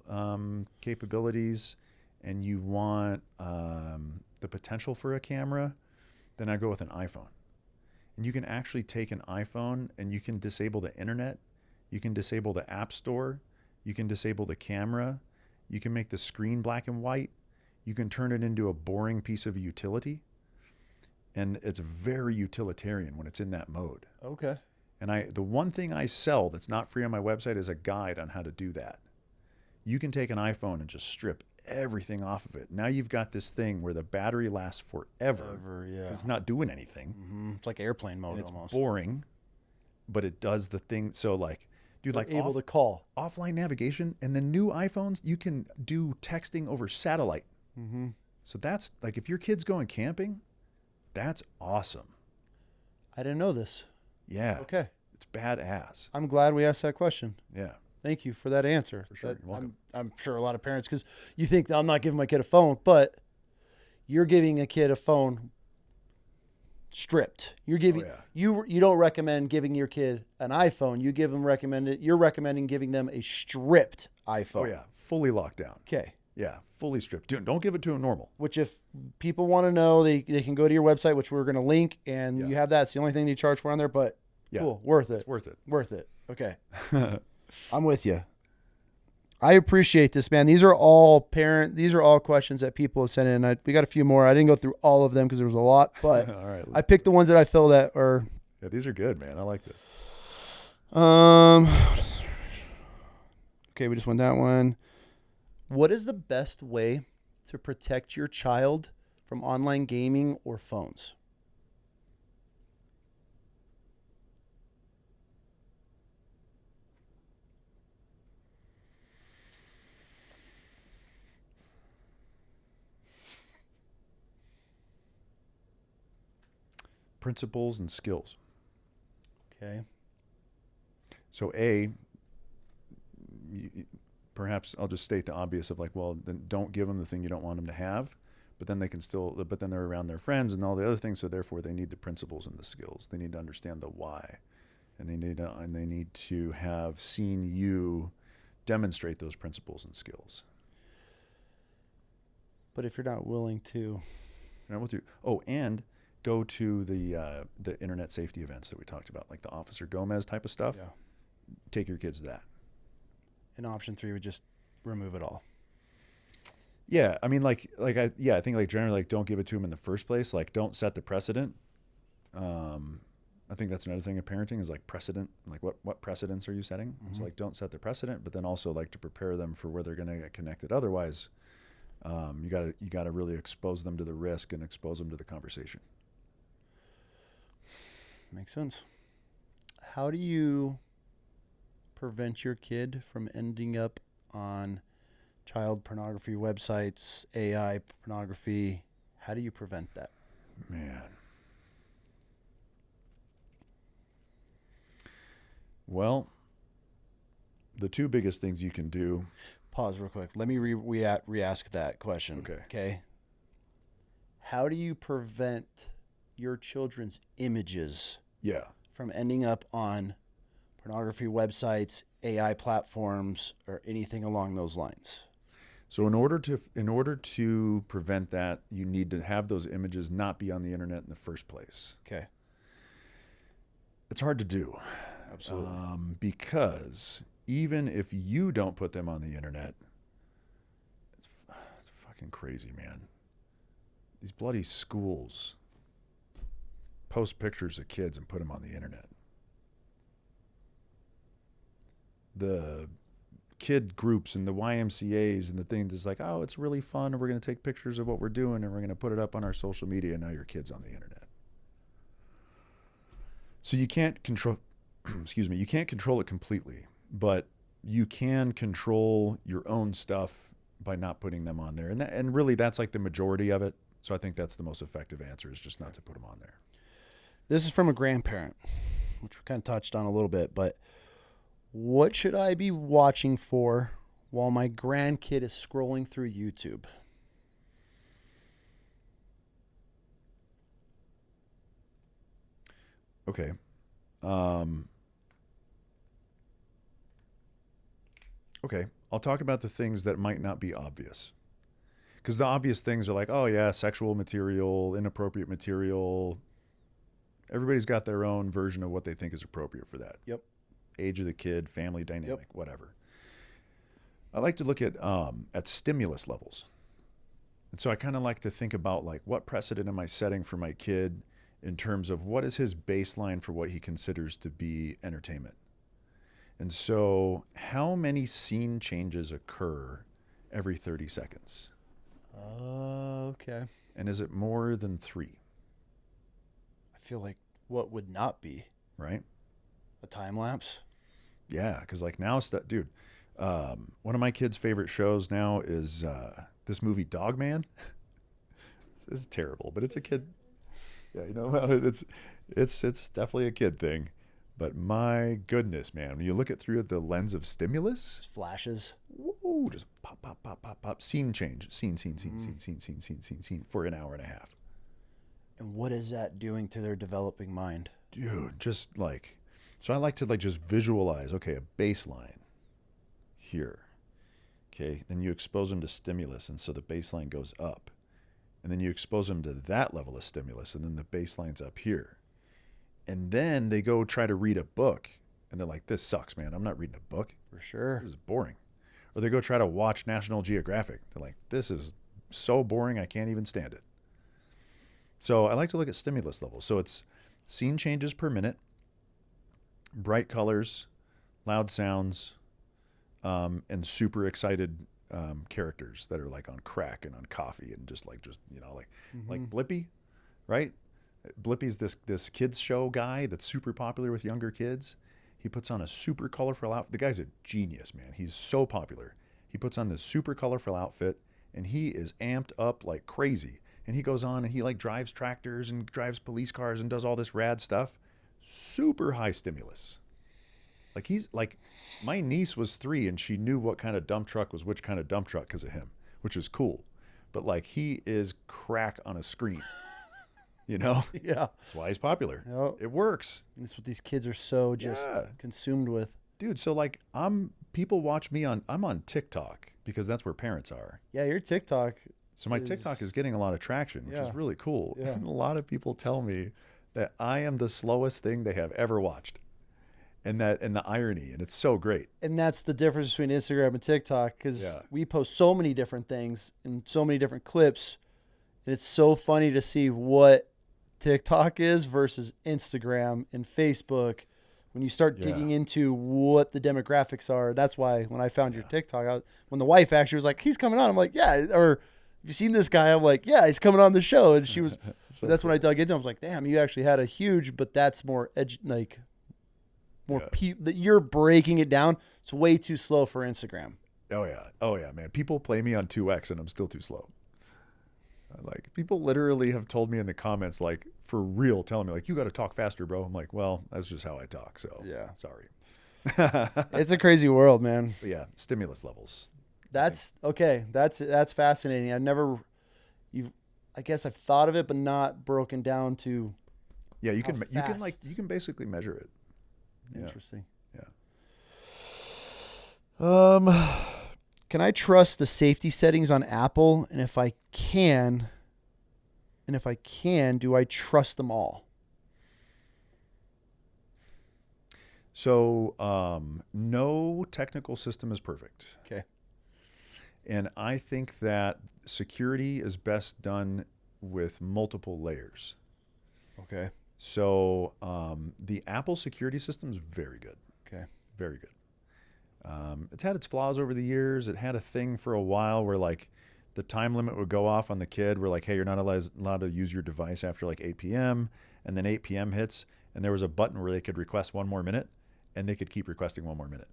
capabilities and you want the potential for a camera, then I go with an iPhone. And you can actually take an iPhone and you can disable the internet, you can disable the app store, you can disable the camera, you can make the screen black and white, you can turn it into a boring piece of utility, and it's very utilitarian when it's in that mode. Okay. And the one thing I sell that's not free on my website is a guide on how to do that. You can take an iPhone and just strip everything off of it. Now you've got this thing where the battery lasts forever. Yeah. It's not doing anything. Mm-hmm. It's like airplane mode And it's almost. boring, but it does the thing. So like, dude, They're like able to call. offline navigation, and the new iPhones, you can do texting over satellite. Mm-hmm. So that's like, if your kid's going camping, that's awesome. I didn't know this. Yeah. Okay. It's badass. I'm glad we asked that question. Yeah. Thank you for that answer. For sure. You're welcome. I'm sure a lot of parents, because you think I'm not giving my kid a phone, but you're giving a kid a phone stripped. You're giving you don't recommend giving your kid an iPhone. You're recommending giving them a stripped iPhone. Oh yeah, fully locked down. Okay. Yeah, fully stripped. Dude, don't give it to them normal. Which, if people want to know, they can go to your website, which we're going to link, and you have that. It's the only thing you charge for on there, but cool, worth it. It's worth it. Worth it. Okay. I'm with you. I appreciate this, man. These are all questions that people have sent in. We got a few more. I didn't go through all of them because there was a lot, but all right, I picked the ones that I feel that are. Yeah, these are good, man. I like this. Okay, we just went that one. What is the best way to protect your child from online gaming or phones? Principles and skills. Okay. So perhaps I'll just state the obvious of like, well, then don't give them the thing you don't want them to have, but then they're around their friends and all the other things. So therefore they need the principles and the skills. They need to understand the why, and they need to have seen you demonstrate those principles and skills. But if you're not willing to, and go to the internet safety events that we talked about, like the Officer Gomez type of stuff. Yeah. Take your kids to that. And option 3 would just remove it all. Yeah, I mean, I think like generally, like, don't give it to them in the first place. Like, don't set the precedent. I think that's another thing of parenting is like precedent. Like, what precedents are you setting? Mm-hmm. So like, don't set the precedent, but then also like to prepare them for where they're going to get connected. Otherwise, you gotta really expose them to the risk and expose them to the conversation. Makes sense. How do you prevent your kid from ending up on child pornography websites, AI pornography? How do you prevent that? Man. Well, the two biggest things you can do. Pause real quick. Let me re-ask that question. Okay. How do you prevent your children's images from ending up on pornography websites, AI platforms, or anything along those lines? So in order to prevent that, you need to have those images not be on the internet in the first place. Okay. It's hard to do. Absolutely. Because even if you don't put them on the internet, it's fucking crazy, man. These bloody schools post pictures of kids and put them on the internet. The kid groups and the YMCAs and the things is like, oh, it's really fun, and we're going to take pictures of what we're doing and we're going to put it up on our social media, and now your kid's on the internet. So you can't control you can't control it completely, but you can control your own stuff by not putting them on there. And really that's like the majority of it. So I think that's the most effective answer, is just not to put them on there. This is from a grandparent, which we kind of touched on a little bit, but what should I be watching for while my grandkid is scrolling through YouTube? Okay. Okay. I'll talk about the things that might not be obvious. Because the obvious things are like, oh yeah, sexual material, inappropriate material. Everybody's got their own version of what they think is appropriate for that. Yep. Age of the kid, family dynamic, whatever. I like to look at stimulus levels. And so I kind of like to think about like, what precedent am I setting for my kid, in terms of what is his baseline for what he considers to be entertainment. And so how many scene changes occur every 30 seconds? Okay. And is it more than 3? I feel like what would not be Right? a time lapse? Yeah, because like now, dude, one of my kids' favorite shows now is this movie Dogman. This is terrible, but it's a kid. Yeah, you know about it. It's definitely a kid thing. But my goodness, man, when you look at through the lens of stimulus, Just flashes. woo, just pop, pop, pop, pop, pop, scene change, scene for an hour and a half. And what is that doing to their developing mind? Dude, just like, so I like to like just visualize, okay, a baseline here. Okay, then you expose them to stimulus, and so the baseline goes up. And then you expose them to that level of stimulus, and then the baseline's up here. And then they go try to read a book, and they're like, this sucks, man. I'm not reading a book. For sure. This is boring. Or they go try to watch National Geographic. They're like, this is so boring, I can't even stand it. So I like to look at stimulus levels. So it's scene changes per minute, bright colors, loud sounds, and super excited characters that are like on crack and on coffee and just you know, like Blippi, right? Blippi's this kids show guy that's super popular with younger kids. He puts on a super colorful outfit. The guy's a genius, man. He's so popular. He puts on this super colorful outfit and he is amped up like crazy. And he goes on and he like drives tractors and drives police cars and does all this rad stuff. Super high stimulus. Like he's like, my niece was 3 and she knew what kind of dump truck was which kind of dump truck because of him, which is cool. But like he is crack on a screen, you know? Yeah. That's why he's popular. Yep. It works. That's what these kids are so just consumed with. Dude, so like people watch me I'm on TikTok because that's where parents are. Yeah, your TikTok. So my TikTok is getting a lot of traction, which is really cool. Yeah. And a lot of people tell me that I am the slowest thing they have ever watched. And the irony, and it's so great. And that's the difference between Instagram and TikTok, because we post so many different things and so many different clips. And it's so funny to see what TikTok is versus Instagram and Facebook. When you start digging into what the demographics are, that's why when I found your TikTok, when the wife actually was like, he's coming on, I'm like, yeah. Or, have you seen this guy? I'm like, yeah, he's coming on the show. And she was, that's when I dug into it. I was like, damn, you actually had a huge, but that's more that you're breaking it down. It's way too slow for Instagram. Oh yeah, man. People play me on 2X and I'm still too slow. Like people literally have told me in the comments, like for real, telling me like, you got to talk faster, bro. I'm like, well, that's just how I talk. So sorry. It's a crazy world, man. But yeah, stimulus levels. That's okay. That's fascinating. I guess I've thought of it, but not broken down to. Yeah, you can basically measure it. Interesting. Yeah. Can I trust the safety settings on Apple? And if I can, do I trust them all? So, no technical system is perfect. Okay. And I think that security is best done with multiple layers. Okay. So the Apple security system is very good. Okay. Very good. It's had its flaws over the years. It had a thing for a while where like the time limit would go off on the kid. We're like, hey, you're not allowed to use your device after like 8 p.m. And then 8 p.m. hits and there was a button where they could request 1 more minute and they could keep requesting 1 more minute.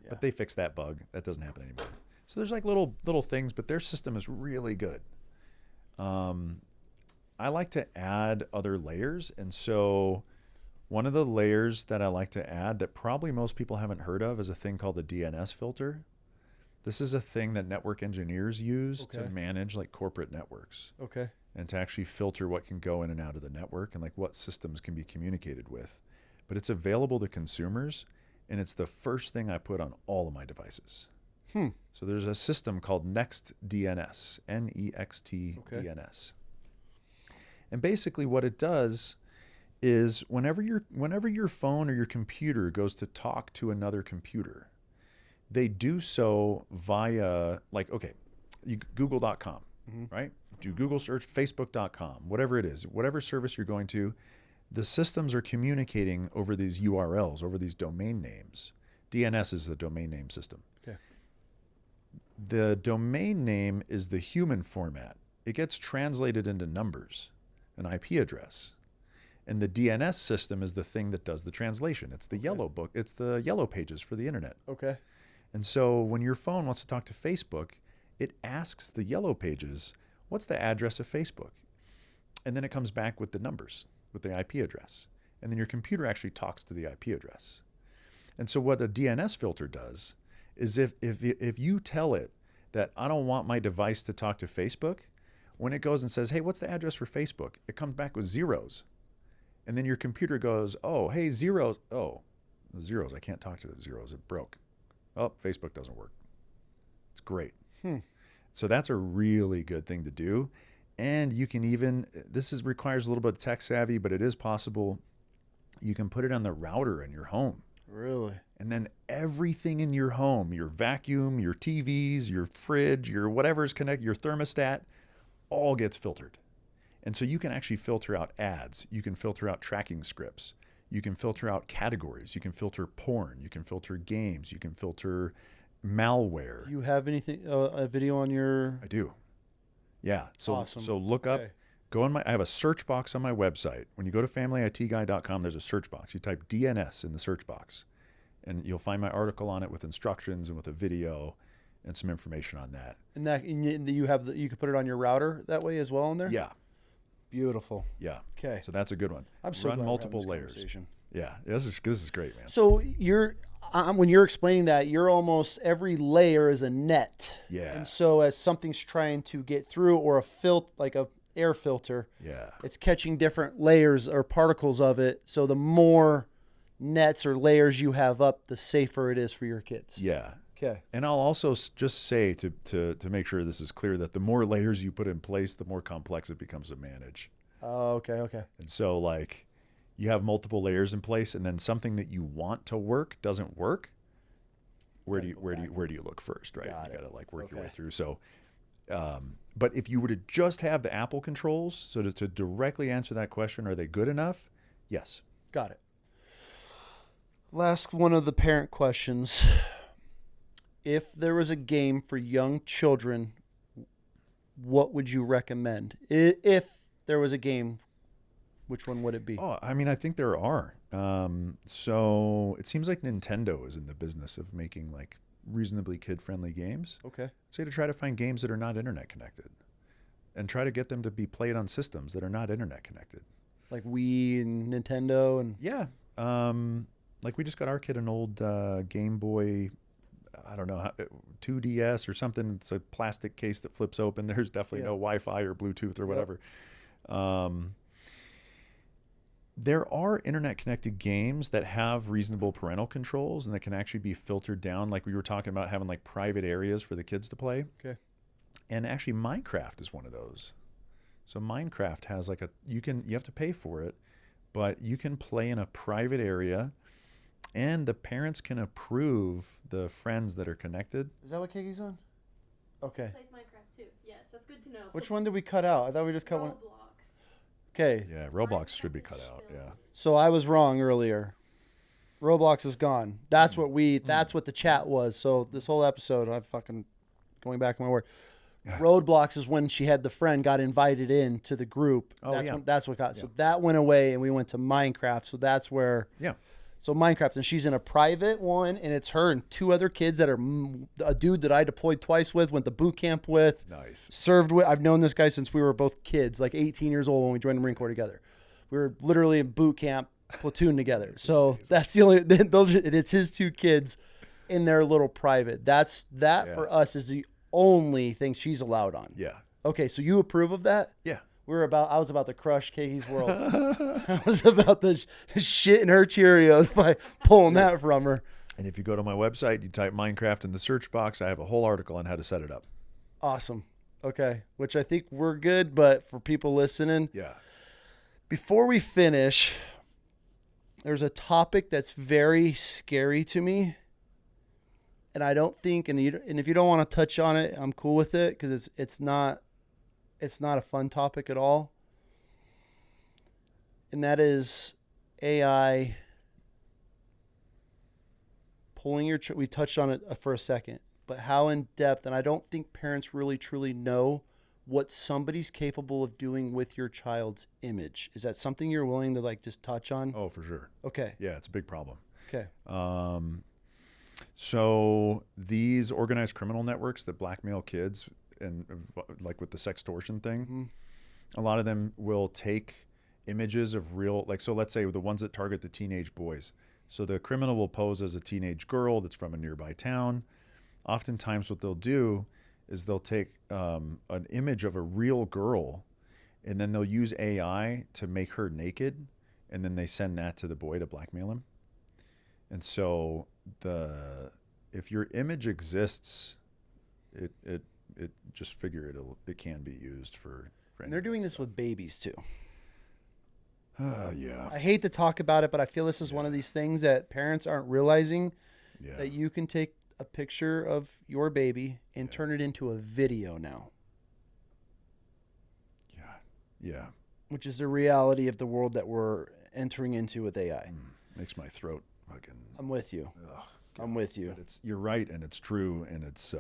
Yeah. But they fixed that bug. That doesn't happen anymore. So there's like little things, but their system is really good. I like to add other layers. And so one of the layers that I like to add that probably most people haven't heard of is a thing called the DNS filter. This is a thing that network engineers use to manage like corporate networks. Okay. And to actually filter what can go in and out of the network and like what systems can be communicated with. But it's available to consumers and it's the first thing I put on all of my devices. So there's a system called NextDNS, NEXT-DNS. And basically what it does is whenever your phone or your computer goes to talk to another computer, they do so via like, okay, Google.com, right? do Google search, Facebook.com, whatever it is, whatever service you're going to, the systems are communicating over these URLs, over these domain names. DNS is the domain name system. Okay. The domain name is the human format. It gets translated into numbers, an IP address. And the DNS system is the thing that does the translation. It's the yellow book. It's the yellow pages for the internet. Okay. And so when your phone wants to talk to Facebook, it asks the yellow pages, what's the address of Facebook? And then it comes back with the numbers, with the IP address. And then your computer actually talks to the IP address. And so what a DNS filter does is if you tell it that I don't want my device to talk to Facebook, when it goes and says, hey, what's the address for Facebook? It comes back with zeros. And then your computer goes, oh, hey, zeros. Oh, zeros. I can't talk to the zeros. It broke. Oh, Facebook doesn't work. It's great. So that's a really good thing to do. And you can even, requires a little bit of tech savvy, but it is possible. You can put it on the router in your home. Really? And then everything in your home, your vacuum, your TVs, your fridge, your whatever's connected, your thermostat, all gets filtered. And so you can actually filter out ads. You can filter out tracking scripts. You can filter out categories. You can filter porn. You can filter games. You can filter malware. You have anything, a video on your... I do. Yeah. So, Awesome. So look up, go on I have a search box on my website. When you go to familyitguy.com, there's a search box. You type DNS in the search box and you'll find my article on it with instructions and with a video and some information on that. And you have you can put it on your router that way as well in there? Yeah. Beautiful. Yeah. Okay. So that's a good one. I'm so Run glad multiple we're having this layers. conversation. Yeah. This is great, man. So when you're explaining that, you're almost every layer is a net. Yeah. And so as something's trying to get through, or like a air filter, Yeah. it's catching different layers or particles of it. So the more nets or layers you have up, the safer it is for your kids. Yeah. Okay. And I'll also just say to make sure this is clear that the more layers you put in place, the more complex it becomes to manage. Oh, okay. And so like you have multiple layers in place and then something that you want to work doesn't work. Where do you look first, right? You got to like work your way through. So but if you were to just have the Apple controls, so to directly answer that question, are they good enough? Yes. Got it. Last one of the parent questions. If there was a game for young children, what would you recommend? If there was a game, which one would it be? Oh, I mean, I think there are. So it seems like Nintendo is in the business of making like reasonably kid-friendly games. Okay. Say to try to find games that are not internet connected and try to get them to be played on systems that are not internet connected. Like Wii and Nintendo and... Yeah. Like we just got our kid an old Game Boy, I don't know, 2DS or something. It's a plastic case that flips open. There's definitely no Wi-Fi or Bluetooth or whatever. There are internet-connected games that have reasonable parental controls and that can actually be filtered down. Like we were talking about having like private areas for the kids to play. Okay. And actually Minecraft is one of those. So Minecraft has like you have to pay for it, but you can play in a private area and the parents can approve the friends that are connected. Is that what Kiki's on? Okay. Plays Minecraft too. Yes, that's good to know. Which one did we cut out? I thought we just cut one. Roblox. Okay. Yeah, Roblox should be cut out. Yeah. So I was wrong earlier. Roblox is gone. That's what that's what the chat was. So this whole episode, I'm fucking going back on my word. Roadblocks is when she had the friend got invited in to the group. Oh, yeah. That's what got. So that went away and we went to Minecraft. So that's where. Yeah. So Minecraft, and she's in a private one, and it's her and two other kids that are a dude that I deployed twice with, went to boot camp with, Nice. served with. I've known this guy since we were both kids, like 18 years old when we joined the Marine Corps together. We were literally in boot camp, platoon together. So that's the only it's his two kids in their little private. For us is the only thing she's allowed on. Yeah. Okay, so you approve of that? Yeah. I was about to crush Kay's world. I was about to shit in her Cheerios by pulling that from her. And if you go to my website, you type Minecraft in the search box, I have a whole article on how to set it up. Awesome. Okay. Which I think we're good, but for people listening, Yeah. before we finish, there's a topic that's very scary to me. And I don't think, and if you don't want to touch on it, I'm cool with it because it's not it's not a fun topic at all. And that is AI pulling your we touched on it for a second, but how in depth, and I don't think parents really truly know what somebody's capable of doing with your child's image. Is that something you're willing to like just touch on? Oh, for sure. Okay. Yeah, it's a big problem. Okay. So these organized criminal networks that blackmail kids and like with the sextortion thing, a lot of them will take images of real, like, so let's say the ones that target the teenage boys. So the criminal will pose as a teenage girl that's from a nearby town. Oftentimes what they'll do is they'll take an image of a real girl and then they'll use AI to make her naked, and then they send that to the boy to blackmail him. And so if your image exists, it just figure it can be used for And they're doing this with babies too. Yeah. I hate to talk about it, but I feel this is one of these things that parents aren't realizing, that you can take a picture of your baby and turn it into a video now. Yeah. Which is the reality of the world that we're entering into with AI. Makes my throat fucking. I'm with you. Ugh, I'm with you. But you're right, and it's true, and it's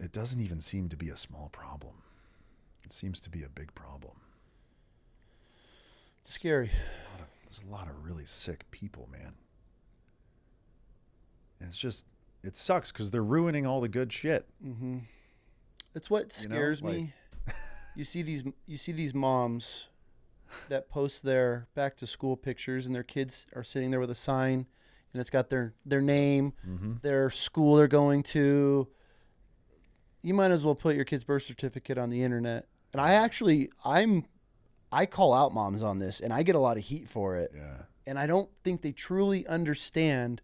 it doesn't even seem to be a small problem. It seems to be a big problem. It's scary. There's a lot of really sick people, man. And it's just, it sucks because they're ruining all the good shit. Mm-hmm. It's what scares me. You see these moms that post their back to school pictures, and their kids are sitting there with a sign, and it's got their name, their school they're going to. You might as well put your kid's birth certificate on the internet. And I call out moms on this, and I get a lot of heat for it. Yeah. And I don't think they truly understand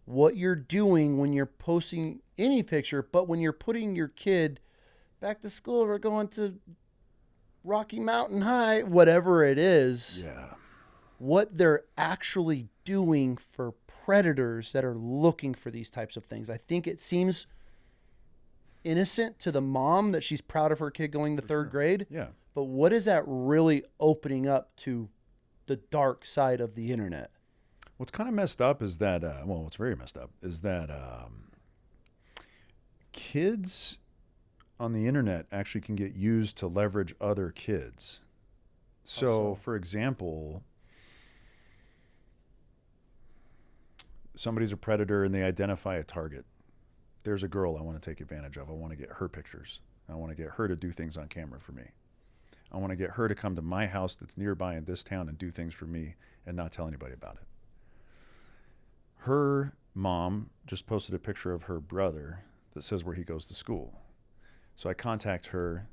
what you're doing when you're posting any picture, but when you're putting your kid back to school or going to Rocky Mountain High, whatever it is, what they're actually doing for predators that are looking for these types of things. I think it seems innocent to the mom that she's proud of her kid going to third grade. Yeah. But what is that really opening up to the dark side of the internet? What's kind of messed up is that, what's very messed up is that kids on the internet actually can get used to leverage other kids. So, for example, somebody's a predator and they identify a target. There's a girl I want to take advantage of. I want to get her pictures. I want to get her to do things on camera for me. I want to get her to come to my house that's nearby in this town and do things for me and not tell anybody about it. Her mom just posted a picture of her brother that says where he goes to school. So I contact her.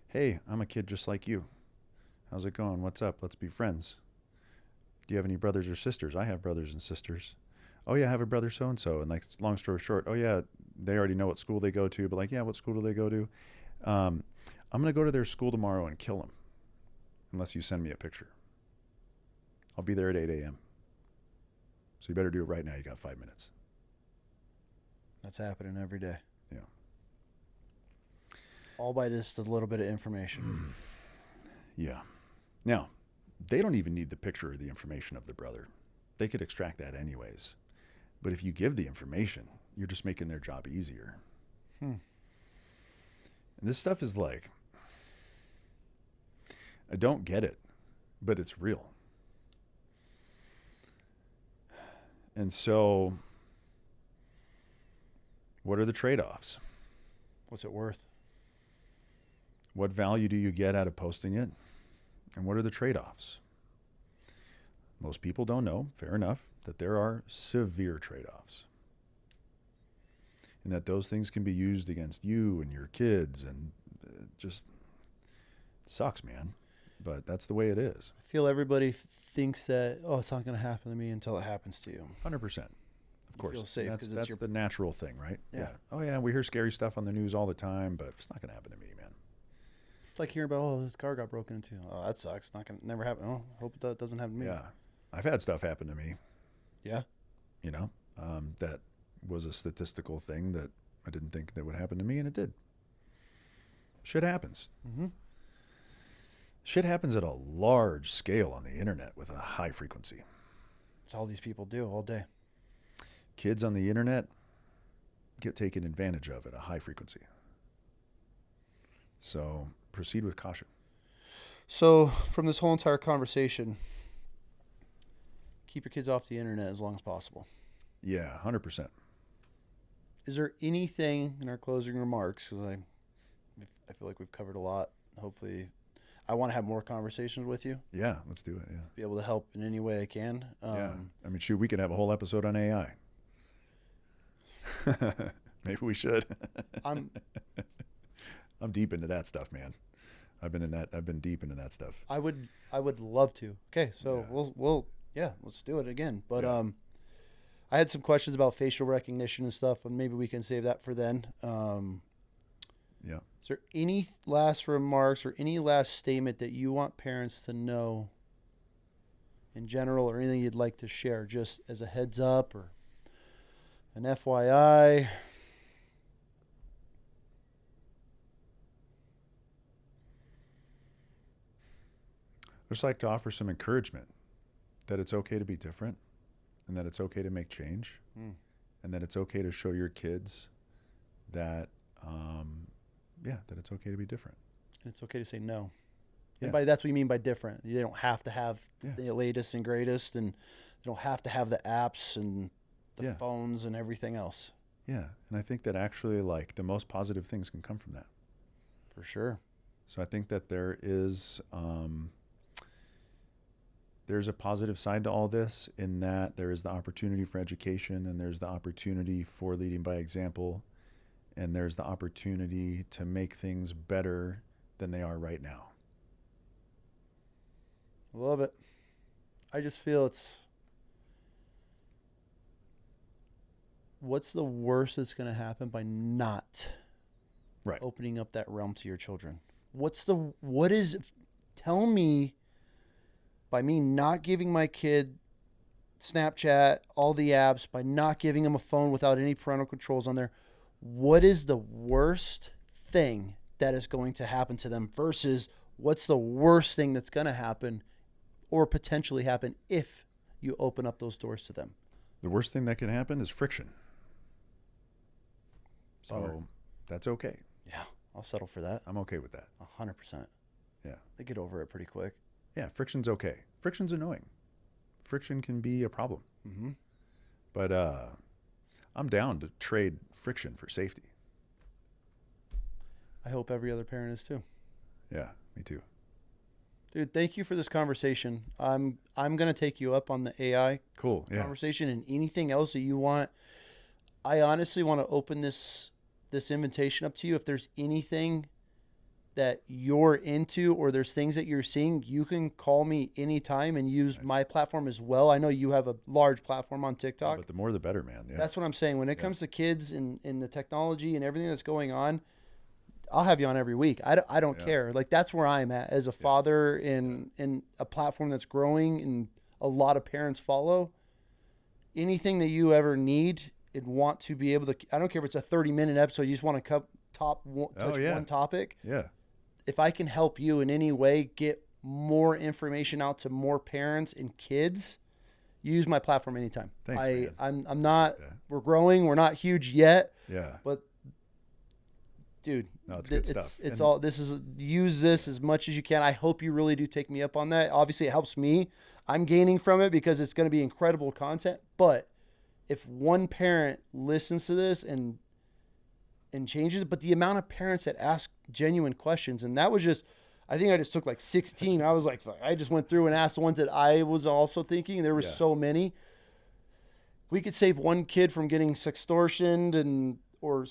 Hey, I'm a kid just like you. How's it going? What's up? Let's be friends. Do you have any brothers or sisters? I have brothers and sisters. Oh yeah, I have a brother so-and-so. And like, long story short, oh yeah, they already know what school they go to, but like, yeah, what school do they go to? I'm going to go to their school tomorrow and kill them unless you send me a picture. I'll be there at 8 a.m. So you better do it right now. You got 5 minutes. That's happening every day. Yeah. All by just a little bit of information. Yeah. Now, they don't even need the picture or the information of the brother. They could extract that anyways. But if you give the information, you're just making their job easier. And this stuff is like, I don't get it, but it's real. And so, what are the trade-offs? What's it worth? What value do you get out of posting it? And what are the trade-offs? Most people don't know, fair enough, that there are severe trade-offs. And that those things can be used against you and your kids, and it just sucks, man. But that's the way it is. I feel everybody thinks that, oh, it's not going to happen to me until it happens to you. 100%. Of course. Feel safe that's it's your... the natural thing, right? Yeah. Oh, yeah, we hear scary stuff on the news all the time, but it's not going to happen to me, man. It's like hearing about, oh, this car got broken into. Oh, that sucks. Not going to never happen. Oh, hope that doesn't happen to me. Yeah. I've had stuff happen to me. Yeah. You know, that was a statistical thing that I didn't think that would happen to me, and it did. Shit happens. Mm-hmm. Shit happens at a large scale on the internet with a high frequency. That's all these people do all day. Kids on the internet get taken advantage of at a high frequency. So proceed with caution. So from this whole entire conversation, keep your kids off the internet as long as possible. Yeah, 100%. Is there anything in our closing remarks, because I feel like we've covered a lot. Hopefully, I want to have more conversations with you. Yeah, let's do it. Yeah. Be able to help in any way I can. Yeah. I mean, shoot, we could have a whole episode on AI. Maybe we should. I'm deep into that stuff, man. I've been deep into that stuff. I would love to. Okay, so we'll let's do it again. But I had some questions about facial recognition and stuff, and maybe we can save that for then. Yeah. Is there any last remarks or any last statement that you want parents to know in general, or anything you'd like to share, just as a heads up or an FYI? I'd just like to offer some encouragement that it's okay to be different, and that it's okay to make change, and that it's okay to show your kids that, that it's okay to be different. And it's okay to say no. Yeah. And that's what you mean by different. You don't have to have Yeah. the latest and greatest, and you don't have to have the apps and the phones and everything else. Yeah, and I think that actually, like, the most positive things can come from that. For sure. So I think that there's a positive side to all this, in that there is the opportunity for education, and there's the opportunity for leading by example, and there's the opportunity to make things better than they are right now. Love it. I just feel what's the worst that's going to happen by not opening up that realm to your children? Tell me, by me not giving my kid Snapchat, all the apps, by not giving them a phone without any parental controls on there, what is the worst thing that is going to happen to them versus what's the worst thing that's going to happen or potentially happen if you open up those doors to them? The worst thing that can happen is friction. Bummer. So that's okay. Yeah, I'll settle for that. I'm okay with that. 100%. Yeah. They get over it pretty quick. Yeah, friction's okay. Friction's annoying. Friction can be a problem. Mm-hmm. But I'm down to trade friction for safety. I hope every other parent is too. Yeah, me too. Dude, thank you for this conversation. I'm going to take you up on the AI conversation and anything else that you want. I honestly want to open this invitation up to you. If there's anything that you're into or there's things that you're seeing, you can call me anytime and use my platform as well. I know you have a large platform on TikTok. But the more the better, man. Yeah. That's what I'm saying. When it comes to kids and the technology and everything that's going on, I'll have you on every week. I don't care. Like, that's where I'm at as a father in a platform that's growing and a lot of parents follow. Anything that you ever need and want to be able to, I don't care if it's a 30-minute episode, you just want to touch one topic. Yeah. If I can help you in any way get more information out to more parents and kids, use my platform anytime. Thanks, man. I'm not, we're growing. We're not huge yet. Yeah. But dude, no, it's good stuff. It's all, use this as much as you can. I hope you really do take me up on that. Obviously it helps me. I'm gaining from it because it's going to be incredible content. But if one parent listens to this and changes it, but the amount of parents that ask genuine questions, and that was just, I think I just took like 16. I was like, I just went through and asked the ones that I was also thinking. There were so many. We could save one kid from getting sextortioned or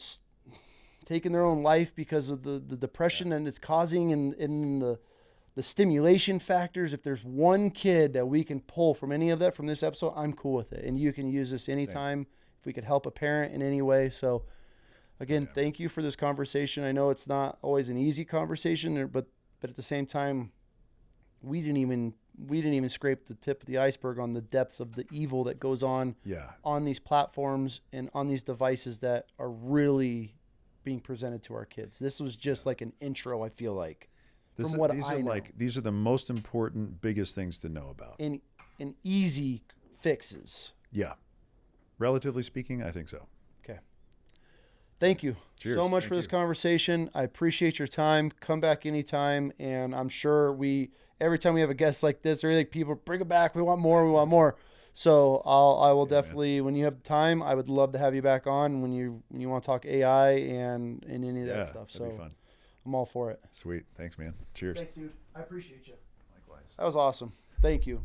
taking their own life because of the depression and it's causing and the stimulation factors. If there's one kid that we can pull from any of that from this episode, I'm cool with it. And you can use this anytime if we could help a parent in any way. So again, thank you for this conversation. I know it's not always an easy conversation, but at the same time, we didn't even we didn't even scrape the tip of the iceberg on the depths of the evil that goes on Yeah. on these platforms and on these devices that are really being presented to our kids. This was just like an intro, I feel like, These I are know. these are the most important, biggest things to know about. And easy fixes. Yeah. Relatively speaking, I think so. Okay. Thank you Cheers. so much Thank for this you. conversation. I appreciate your time. Come back anytime. And I'm sure every time we have a guest like this, or like people bring it back. We want more. We want more. So I will definitely, when you have time, I would love to have you back on when you want to talk AI and any of that stuff. That'd be So fun. I'm all for it. Sweet. Thanks, man. Cheers. Thanks, dude. I appreciate you. Likewise. That was awesome. Thank you.